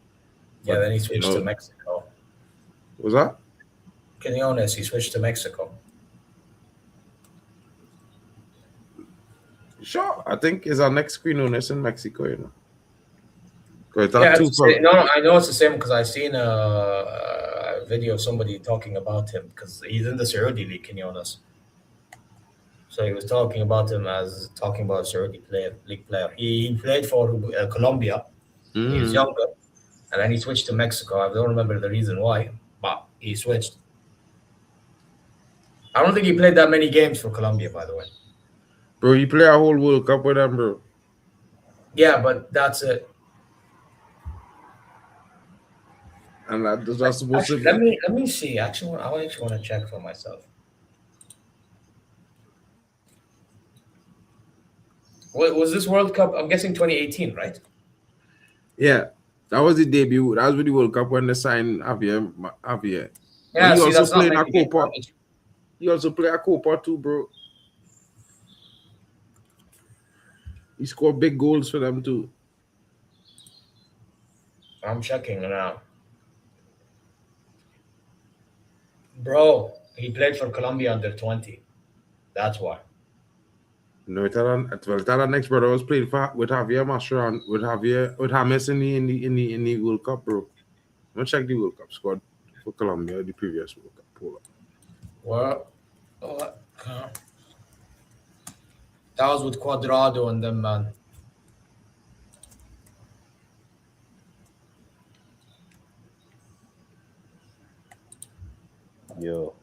Yeah, but then he switched to Mexico. What was that? Quinones, he switched to Mexico. Sure, I think is our next Quinones in Mexico, Yeah, no, I know it's the same because I've seen a video of somebody talking about him because he's in the Saudi League, Quinones. So he was talking about him as a Saudi league player. He played for Colombia. Mm-hmm. He was younger, and then he switched to Mexico. I don't remember the reason why, but he switched. I don't think he played that many games for Colombia, by the way. Bro, he played a whole World Cup with them, bro. Yeah, but that's it. And that's supposed to Actually, be. let me see. Actually, I actually want to check for myself. Was this World Cup? I'm guessing 2018, right? Yeah, that was the debut. That was with the World Cup when they signed Javier. But Yeah. he See, also that's not played in a making it. Copa. He also played a Copa too, bro. He scored big goals for them too. I'm checking now. Bro, he played for Colombia under 20. That's why. No, Italian next brother was playing with Javier Mascherano, with James in the World Cup, bro. I'm gonna check the World Cup squad for Colombia, the previous World Cup. Hold up. Well, that was with Cuadrado and them, man. Yo.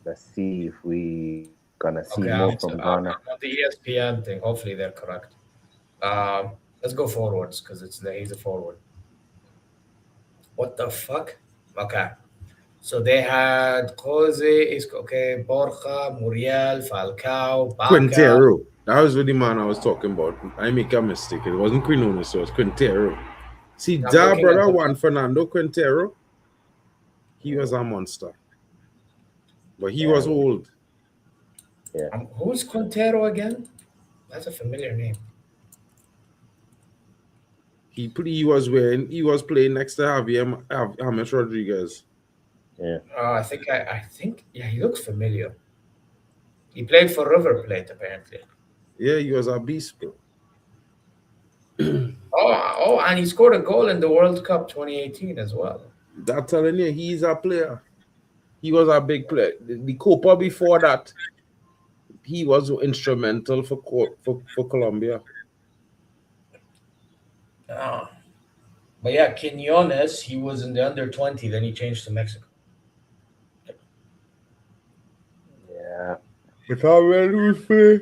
Let's see if we gonna see more from Ghana. I'm on the ESPN thing. Hopefully they're correct. Let's go forwards because he's a forward. What the fuck? Okay. So they had Jose, okay, Borja, Muriel, Falcao, Baca. Quintero. That was really the man I was talking about. I make a mistake. It wasn't Quinones, so it was Quintero. See, that brother Juan Fernando Quintero, he was a monster. But he was old. Yeah. Who's Quintero again? That's a familiar name. He was playing next to James Rodriguez. Yeah. I think yeah, he looks familiar. He played for River Plate apparently. Yeah, he was a beast, bro. And he scored a goal in the World Cup 2018 as well. That's telling you, he's a player. He was a big player. The Copa before that, he was instrumental for Colombia. But yeah, Quinones, he was in the under 20, then he changed to Mexico. Yeah. But how well he was playing,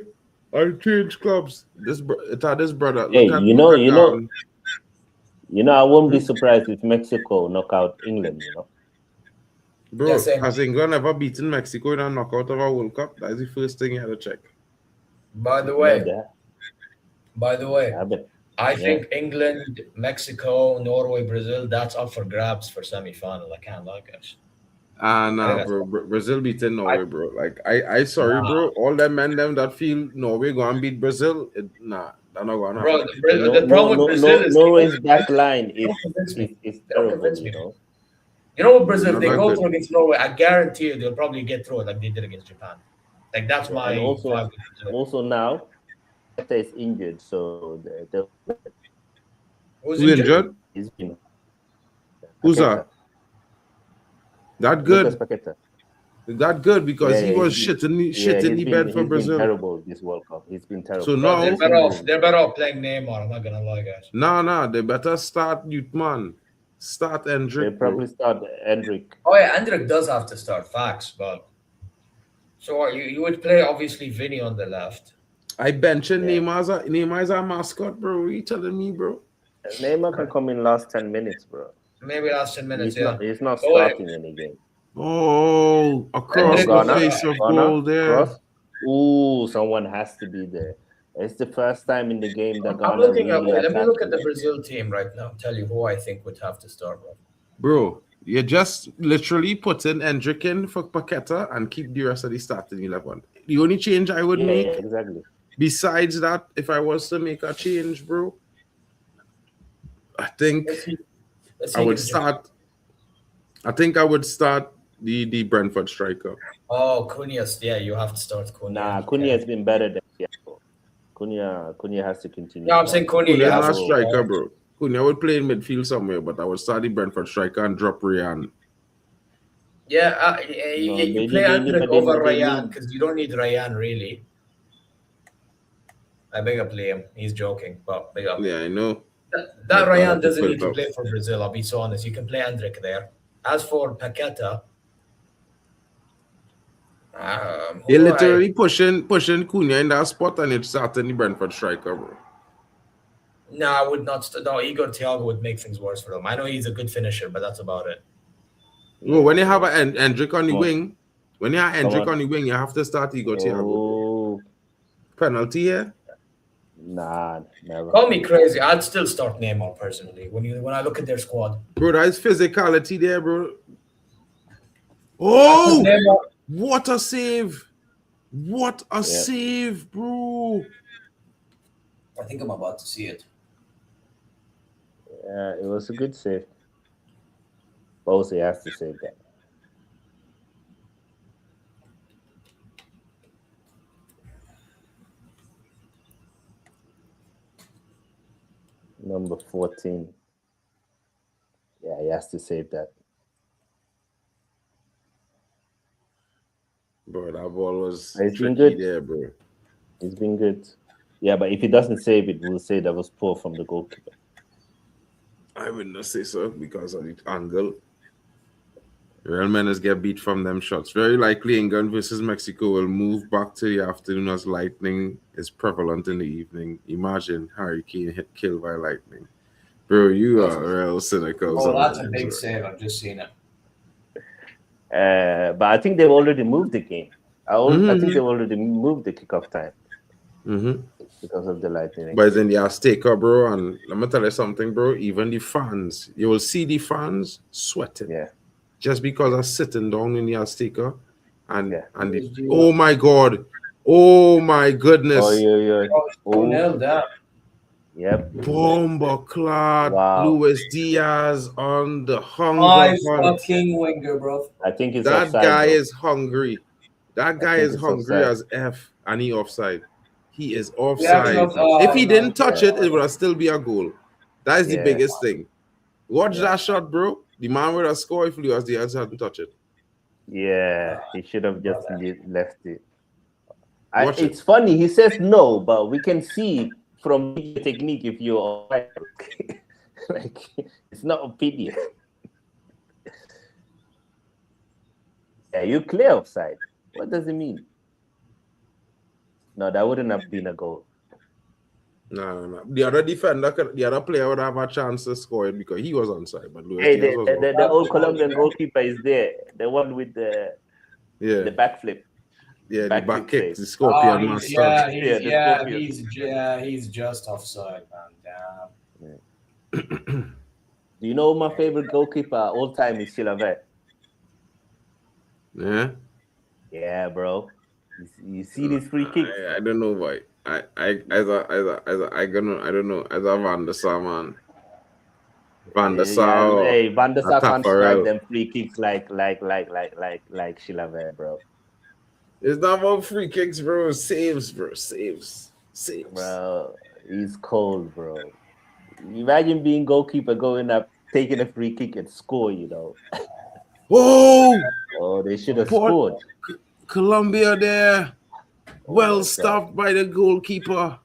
I changed clubs. This brother. Hey, I won't be surprised if Mexico knock out England. Bro, has England ever beaten Mexico in a knockout of a World Cup? That's the first thing you had to check. By the way, I think England, Mexico, Norway, Brazil, that's up for grabs for semi-final. I can't lie, guys. Nah, bro. Brazil beating Norway, bro. Like, I sorry, bro. All them men them that feel Norway going to beat Brazil, they're not going to happen. Bro, the problem with Brazil is Norway's back line is terrible, You know what, Brazil, if they go through against Norway, I guarantee you they'll probably get through it like they did against Japan. Like, that's my... And also now, Paqueta is injured, so... Who's injured? Who's that? That good? That good because he was shit in the bed for Brazil. He's been terrible this World Cup. He's been terrible. So now they're better off playing Neymar. I'm not gonna lie, guys. Nah. They better start youth man. Start Hendrick. They probably start Hendrick. Oh yeah, Hendrick does have to start. Facts, but so you would play obviously Vinny on the left. I benching Neymar's a mascot, bro. What are you telling me, bro? Neymar can come in last 10 minutes, bro. Maybe last 10 minutes. He's not starting any game. Oh, across the face of goal there. Ooh, someone has to be there. It's the first time in the game that Ghana let me look at the Brazil team right now. Tell you who I think would have to start, bro. You just literally put in Hendrick in for Paqueta and keep the rest of the starting 11. The only change I would make, exactly. Besides that, if I was to make a change, bro, I think I would start the Brentford striker. Oh, Cunha's. Yeah, you have to start Cunha. Nah, Cunha has been better than Thiago. Cunha has to continue. No, I'm saying Cunha is not a striker, bro. Cunha would play in midfield somewhere, but I would start the Brentford striker and drop Ryan. Yeah, you play Hendrick over Ryan because you don't need Ryan really. I beg up Liam. He's joking, but big up. Yeah, I know. That Ryan doesn't need to play for Brazil. I'll be so honest. You can play Hendrick there. As for Paqueta, they're literally pushing Cunha in that spot and it's starting the Brentford striker, bro. No, I would not. No, Igor Thiago would make things worse for them. I know he's a good finisher, but that's about it. Bro, when you have an Hendrick on the Come on. wing, when you have Hendrick on. on the wing, you have to start Igor Thiago. Oh, Penalty here? nah, never. Call me crazy. I'd still start Neymar personally. When I look at their squad, Bro, that is physicality there, bro. Oh, Neymar, what a save! What a save, bro! I think I'm about to see it. Yeah, it was a good save. Bose has to save that. Number 14. Yeah, he has to save that. Bro, that ball was It's been tricky good. there, bro. It's been good. Yeah, but if he doesn't save it, we'll say that was poor from the goalkeeper. I would not say so because of the angle. Real Menace get beat from them shots. Very likely England versus Mexico will move back to the afternoon as lightning is prevalent in the evening. Imagine Harry Kane hit killed by lightning. Bro, you are real cynical. Oh, that's a big save. I've just seen it. But I think they've already moved the game. I think they've already moved the kickoff time because of the lightning. But then the Azteca, bro, and let me tell you something, bro. Even the fans, you will see the fans sweating. Yeah. Just because I'm sitting down in the Azteca and oh my God. Oh my goodness. Oh, nailed that. Yep. Bomber clad Luis Diaz on the hunger hunt. Fucking winger, bro. I think it's that offside, guy bro. Is hungry. That guy is hungry offside. As F and he offside. He is offside. If he didn't touch it, it would still be a goal. That is the biggest thing. Watch that shot, bro. The man would have scored if Luis Diaz hadn't touched it. Yeah, he should have just left it. It's it. funny. He says no, but we can see from video technique if you're offside. Like, it's not opinion. Yeah, you clear offside. What does it mean? No, that wouldn't have been a goal. No. The other defender, the other player would have a chance to score it because he was onside. But Luis Diaz was the old Colombian goalkeeper is there. The one with the backflip. Yeah, the back kick, the Scorpion master. He's just offside, man. Damn. Do you know my favorite goalkeeper all time is Chilavert? Yeah. Yeah, bro. You see these free kicks? I don't know why. I don't know. As a Van der Sar, man. Van der Sar. Hey, Van der Sar can't strike them free kicks like Chilavert, bro. It's not about free kicks, bro. Saves, bro. Saves. Bro, he's cold, bro. Imagine being goalkeeper, going up, taking a free kick and score, you know. Whoa! Oh, they should have scored. Colombia there. Well stopped by the goalkeeper.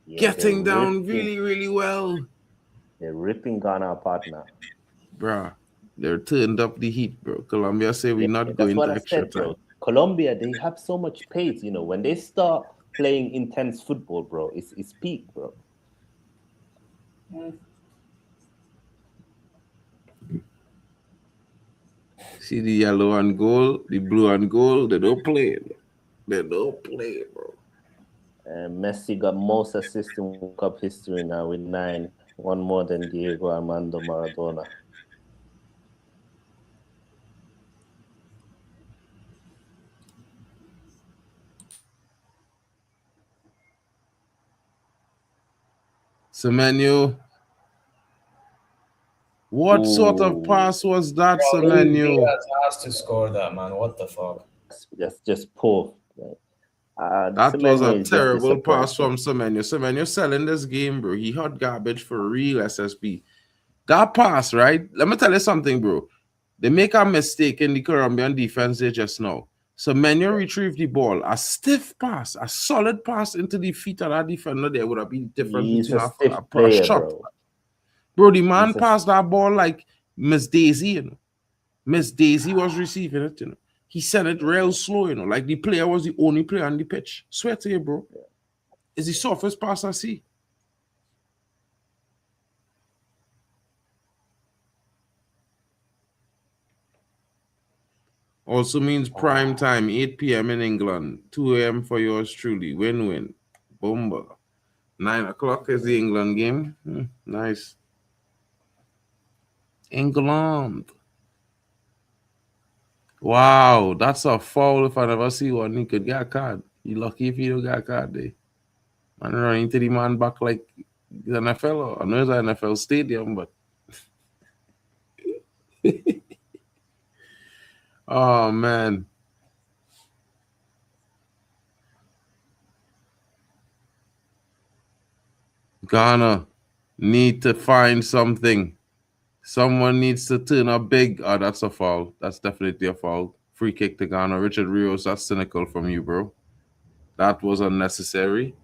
Yeah, getting down really, really well. They're ripping Ghana apart now. Bro, they're turned up the heat, bro. Colombia say we're not going to extra time. Bro. Colombia, they have so much pace, you know. When they start playing intense football, bro, it's peak, bro. See the yellow and gold, the blue and gold, they don't play. They don't play, bro. Messi got most assists in World Cup history now with 9. One more than Diego Armando Maradona. Semenyo. What sort of pass was that, Semenyo? Diaz has to score that, man. What the fuck? That's just poor. That was a terrible pass from Semenyo. Semenyo selling this game, bro. He had garbage for real, SSB. That pass, right? Let me tell you something, bro. They make a mistake in the Colombian defense there just now. Semenyo retrieved the ball. A stiff pass, a solid pass into the feet of that defender there would have been different between a shot. Bro, the man passed that ball like Miss Daisy, you know. Miss Daisy was receiving it, you know. He sent it real slow, you know, like the player was the only player on the pitch. Swear to you, bro. It's the softest pass I see. Also means prime time, 8 p.m. in England, 2 a.m. for yours truly. Win-win. Bomba. 9 o'clock is the England game. Nice. England. Wow, that's a foul if I never see one. He could get a card. You lucky if you don't get a card there. Man running to the man back like the NFL. I know it's an NFL stadium, but oh man. Ghana need to find something. Someone needs to turn up big. Oh, that's a foul. That's definitely a foul. Free kick to Ghana. Richard Rios, that's cynical from you, bro. That was unnecessary.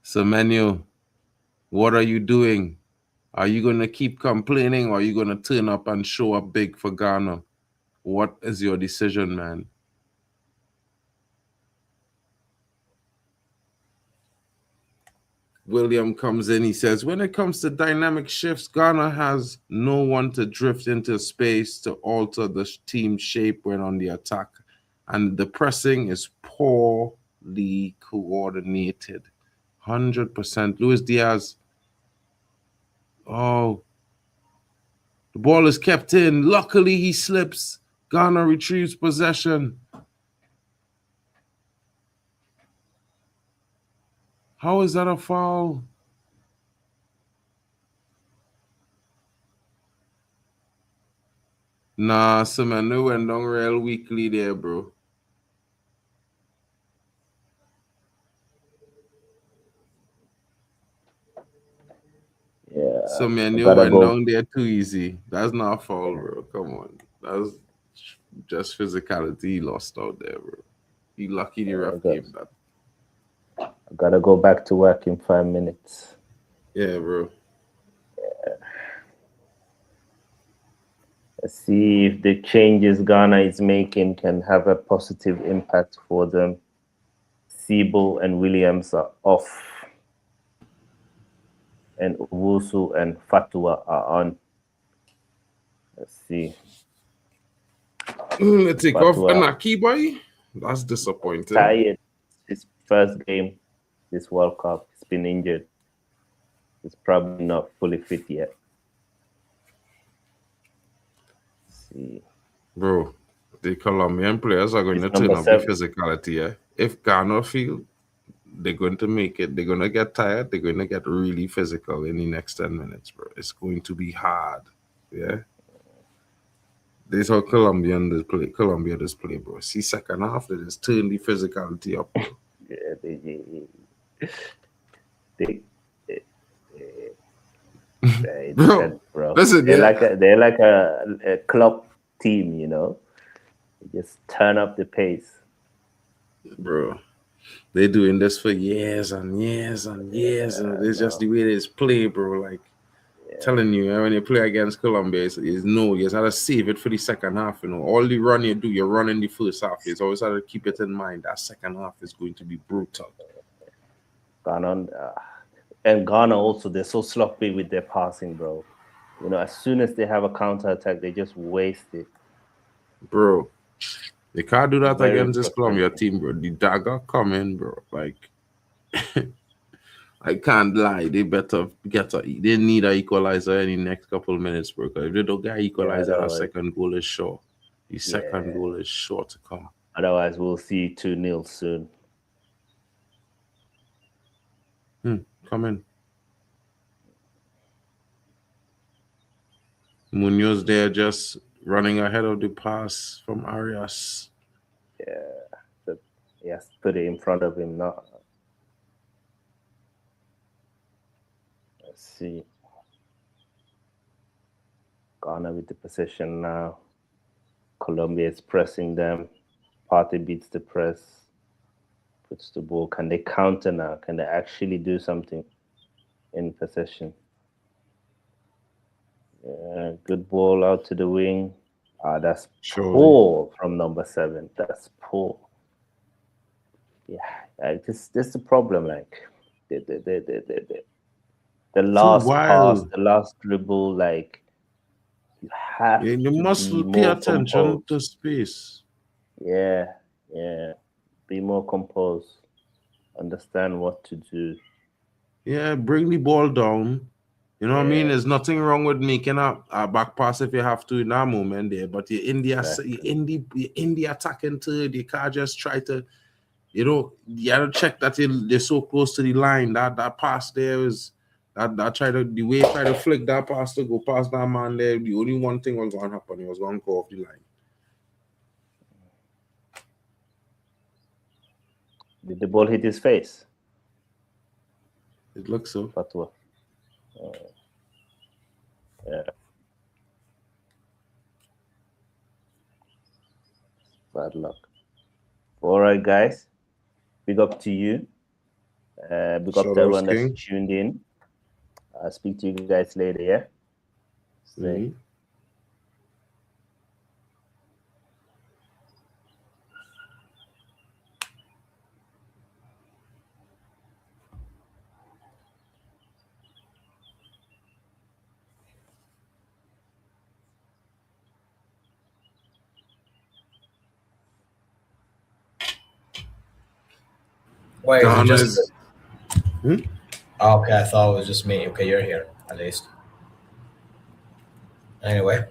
Semenyo, what are you doing? Are you going to keep complaining or are you going to turn up and show up big for Ghana? What is your decision, man? William comes in, he says, when it comes to dynamic shifts, Ghana has no one to drift into space to alter the team shape when on the attack. And the pressing is poorly coordinated. 100%. Luis Diaz. Oh. The ball is kept in. Luckily, he slips. Ghana retrieves possession. How is that a foul? Nah, Samanu went down real weakly there, bro. Yeah. Samanu went down there too easy. That's not a foul, bro. Come on. That's just physicality he lost out there, bro. He lucky the ref gave that. I gotta go back to work in 5 minutes. Yeah, bro. Yeah. Let's see if the changes Ghana is making can have a positive impact for them. Sibo and Williams are off. And Owusu and Fatua are on. Let's see. Let's take off Anaki, boy. That's disappointing. Tired. His first game this World Cup. He's been injured. He's probably not fully fit yet. Let's see. Bro, the Colombian players are going to turn up the physicality. Yeah? If Ghana feel they're going to make it, they're going to get tired, they're going to get really physical in the next 10 minutes, bro. It's going to be hard. Yeah. This is how Colombia display, bro. See, second half, they just turn the physicality up. Bro. Yeah, bro. Listen, they're like a club team, you know. They just turn up the pace, bro. They're doing this for years and years and years, and it's just the way they play, bro. Like telling you, when you play against Colombia, you just gotta save it for the second half. You know, all the run you do, you run in the first half. You always have to keep it in mind that second half is going to be brutal. Ghana, and Ghana also, they're so sloppy with their passing, bro. You know, as soon as they have a counter attack, they just waste it, bro. They can't do that against this Colombia team, bro. The dagger coming, bro. Like, I can't lie. They better they need an equalizer in the next couple of minutes, bro. Because if they don't get equalizer, our second goal is sure. The second goal is sure to come. Otherwise, we'll see 2-0 soon. Come in. Munoz there just running ahead of the pass from Arias. Yeah. So he has to put it in front of him now. Let's see. Ghana with the possession now. Colombia is pressing them. Partey beats the press. Puts the ball. Can they counter now? Can they actually do something in possession? Yeah, good ball out to the wing. That's poor from number 7. That's poor. Yeah, this is the problem. Like, The last pass, wild. the last dribble, like you have Yeah, you to must be pay more attention composed. to space. Yeah, be more composed. Understand what to do. Yeah, bring the ball down. You know what I mean? Yeah, There's nothing wrong with making a back pass if you have to in that moment there, but you're in the attacking third. You can't just try to, you gotta check that they're so close to the line. That pass there is that try to flick that pass to go past that man there. The only one thing was going to happen. He was going to go off the line. did the ball hit his face? It looks so. Fatwa. Yeah. Bad luck. All right, guys. Big up to you. Big up to everyone that's tuned in. I'll speak to you guys later, yeah? Stay. Wait, is it just... Oh, okay, I thought it was just me. Okay, you're here, at least. Anyway.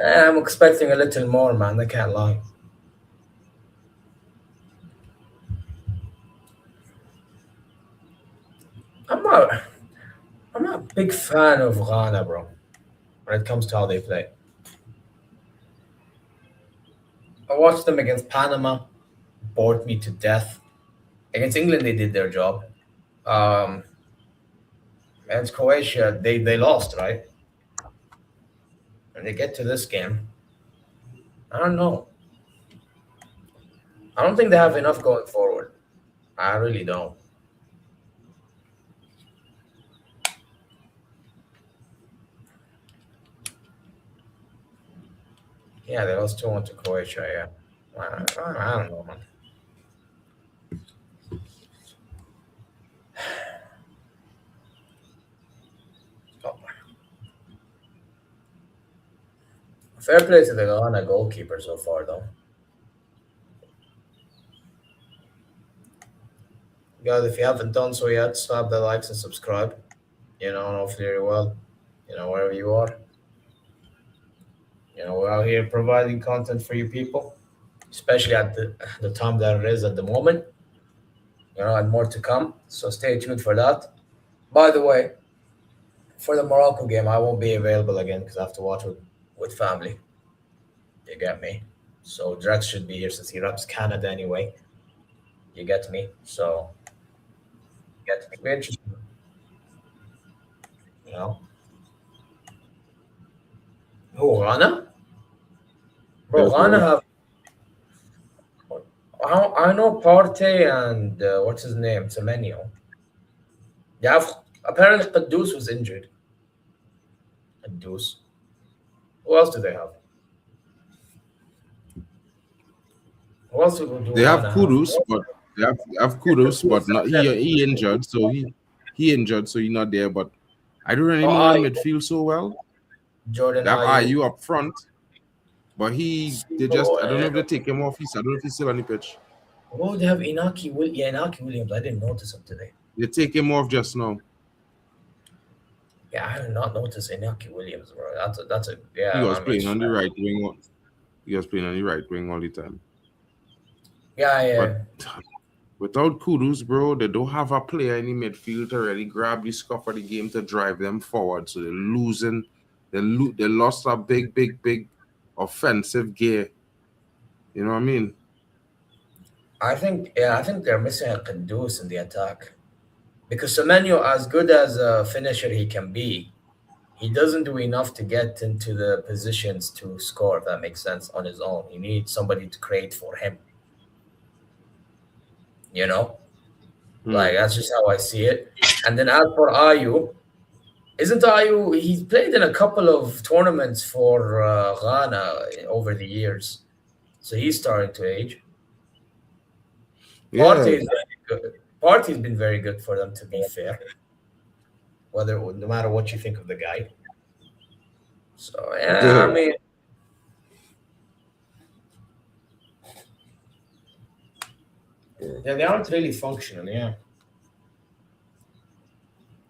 I'm expecting a little more, man. I can't lie. I'm not a big fan of Ghana, bro, when it comes to how they play. I watched them against Panama, bored me to death. Against England, they did their job. Against Croatia, they lost, right? And they get to this game. I don't know. I don't think they have enough going forward. I really don't. Yeah, they lost 2-1 to Croatia, yeah. I don't know, man. Fair play to the Ghana goalkeeper so far, though. Guys, if you haven't done so yet, slap the likes and subscribe. And hopefully you're well, wherever you are. We're out here providing content for you people, especially at the time that it is at the moment. And more to come. So stay tuned for that. By the way, for the Morocco game, I won't be available again because I have to watch with family. You get me? So Drex should be here since he reps Canada anyway. You get me? So, be interesting. Who, Ghana? Bro, Ghana have... I know Partey and what's his name? Semenyo. Yeah, apparently Qaddus was injured. Qaddus. Who else do they have? Who else do they have Kudus, but they have Kudus, but not he injured, so he injured, so he's not there. But I don't really know him midfield so well. Jordan they have Ayew up front, but they just I don't know if they take him off. I don't know if he's still on the pitch. Oh, they have Inaki Williams. I didn't notice him today. They take him off just now. Yeah, I did not notice Inaki Williams, bro. That's a yeah. He was playing on the right wing. He was playing on the right wing all the time. Yeah. But without Kudus, bro, they don't have a player in the midfield to really grab the scuff of the game to drive them forward. So they're losing. They lost a big offensive gear. You know what I mean? I think they're missing a Qaddus in the attack. Because Semenyo, as good as a finisher he can be, he doesn't do enough to get into the positions to score, if that makes sense, on his own. He needs somebody to create for him. Like, that's just how I see it. And then as for Ayew, he's played in a couple of tournaments for Ghana over the years. So he's starting to age. Yeah. Partey party's been very good for them, to be fair. No matter what you think of the guy. So yeah, I mean, yeah, they aren't really functional. Yeah,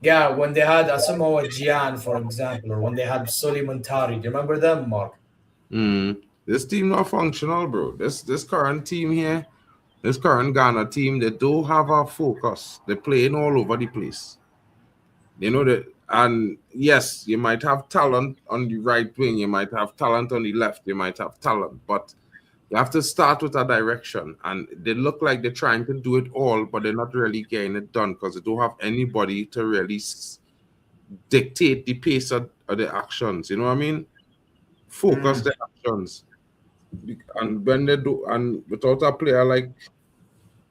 yeah. When they had Asamoah Gyan, for example, or when they had Suleiman Tari, do you remember them, Mark? This team not functional, bro. This current team here, this current Ghana team, they do have a focus. They're playing all over the place. You know that, and yes, you might have talent on the right wing, you might have talent on the left, you might have talent, but you have to start with a direction. And they look like they're trying to do it all, but they're not really getting it done because they don't have anybody to really dictate the pace of the actions. You know what I mean? Focus the actions. And when they do, and without a player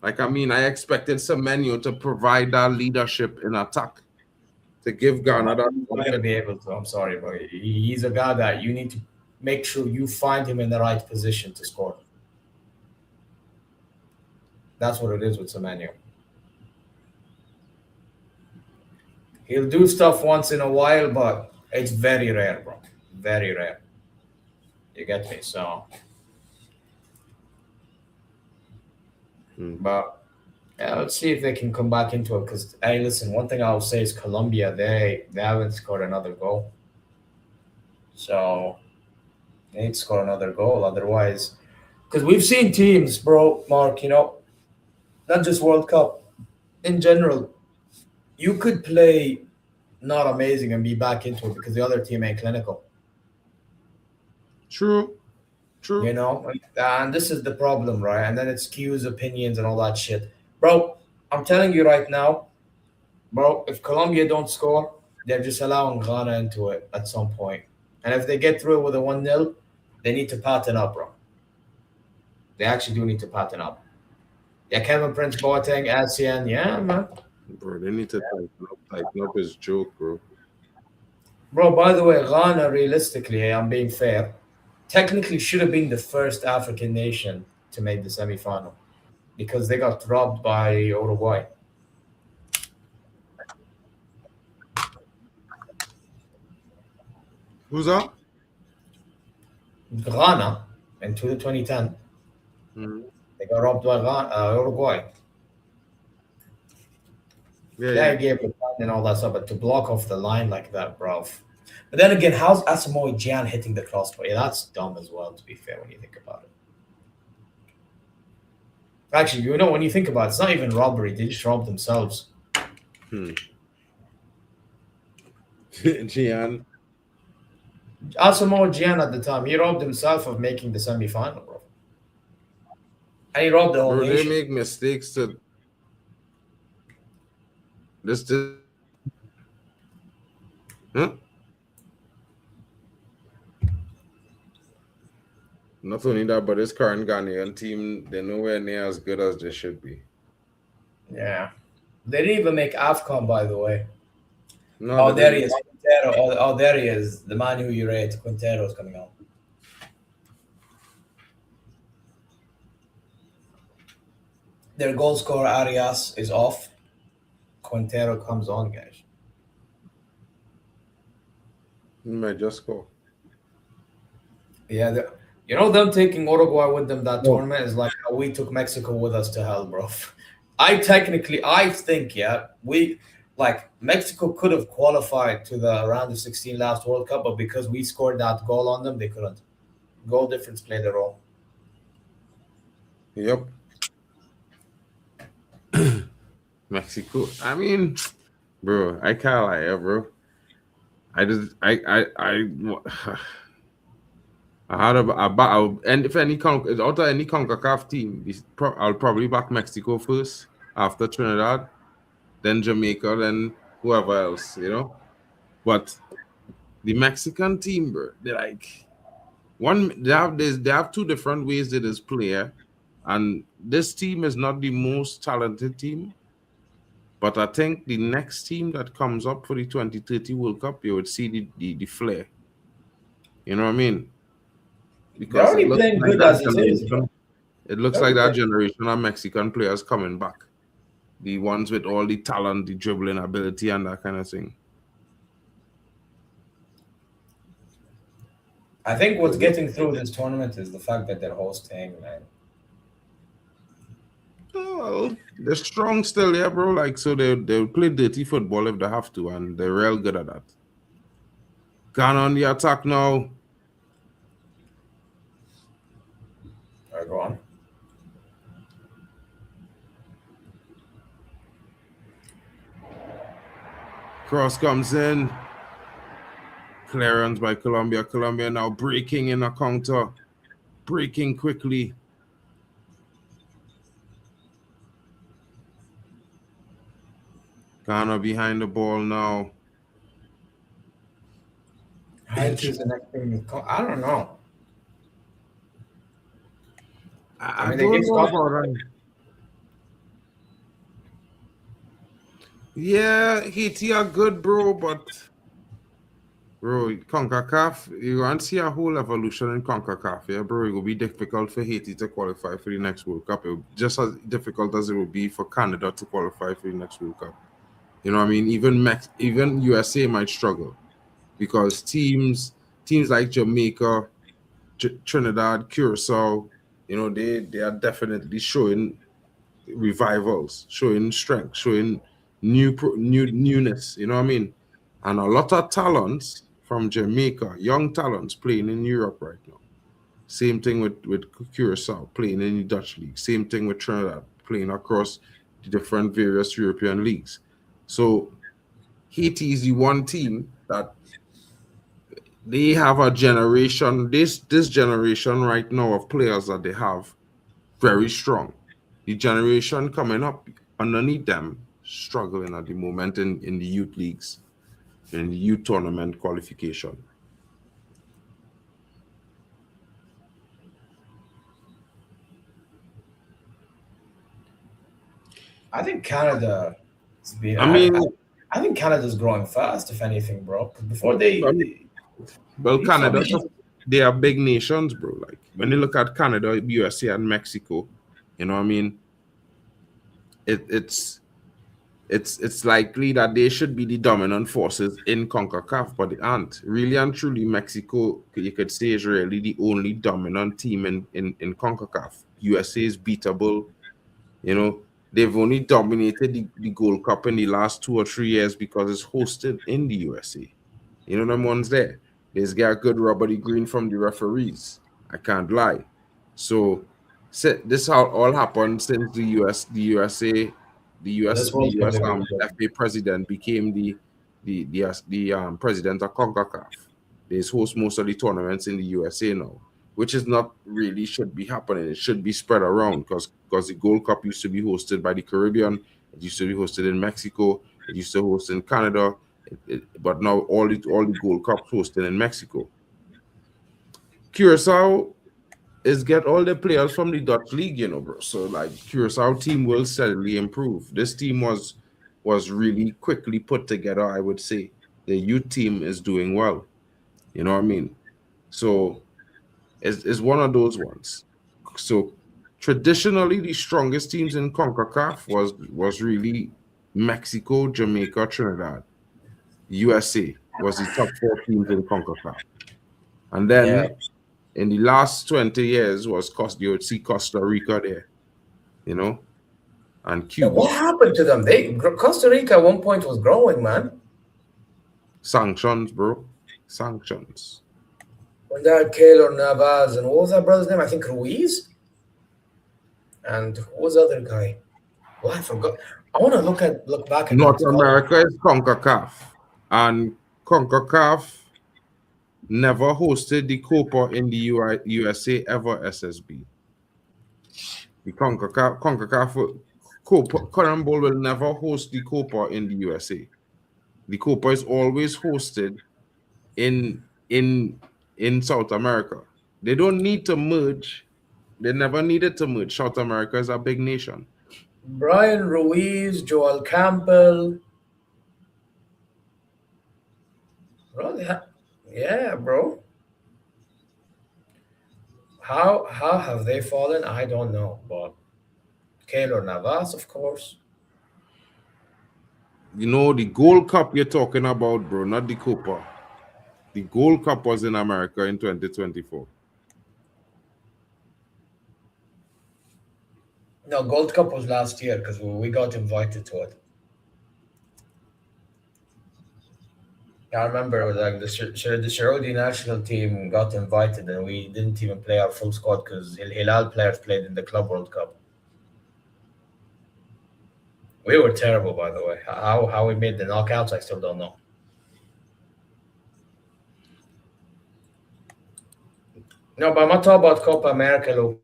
I mean, I expected Semenyo to provide that leadership in attack, to give Ghana that. I'm not gonna be able to. I'm sorry, but he's a guy that you need to make sure you find him in the right position to score. That's what it is with Semenyo. He'll do stuff once in a while, but it's very rare, bro. Very rare. You get me? So, but yeah, let's see if they can come back into it. Because hey, listen, one thing I'll say is Colombia, they haven't scored another goal. So they need to score another goal, otherwise, because we've seen teams, bro, Mark. Not just World Cup, in general, you could play not amazing and be back into it because the other team ain't clinical. True. And this is the problem, right? And then it skews opinions and all that shit. Bro, I'm telling you right now, bro, if Colombia don't score, they're just allowing Ghana into it at some point. And if they get through it with a 1-0, they need to pattern up, bro. They actually do need to pattern up. Yeah, Kevin Prince Boateng, ASEAN, yeah, man. Bro, they need to tighten up his joke, bro. Bro, by the way, Ghana, realistically, I'm being fair, technically should have been the first African nation to make the semi-final because they got robbed by Uruguay. Who's that? Ghana in 2010. They got robbed by Uruguay. Yeah, he gave the line and all that stuff, but to block off the line like that, bro. But then again, how's Asamoah Gyan hitting the crossbar? Yeah, that's dumb as well, to be fair, when you think about it. Actually, when you think about it, it's not even robbery. They just robbed themselves. Gyan. Asamoah Gyan at the time, he robbed himself of making the semi-final, bro. And he robbed the whole nation. They make mistakes to... Huh? Not only that, but this current Ghanaian team, they're nowhere near as good as they should be. Yeah. They didn't even make AFCON, by the way. No, there he is. Quintero. There he is. The man who you rate. Quintero is coming on. Their goal scorer, Arias, is off. Quintero comes on, guys. He might just score. Yeah, them taking Uruguay with them that tournament is like how we took Mexico with us to hell, bro. I think, Mexico could have qualified to the round of 16 last World Cup, but because we scored that goal on them, they couldn't. Goal difference played a role. Yep. Mexico. I mean, bro, I can't lie, bro. I had and if any out of any CONCACAF team, I'll probably back Mexico first, after Trinidad, then Jamaica, then whoever else, But the Mexican team, bro, they're they have two different ways they just play, and this team is not the most talented team. But I think the next team that comes up for the 2030 World Cup, you would see the flair. You know what I mean? Because they're already playing good as it is. It looks like that generation of Mexican players coming back. the ones with all the talent, the dribbling ability, and that kind of thing. I think what's getting through this tournament is the fact that they're hosting, man. Oh, they're strong still, yeah, bro. Like, so they'll play dirty football if they have to, and they're real good at that. Gone on the attack now. All right, go on. Cross comes in. Clearance by Colombia. Colombia now breaking in a counter. Breaking quickly. Ghana behind the ball now. Haiti's the next thing. I don't know. I mean, they don't did know stop. about that. Yeah, Haiti are good, bro, but bro, CONCACAF, you want to see a whole evolution in CONCACAF, yeah, bro. It will be difficult for Haiti to qualify for the next World Cup. Just as difficult as it will be for Canada to qualify for the next World Cup. You know what I mean? Even USA might struggle because teams like Jamaica, Trinidad, Curacao, you know, they are definitely showing revivals, showing strength, showing newness. You know what I mean? And a lot of talents from Jamaica, young talents playing in Europe right now. Same thing with Curacao playing in the Dutch league. Same thing with Trinidad playing across the different various European leagues. So Haiti is the one team that they have a generation. This generation right now of players that they have very strong. The generation coming up underneath them struggling at the moment in the youth leagues, in the youth tournament qualification. I think Canada has been. I mean, I think Canada's growing fast, if anything, bro. Before I mean, well, before Canada, they they are big nations, bro. Like when you look at Canada, USA, and Mexico, you know what I mean? It's likely that they should be the dominant forces in CONCACAF, but they aren't. Really and truly, Mexico, you could say, is really the only dominant team in CONCACAF. USA is beatable. You know, they've only dominated the Gold Cup in the last 2 or 3 years because it's hosted in the USA. You know them ones there. There's got good rubbery green from the referees. I can't lie. So this all happened since this World Cup they've been good. FA president became the president of CONCACAF. They host most of the tournaments in the USA now, which is not really should be happening. It should be spread around because the Gold Cup used to be hosted by the Caribbean. It used to be hosted in Mexico. It used to host in Canada. But now all the Gold Cups hosted in Mexico. Curacao is get all the players from the Dutch league, you know, bro. So like Curacao team will steadily improve. This team was really quickly put together, I would say. The youth team is doing well. You know what I mean? So it's one of those ones. So traditionally the strongest teams in CONCACAF was really Mexico, Jamaica, Trinidad. USA was the top 4 teams in CONCACAF. And Yeah. then in the last 20 years you would see Costa Rica there, you know, and Yeah, Cuba. what happened to them? Costa Rica at one point was growing, man. Sanctions, bro. Sanctions. When they had Keylor Navas and what was that brother's name? I think Ruiz. And what was the other guy? Well, I forgot. I want to look back at North that. America is CONCACAF. And CONCACAF never hosted the Copa in the USA ever, SSB. The CONCACAF Current Bowl will never host the Copa in the USA. The Copa is always hosted in South America. They don't need to merge. They never needed to merge. South America is a big nation. Brian Ruiz, Joel Campbell. Bro, yeah, bro. How have they fallen? I don't know, but Keylor Navas, of course. the Gold Cup you're talking about, bro, not the Copa. The Gold Cup was in America in 2024. No, Gold Cup was last year because we got invited to it. I remember it was like the Saudi national team got invited and we didn't even play our full squad because Hilal players played in the Club World Cup. We were terrible, by the way. How we made the knockouts, I still don't know. No, but I'm not talking about Copa America location.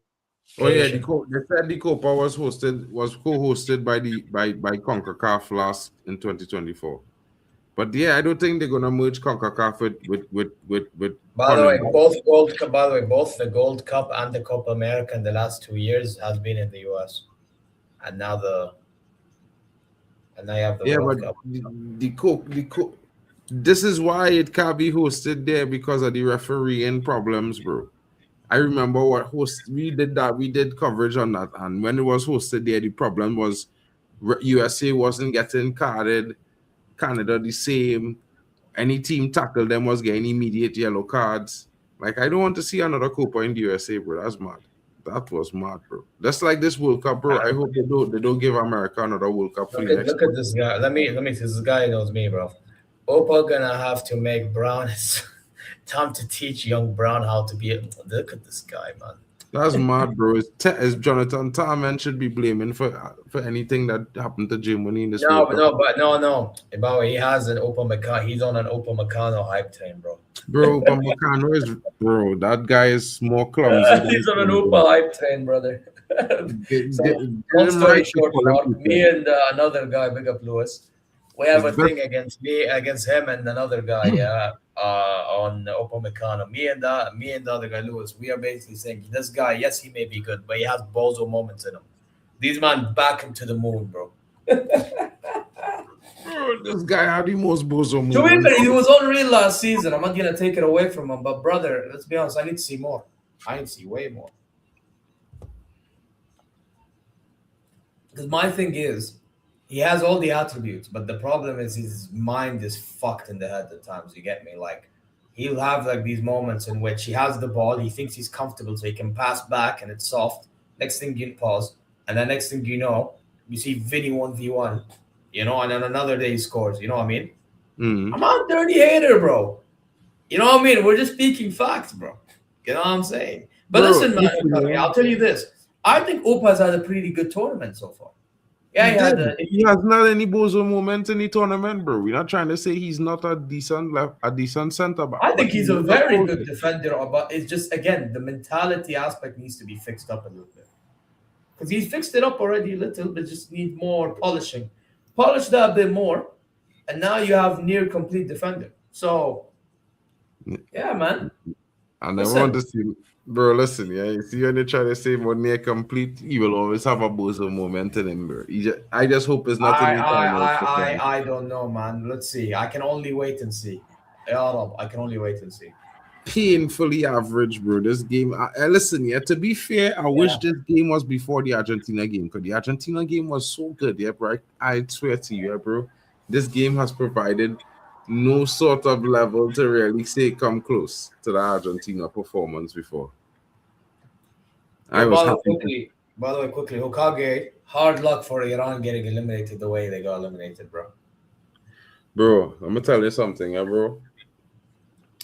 Oh yeah, they said the Copa was co-hosted by CONCACAF last in 2024. But yeah, I don't think they're gonna merge CONCACAF with By the way, CONMEBOL. both the Gold Cup and the Copa America in the last 2 years has been in the US. And now you have the Yeah, World but Cup. this is why it can't be hosted there because of the refereeing problems, bro. I remember we did coverage on that, and when it was hosted there, the problem was USA wasn't getting carded, Canada the same. Any team tackled them was getting immediate yellow cards. Like, I don't want to see another Copa in the USA, bro. That's mad. That was mad, bro. That's like this World Cup, bro. I hope they don't give America another World Cup for the next Look at this guy. Let me this guy knows me, bro. Opa gonna have to make Brown time to teach young Brown how to be. Look at this guy, man. That's mad, bro. It's Jonathan Tarman should be blaming for anything that happened to Germany in this World Cup. No. But he has an Upamecano. He's on an Upamecano hype train, bro. Bro, Upamecano is that guy is more clumsy. He's on an Upa hype train, brother. Long story short, Mark, me and another guy, big up Lewis, we have a thing against him and another guy, on Upamecano. Me and the other guy, Lewis, we are basically saying this guy, yes, he may be good, but he has bozo moments in him. These man back him to the moon, bro. Bro, this guy had the most bozo moments. To be fair, he was unreal last season. I'm not gonna take it away from him, but brother, let's be honest, I need to see more. I need to see way more. Because my thing is, he has all the attributes, but the problem is his mind is fucked in the head at times. You get me? Like, he'll have like these moments in which he has the ball, he thinks he's comfortable, so he can pass back and it's soft. Next thing you pause, and then next thing you know, you see Vinny 1v1, and then another day he scores. You know what I mean? Mm. I'm not a dirty hater, bro. You know what I mean? We're just speaking facts, bro. You know what I'm saying? But bro, listen, man, I'll tell you this. I think Opa has had a pretty good tournament so far. Yeah, he has not any bozo moment in the tournament, bro. We're not trying to say he's not a decent center back. I think he's a very good defender, but it's just, again, the mentality aspect needs to be fixed up a little bit. Because he's fixed it up already a little, but just need more polishing. Polish that a bit more, and now you have near complete defender. So, yeah, man. And I want to see, bro, listen, yeah, you see when they try to say more near complete, he will always have a bozo moment in him, bro. I just hope it's not I don't know, man. Let's see. I can only wait and see. I can only wait and see. Painfully average, bro. This game, listen, yeah, to be fair, I wish this game was before the Argentina game, because the Argentina game was so good, yeah, bro. I swear to you, yeah, bro. This game has provided no sort of level to really say come close to the Argentina performance before. By the way, quickly, Hokage, hard luck for Iran getting eliminated the way they got eliminated, bro. Bro, I'm gonna tell you something, bro.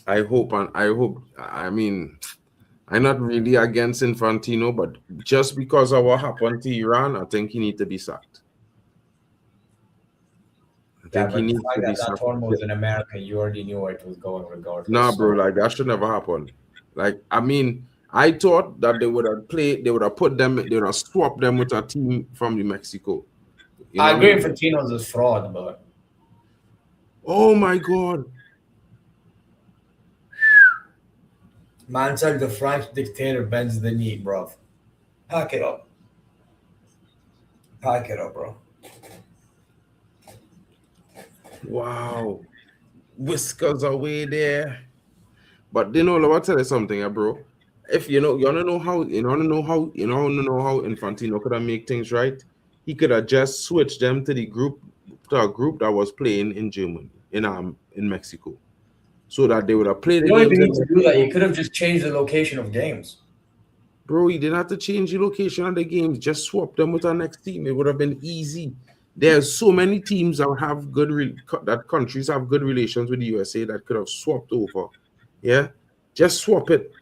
I mean, I'm not really against Infantino, but just because of what happened to Iran, I think he needs to be sacked. That tournament was in America. You already knew where it was going regardless. Nah, bro, like that should never happen. Like, I mean, I thought that they would have swapped them with a team from New Mexico. I agree Infantino's a fraud, but oh my god. Man said the French dictator bends the knee, bro. Pack it up, bro. Wow, whiskers away there. But let me tell you something, bro. If you want to know how Infantino could have make things right, he could have just switched them to the to a group that was playing in Germany, in Mexico, so that they would have played You the don't games even in need to do that. Mexico. You could have just changed the location of games. Bro, you didn't have to change the location of the games. Just swap them with our next team. It would have been easy. There's so many teams that have that countries have good relations with the USA that could have swapped over. Yeah, just swap it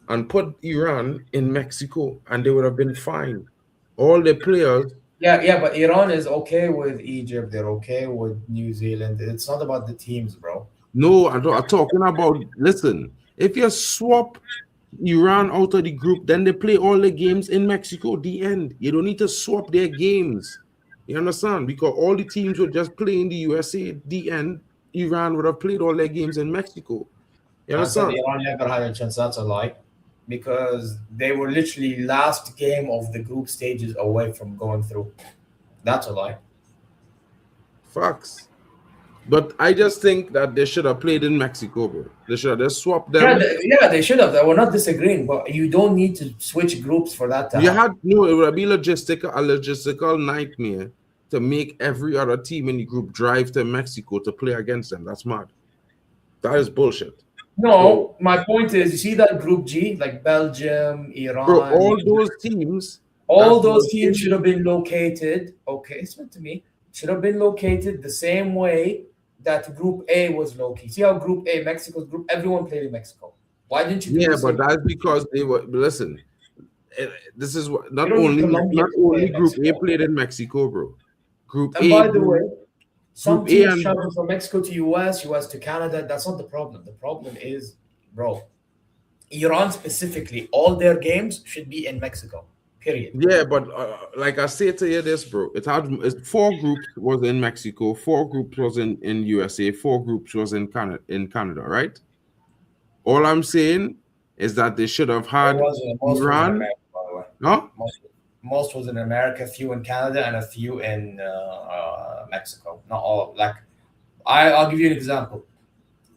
and put Iran in Mexico, and they would have been fine. All the players. Yeah, but Iran is okay with Egypt. They're okay with New Zealand. It's not about the teams, bro. No, I'm talking about. Listen, if you swap Iran out of the group, then they play all the games in Mexico. The end. You don't need to swap their games. You understand? Because all the teams would just play in the USA. The end. Iran would have played all their games in Mexico. You I said understand? Iran never had a chance. That's a lie. Because they were literally last game of the group stages away from going through. That's a lie. Facts. But I just think that they should have played in Mexico, bro. They should have just swapped them. Yeah, they should have. We're not disagreeing, but you don't need to switch groups for that to happen. It would be a logistical nightmare to make every other team in the group drive to Mexico to play against them. That's mad. That is bullshit. No, my point is, you see that Group G, like Belgium, Iran, bro, all those teams should have been located. Okay, listen to me. Should have been located the same way that Group A was located. See how Group A, Mexico's group, everyone played in Mexico. Why didn't you? But that's because they were. Listen, this is what not You don't need only Colombia to play in Group A Mexico. played in Mexico, bro. Group And A. by the way, some Group A teams travel from Mexico to US, US to Canada. That's not the problem. The problem is, bro, Iran specifically, all their games should be in Mexico. Period. Yeah, but like I say to you this, bro, it's 4 groups was in Mexico, 4 groups was in USA, 4 groups was in Canada, right? All I'm saying is that they should have had Iran. America, by the way. No? Most was in America, few in Canada, and a few in Mexico. Not all. Like, I'll give you an example.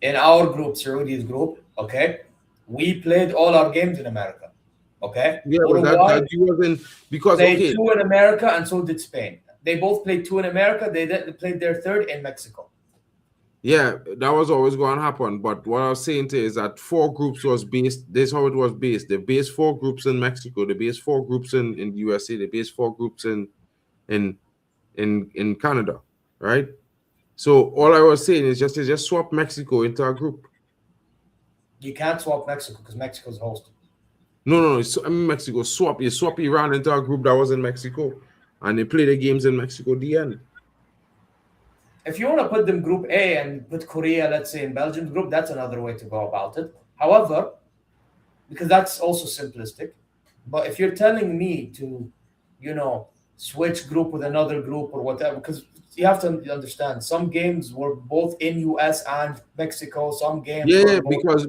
In our group, Saudi's group, okay, we played all our games in America. Okay. Yeah, but that wasn't because played 2 in America, and so did Spain. They both played 2 in America. They played their 3rd in Mexico. Yeah, that was always going to happen. But what I was saying to you is that 4 groups was based. This is how it was based. They based 4 groups in Mexico. They based 4 groups in the USA. They based 4 groups in Canada, right? So all I was saying is just swap Mexico into a group. You can't swap Mexico because Mexico's host. No. Mexico swap. You swap Iran into a group that was in Mexico, and they play the games in Mexico. The end. If you want to put them Group A and put Korea, let's say, in Belgium's group, that's another way to go about it. However, because that's also simplistic. But if you're telling me to, switch group with another group or whatever, because you have to understand, some games were both in US and Mexico. Some games,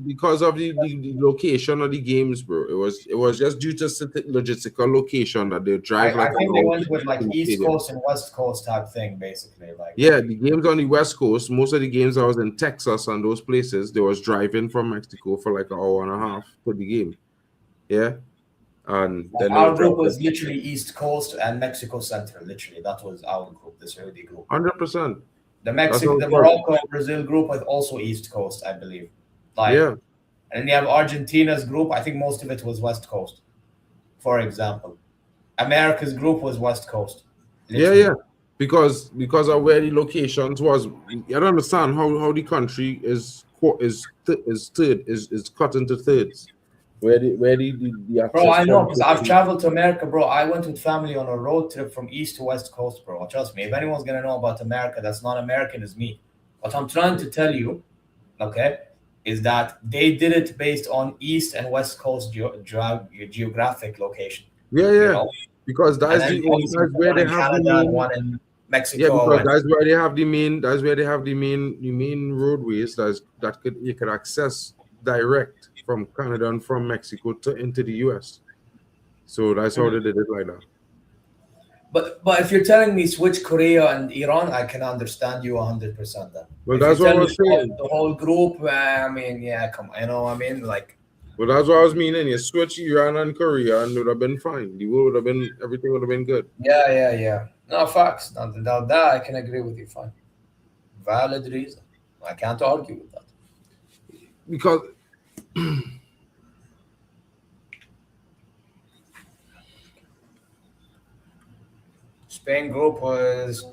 because of the location of the games, bro. It was just due to logistical location that they drive. I think they went with like East Coast and West Coast type thing, basically. The games on the West Coast, most of the games I was in Texas and those places, they was driving from Mexico for like an hour and a half for the game. Yeah. And then our group was literally East Coast and Mexico Central. Literally, that was our group, the Saudi group. 100%. The Morocco, Brazil group was also East Coast, I believe. And then you have Argentina's group. I think most of it was West Coast, for example. America's group was West Coast. Literally. Yeah. Because of where the locations was. I don't understand how the country is cut into thirds. Where the bro, I know, because I've traveled to America, bro. I went with family on a road trip from East to West Coast, bro. Trust me, if anyone's gonna know about America that's not American, is me. What I'm trying to tell you, okay, is that they did it based on East and West Coast geographic location. Yeah. Because that's where they have Canada, one in Mexico. Yeah, because that's where they have the main roadways you could access direct from Canada and from Mexico into the US. So that's how they did it like that. But if you're telling me switch Korea and Iran, I can understand you 100% then. Well, that's what I was saying. The whole group, I mean, yeah, come on, you know what I mean? Like. Well, that's what I was meaning. You switch Iran and Korea and it would have been fine. Everything would have been good. Yeah. No, facts. Now that I can agree with you. Fine. Valid reason. I can't argue with that. Because Spain group was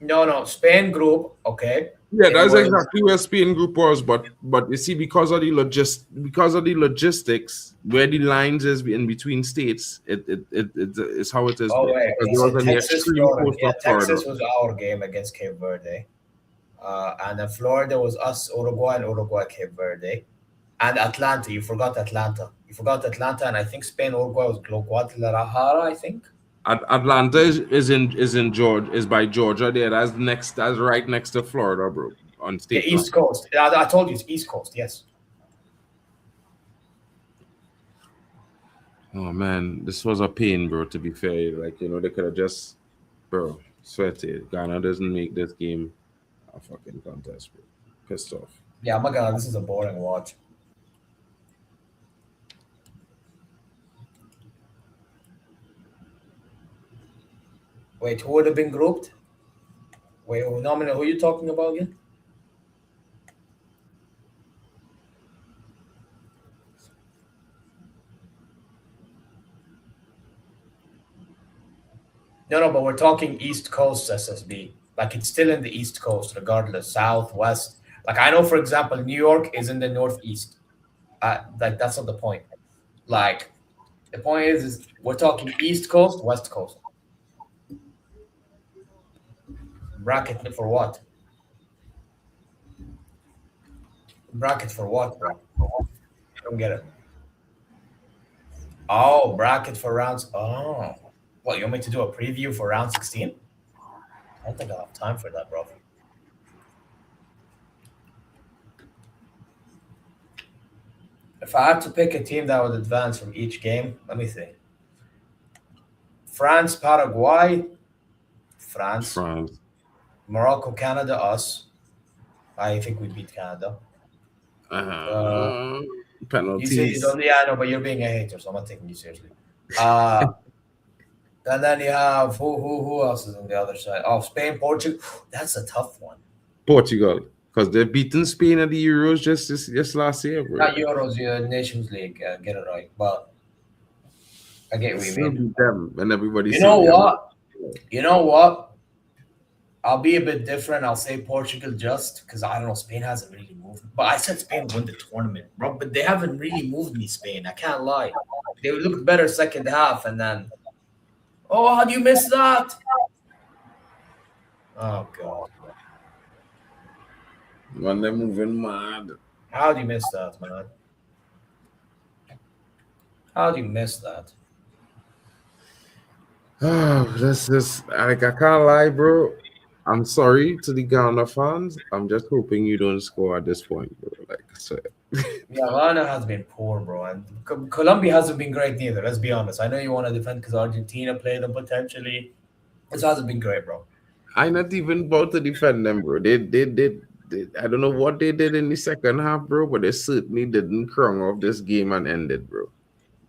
no Spain group. Okay, yeah, it that's was exactly where Spain group was. But you see, because of the logistics, where the lines is in between states, it's how it is, oh bro. wait, Because he it was said on the Texas, extreme Florida. coast Yeah, of Florida. Texas was our game against Cape Verde, and then Florida was us, Uruguay, and Uruguay, Cape Verde, and Atlanta. You forgot Atlanta. You forgot Atlanta, and I think Spain, Uruguay was Guadalajara. I think. Atlanta is in Georgia, is by Georgia. There, that's next. That's right next to Florida, bro, on Yeah, state line. East Coast. I told you it's East Coast. Yes. Oh man, this was a pain, bro. To be fair, like they could have just, bro, sweaty. Ghana doesn't make this game a fucking contest, bro. Pissed off. Yeah, I'm not gonna. This is a boring watch. Wait, who would have been grouped? Wait, who are you talking about again? No, but we're talking East Coast SSB. Like it's still in the East Coast, regardless, South, West. Like I know, for example, New York is in the Northeast. Like that's not the point. Like the point is we're talking East Coast, West Coast. Bracket for what? Bracket for what, bro? I don't get it. Oh, bracket for rounds. Oh, what? You want me to do a preview for round 16? I don't think I'll have time for that, bro. If I had to pick a team that would advance from each game, let me see. France, Paraguay, France, France. Morocco, Canada, us. I think we beat Canada. Uh, You say you Penalties. don't, yeah, I know, but you're being a hater, so I'm not taking you seriously. Uh, and then you have who else is on the other side? Oh, Spain, Portugal. That's a tough one. Portugal, because they've beaten Spain at the Euros just last year, bro. Not Euros, Nations League. Get it right, but I get what you Still mean. beat them, and everybody You say know yeah. what? You know what? I'll be a bit different. I'll say Portugal just because I don't know. Spain hasn't really moved. But I said Spain won the tournament, bro. But they haven't really moved me, Spain. I can't lie. They looked better second half, and then, oh, how do you miss that? Oh, God. When they're moving mad. How do you miss that, man? How do you miss that? Oh, this is like I can't lie, bro. I'm sorry to the Ghana fans. I'm just hoping you don't score at this point, bro. Like I said. Yeah, Ghana has been poor, bro. And Colombia hasn't been great neither. Let's be honest. I know you want to defend because Argentina played them potentially. This hasn't been great, bro. I not even about to defend them, bro. They I don't know what they did in the second half, bro, but they certainly didn't crown off this game and end it, bro.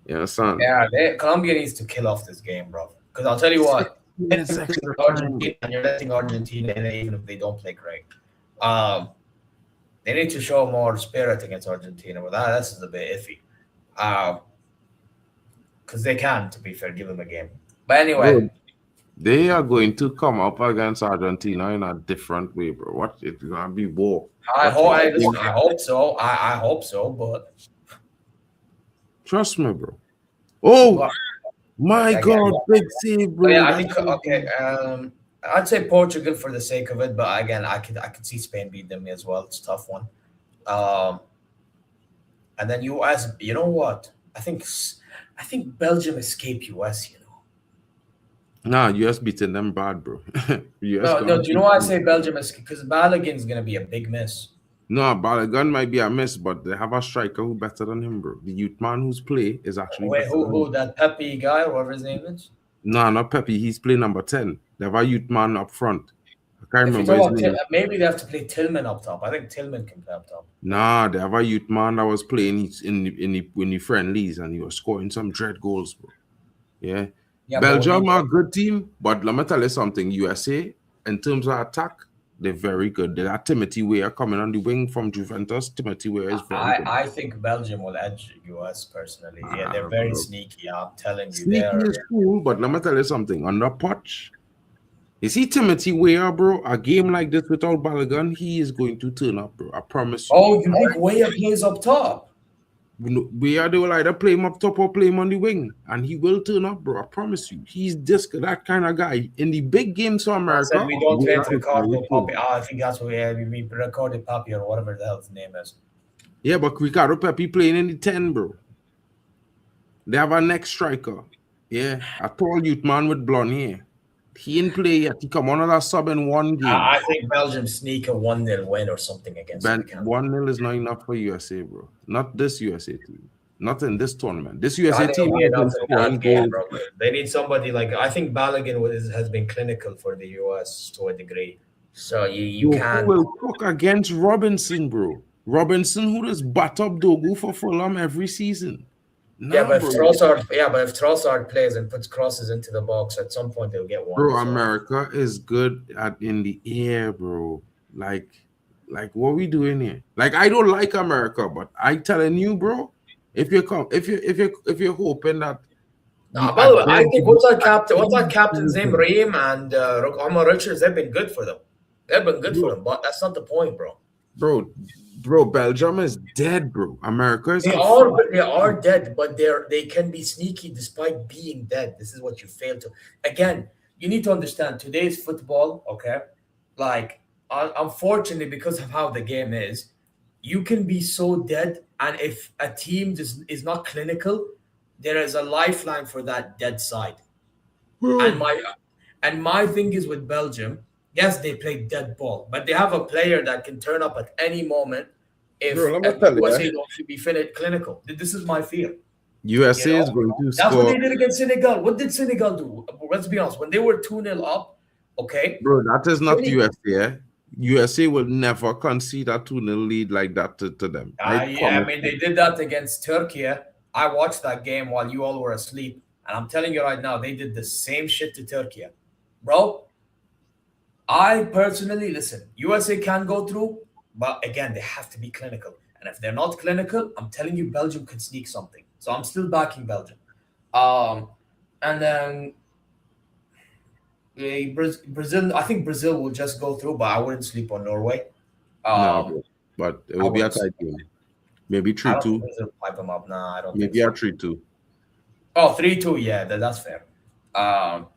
You understand? Yeah, Colombia needs to kill off this game, bro. Because I'll tell you what, Minutes extra time. Argentina, and you're letting Argentina in even if they don't play great. They need to show more spirit against Argentina. But this is a bit iffy. Because they can, to be fair, give them a game. But anyway, Bro, they are going to come up against Argentina in a different way, bro. What it's gonna be war. I hope so. I hope so. But Trust me, bro. Oh but my again, God, big save, bro. yeah, I That's think okay. I'd say Portugal for the sake of it, but again, I could see Spain beat them as well. It's a tough one. And then US. You know what? I think Belgium escaped US. Nah, US beating them bad, bro. US No, gonna no. Do you know why I say Belgium escaped? Because Balogun's gonna be a big miss. No, Balogun might be a miss, but they have a striker who better than him, bro. The youth man who's play is actually Wait, better than who him. that Pepe guy or whatever his name is? Nah, not Pepe. He's playing number 10. They have a youth man up front. I can't If you remember talk his about name. maybe they have to play Tillman up top. I think Tillman can play up top. Nah, they have a youth man that was playing in the friendlies and he was scoring some dread goals, bro. Yeah. Yeah, but we Belgium need. are a good team, but let me tell you something. USA, in terms of attack, they're very good. They got Timothy Weah coming on the wing from Juventus. Timothy Weah is very good. I think Belgium will edge US personally. Yeah, they're very Bro. sneaky. I'm telling you, Sneaky they're. is cool, but let me tell you something. On the pitch, you see Timothy Weah, bro, a game like this without Balogun, he is going to turn up, bro. I promise you. Oh, you think Weah plays up top? Weah, they will either play him up top or play him on the wing, and he will turn up, bro. I promise you. He's just that kind of guy. In the big games for I said America, we don't Weah rate is very Ricardo cool. Papi. I think that's what we mean. Ricardo Papi or whatever the hell his name is. Yeah, but Ricardo Pepe playing in the 10, bro. They have a next striker. Yeah, a tall youth man with blonde hair. He ain't play yet. He come on as a sub in one game. I think Belgium sneak a 1-0 win or something against them. Ben 1-0 is not enough for USA, bro. Not this USA team. Not in this tournament. This I USA think team it'll be has been enough in scoring that game, goals. bro. They need somebody like I think Balogun has been clinical for the US to a degree. So you Dogu can't. will cook against Robinson, bro. Robinson, who does bat up Dogu for Fulham every season. Yeah, Nah, but if bro. Trossard plays and puts crosses into the box, at some point they'll get one. Bro, So. America is good at in the air, bro. Like what we doing here? Like, I don't like America, but I telling you, bro, if you come, if you're hoping that No, the by the way, I advantage think what's that captain's name? listen, Reem and Omar Richards, they've been good for them. They've been good for bro, them, but that's not the point, bro. bro, Belgium is dead, bro. America is a They are dead, but they can be sneaky despite being dead. This is what you fail to. Again, you need to understand today's football. Okay, like unfortunately, because of how the game is, you can be so dead, and if a team just is not clinical, there is a lifeline for that dead side. And bro. my thing is with Belgium, yes, they play dead ball, but they have a player that can turn up at any moment if Bro, let me at tell you, USA don't should be clinical. This is my fear. You USA is know, going to that's what score, they did against Senegal. What did Senegal do? Let's be honest. When they were 2-0 up, okay, bro. That is not Senegal, USA. Eh? USA will never concede a 2-0 lead like that to them. I I promise. mean, they did that against Turkey. I watched that game while you all were asleep, and I'm telling you right now, they did the same shit to Turkey, bro. I personally listen. USA can go through, but again, they have to be clinical. And if they're not clinical, I'm telling you, Belgium could sneak something. So I'm still backing Belgium. Um, and then Brazil. I think Brazil will just go through, but I wouldn't sleep on Norway. No, Um, bro. But it I will be a wouldn't. tight game. Maybe I don't think 3-2. Brazil pipe them up. Nah, I don't think Maybe a so. 3-2. Oh, 3-2. Yeah, that's fair. Um,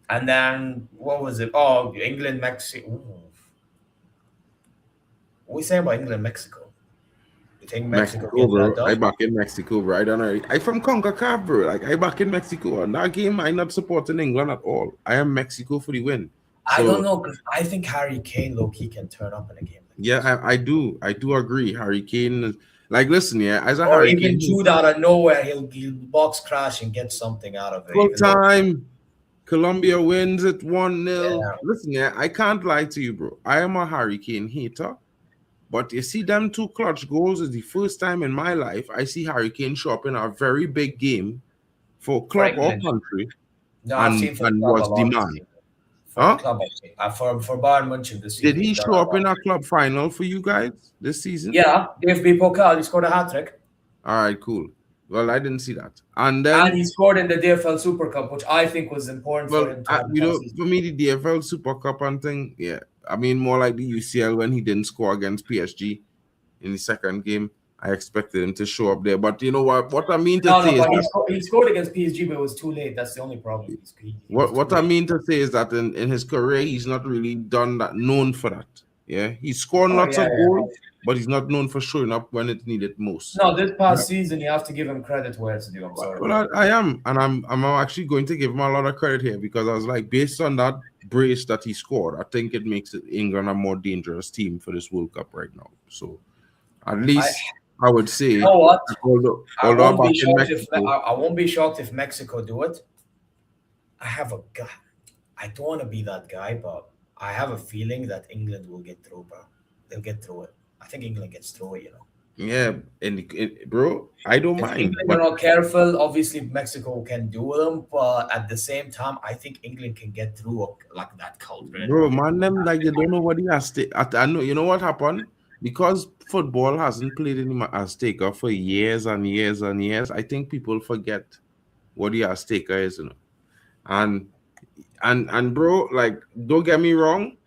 and then what was it? Oh, England, Mexico. What we saying about England, Mexico? You think Mexico Mexico, gets that bro. I done? back in Mexico, bro. I don't know. I from CONCACAF, bro. Like, I back in Mexico. On that game, I'm not supporting England at all. I am Mexico for the win. I don't So know because I think Harry Kane low key can turn up in a game like this. yeah, I do. I do agree. Harry Kane is like, listen, yeah, as a Or Harry even Kane Jude out of nowhere, he'll box crash and get something out of it. full Even though, time. Colombia wins it 1-0. yeah, Listen, yeah, I can't lie to you, bro. I am a Harry Kane hater. But you see, them two clutch goals is the first time in my life I see Harry Kane show up in a very big game for for club or England. country No, I've and seen for the club a was lot this demand. season. For the Huh? club, I've seen. For Bayern Munich this Did season, he he's done show a up in lot. a club final for you guys this season? Yeah, DFB Pokal, he scored a hat trick. All right, cool. Well, I didn't see that. And And then, he scored in the DFL Super Cup, which I think was important for well, him to have you know, chances. for me, the DFL Super Cup and thing, yeah. I mean, more like the UCL when he didn't score against PSG in the second game. I expected him to show up there. But you know what? What I mean to No, say is but that he scored against PSG, but it was too late. That's the only problem. He was too what I late. mean to say is that in his career, he's not really done that, known for that. Yeah, he's scored Oh lots yeah, of yeah. goals, but he's not known for showing up when it's needed most. No, this past season you have to give him credit where it's due. I'm sorry. Well, I am, and I'm actually going to give him a lot of credit here because I was like, based on that brace that he scored, I think it makes England a more dangerous team for this World Cup right now. So at least I would say, You know what? although I I'm won't back be in shocked if Mexico, I won't be shocked if Mexico do it. I have a guy. I don't want to be that guy, but I have a feeling that England will get through, bro. They'll get through it. I think England gets through it. Yeah, bro, I don't If mind. England are But not careful, obviously Mexico can do them. But at the same time, I think England can get through like that culture. bro, man, them like they don't know what the Azteca. I know. You know what happened because football hasn't played in the Azteca for years and years and years. I think people forget what the Azteca is, you know. And and bro, like, don't get me wrong.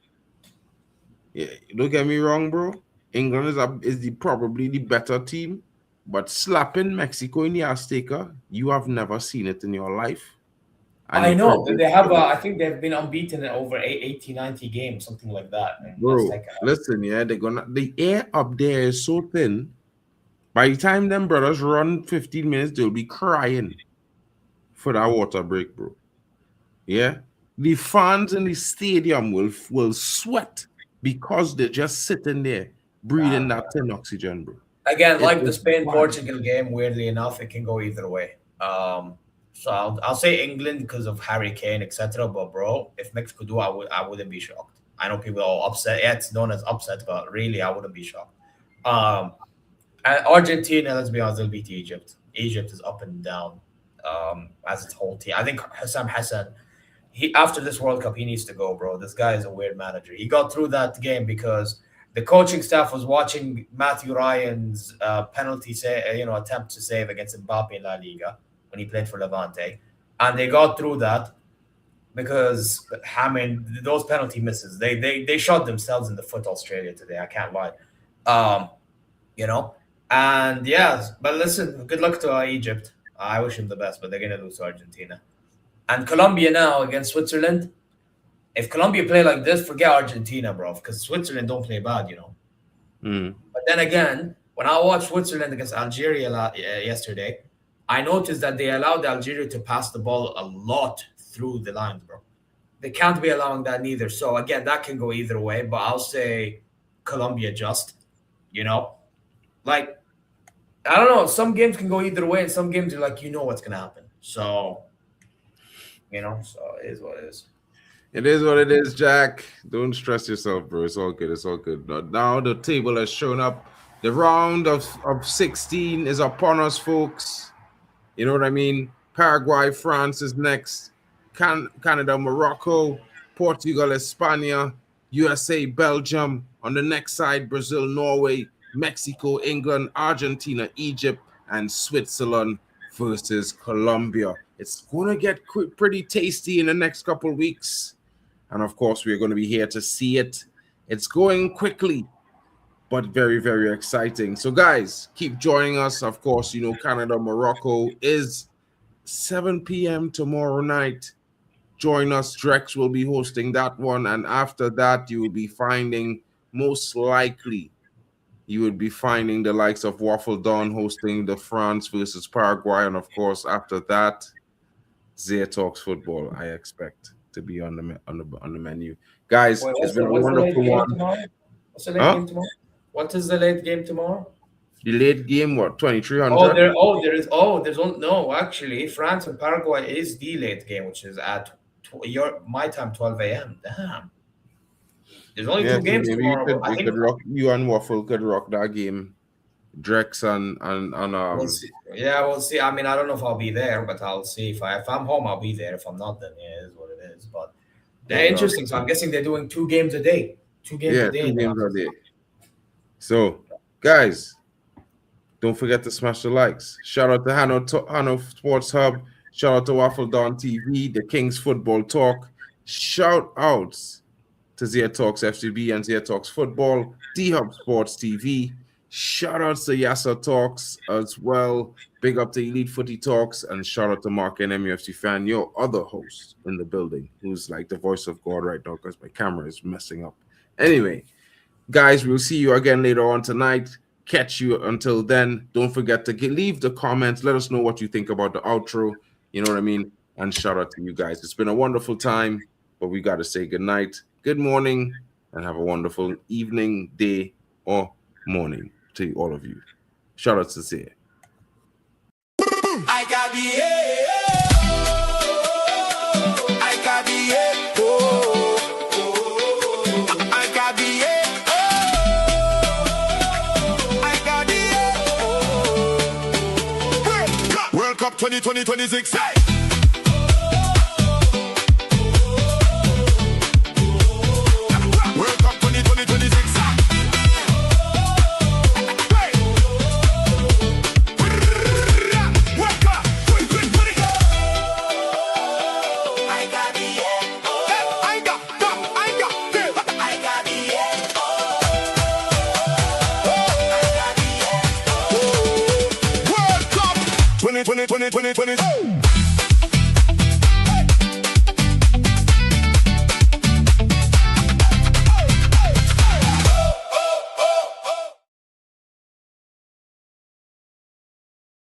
Yeah, don't get me wrong, bro. England is the probably the better team, but slapping Mexico in the Azteca, you have never seen it in your life, and I you know that probably, they have. I think they've been unbeaten in over 80, 90 games, something like that. And bro. Azteca. Listen, yeah, the air up there is so thin. By the time them brothers run 15 minutes, they'll be crying for that water break, bro. Yeah, the fans in the stadium will sweat because they're just sitting there breathing that thin oxygen, bro. Again, It like the is Spain wild. Portugal game, weirdly enough, it can go either way. So I'll say England because of Harry Kane, etc. But bro, if Mexico do, I wouldn't be shocked. I know people are upset. Yeah, it's known as upset, but really, I wouldn't be shocked. Um, and Argentina, let's be honest, they'll beat Egypt. Egypt is up and down as its whole team. I think Hassan Hassan, he after this World Cup, he needs to go, bro. This guy is a weird manager. He got through that game because the coaching staff was watching Matthew Ryan's penalty attempt to save against Mbappe in La Liga when he played for Levante, and they got through that because I mean those penalty misses, they shot themselves in the foot. Australia today, I can't lie. Um, you know. And yeah, but listen, good luck to Egypt. I wish him the best, but they're gonna lose to Argentina. And Colombia now against Switzerland. If Colombia play like this, forget Argentina, bro, because Switzerland don't play bad, you know. Mm. But then again, when I watched Switzerland against Algeria yesterday, I noticed that they allowed Algeria to pass the ball a lot through the lines, bro. They can't be allowing that neither. So again, that can go either way. But I'll say Colombia just, you know, like I don't know. Some games can go either way, and some games are like what's gonna happen. So so it is what it is. It is what it is, Jack. Don't stress yourself, bro. It's all good. It's all good. Now the table has shown up. The round of 16 is upon us, folks. You know what I mean? Paraguay, France is next. Canada, Morocco, Portugal, España, USA, Belgium. On the next side, Brazil, Norway, Mexico, England, Argentina, Egypt, and Switzerland versus Colombia. It's going to get pretty tasty in the next couple of weeks. And of course, we're going to be here to see it. It's going quickly, but very, very exciting. So, guys, keep joining us. Of course, Canada, Morocco is 7 p.m. tomorrow night. Join us. Drex will be hosting that one. And after that, you will be finding, most likely, you would be finding the likes of Waffle Dawn hosting the France versus Paraguay. And of course, after that, Zia Talks Football, I expect to be on the menu. Guys, Wait, it's been a what's the late wonderful game one. tomorrow? What's the late Huh? game tomorrow? What is the late game tomorrow? The late game, what, 2300? There's only no, actually, France and Paraguay is the late game, which is at my time, 12 a.m. Damn. There's only Yeah, two so games maybe tomorrow, bro. I we think could rock, you and Waffle could rock that game. Drex and we'll see. Yeah, we'll see. I mean, I don't know if I'll be there, but I'll see. If I'm home, I'll be there. If I'm not, then yeah, it is what it is. But they're interesting. So I'm guessing they're doing 2 games a day. 2 games a day. 2 games a day. So, guys, don't forget to smash the likes. Shout out to Hano Sports Hub. Shout out to Waffle Dawn TV, the Kings Football Talk. Shout outs to Zia Talks FCB and Zia Talks Football, D-Hub Sports TV. Shout outs to Yasa Talks as well. Big up to Elite Footy Talks, and shout out to marknmufcfan, your other host in the building, who's like the voice of God right now because my camera is messing up. Anyway, guys, we'll see you again later on tonight. Catch you until then. Don't forget to leave the comments. Let us know what you think about the outro. You know what I mean? And shout out to you guys. It's been a wonderful time, but we got to say good night, good morning, and have a wonderful evening, day, or morning to all of you. Shout out to Zia. I got the I got the I got the I got the 2026. World Cup 2026. World Cup 2020.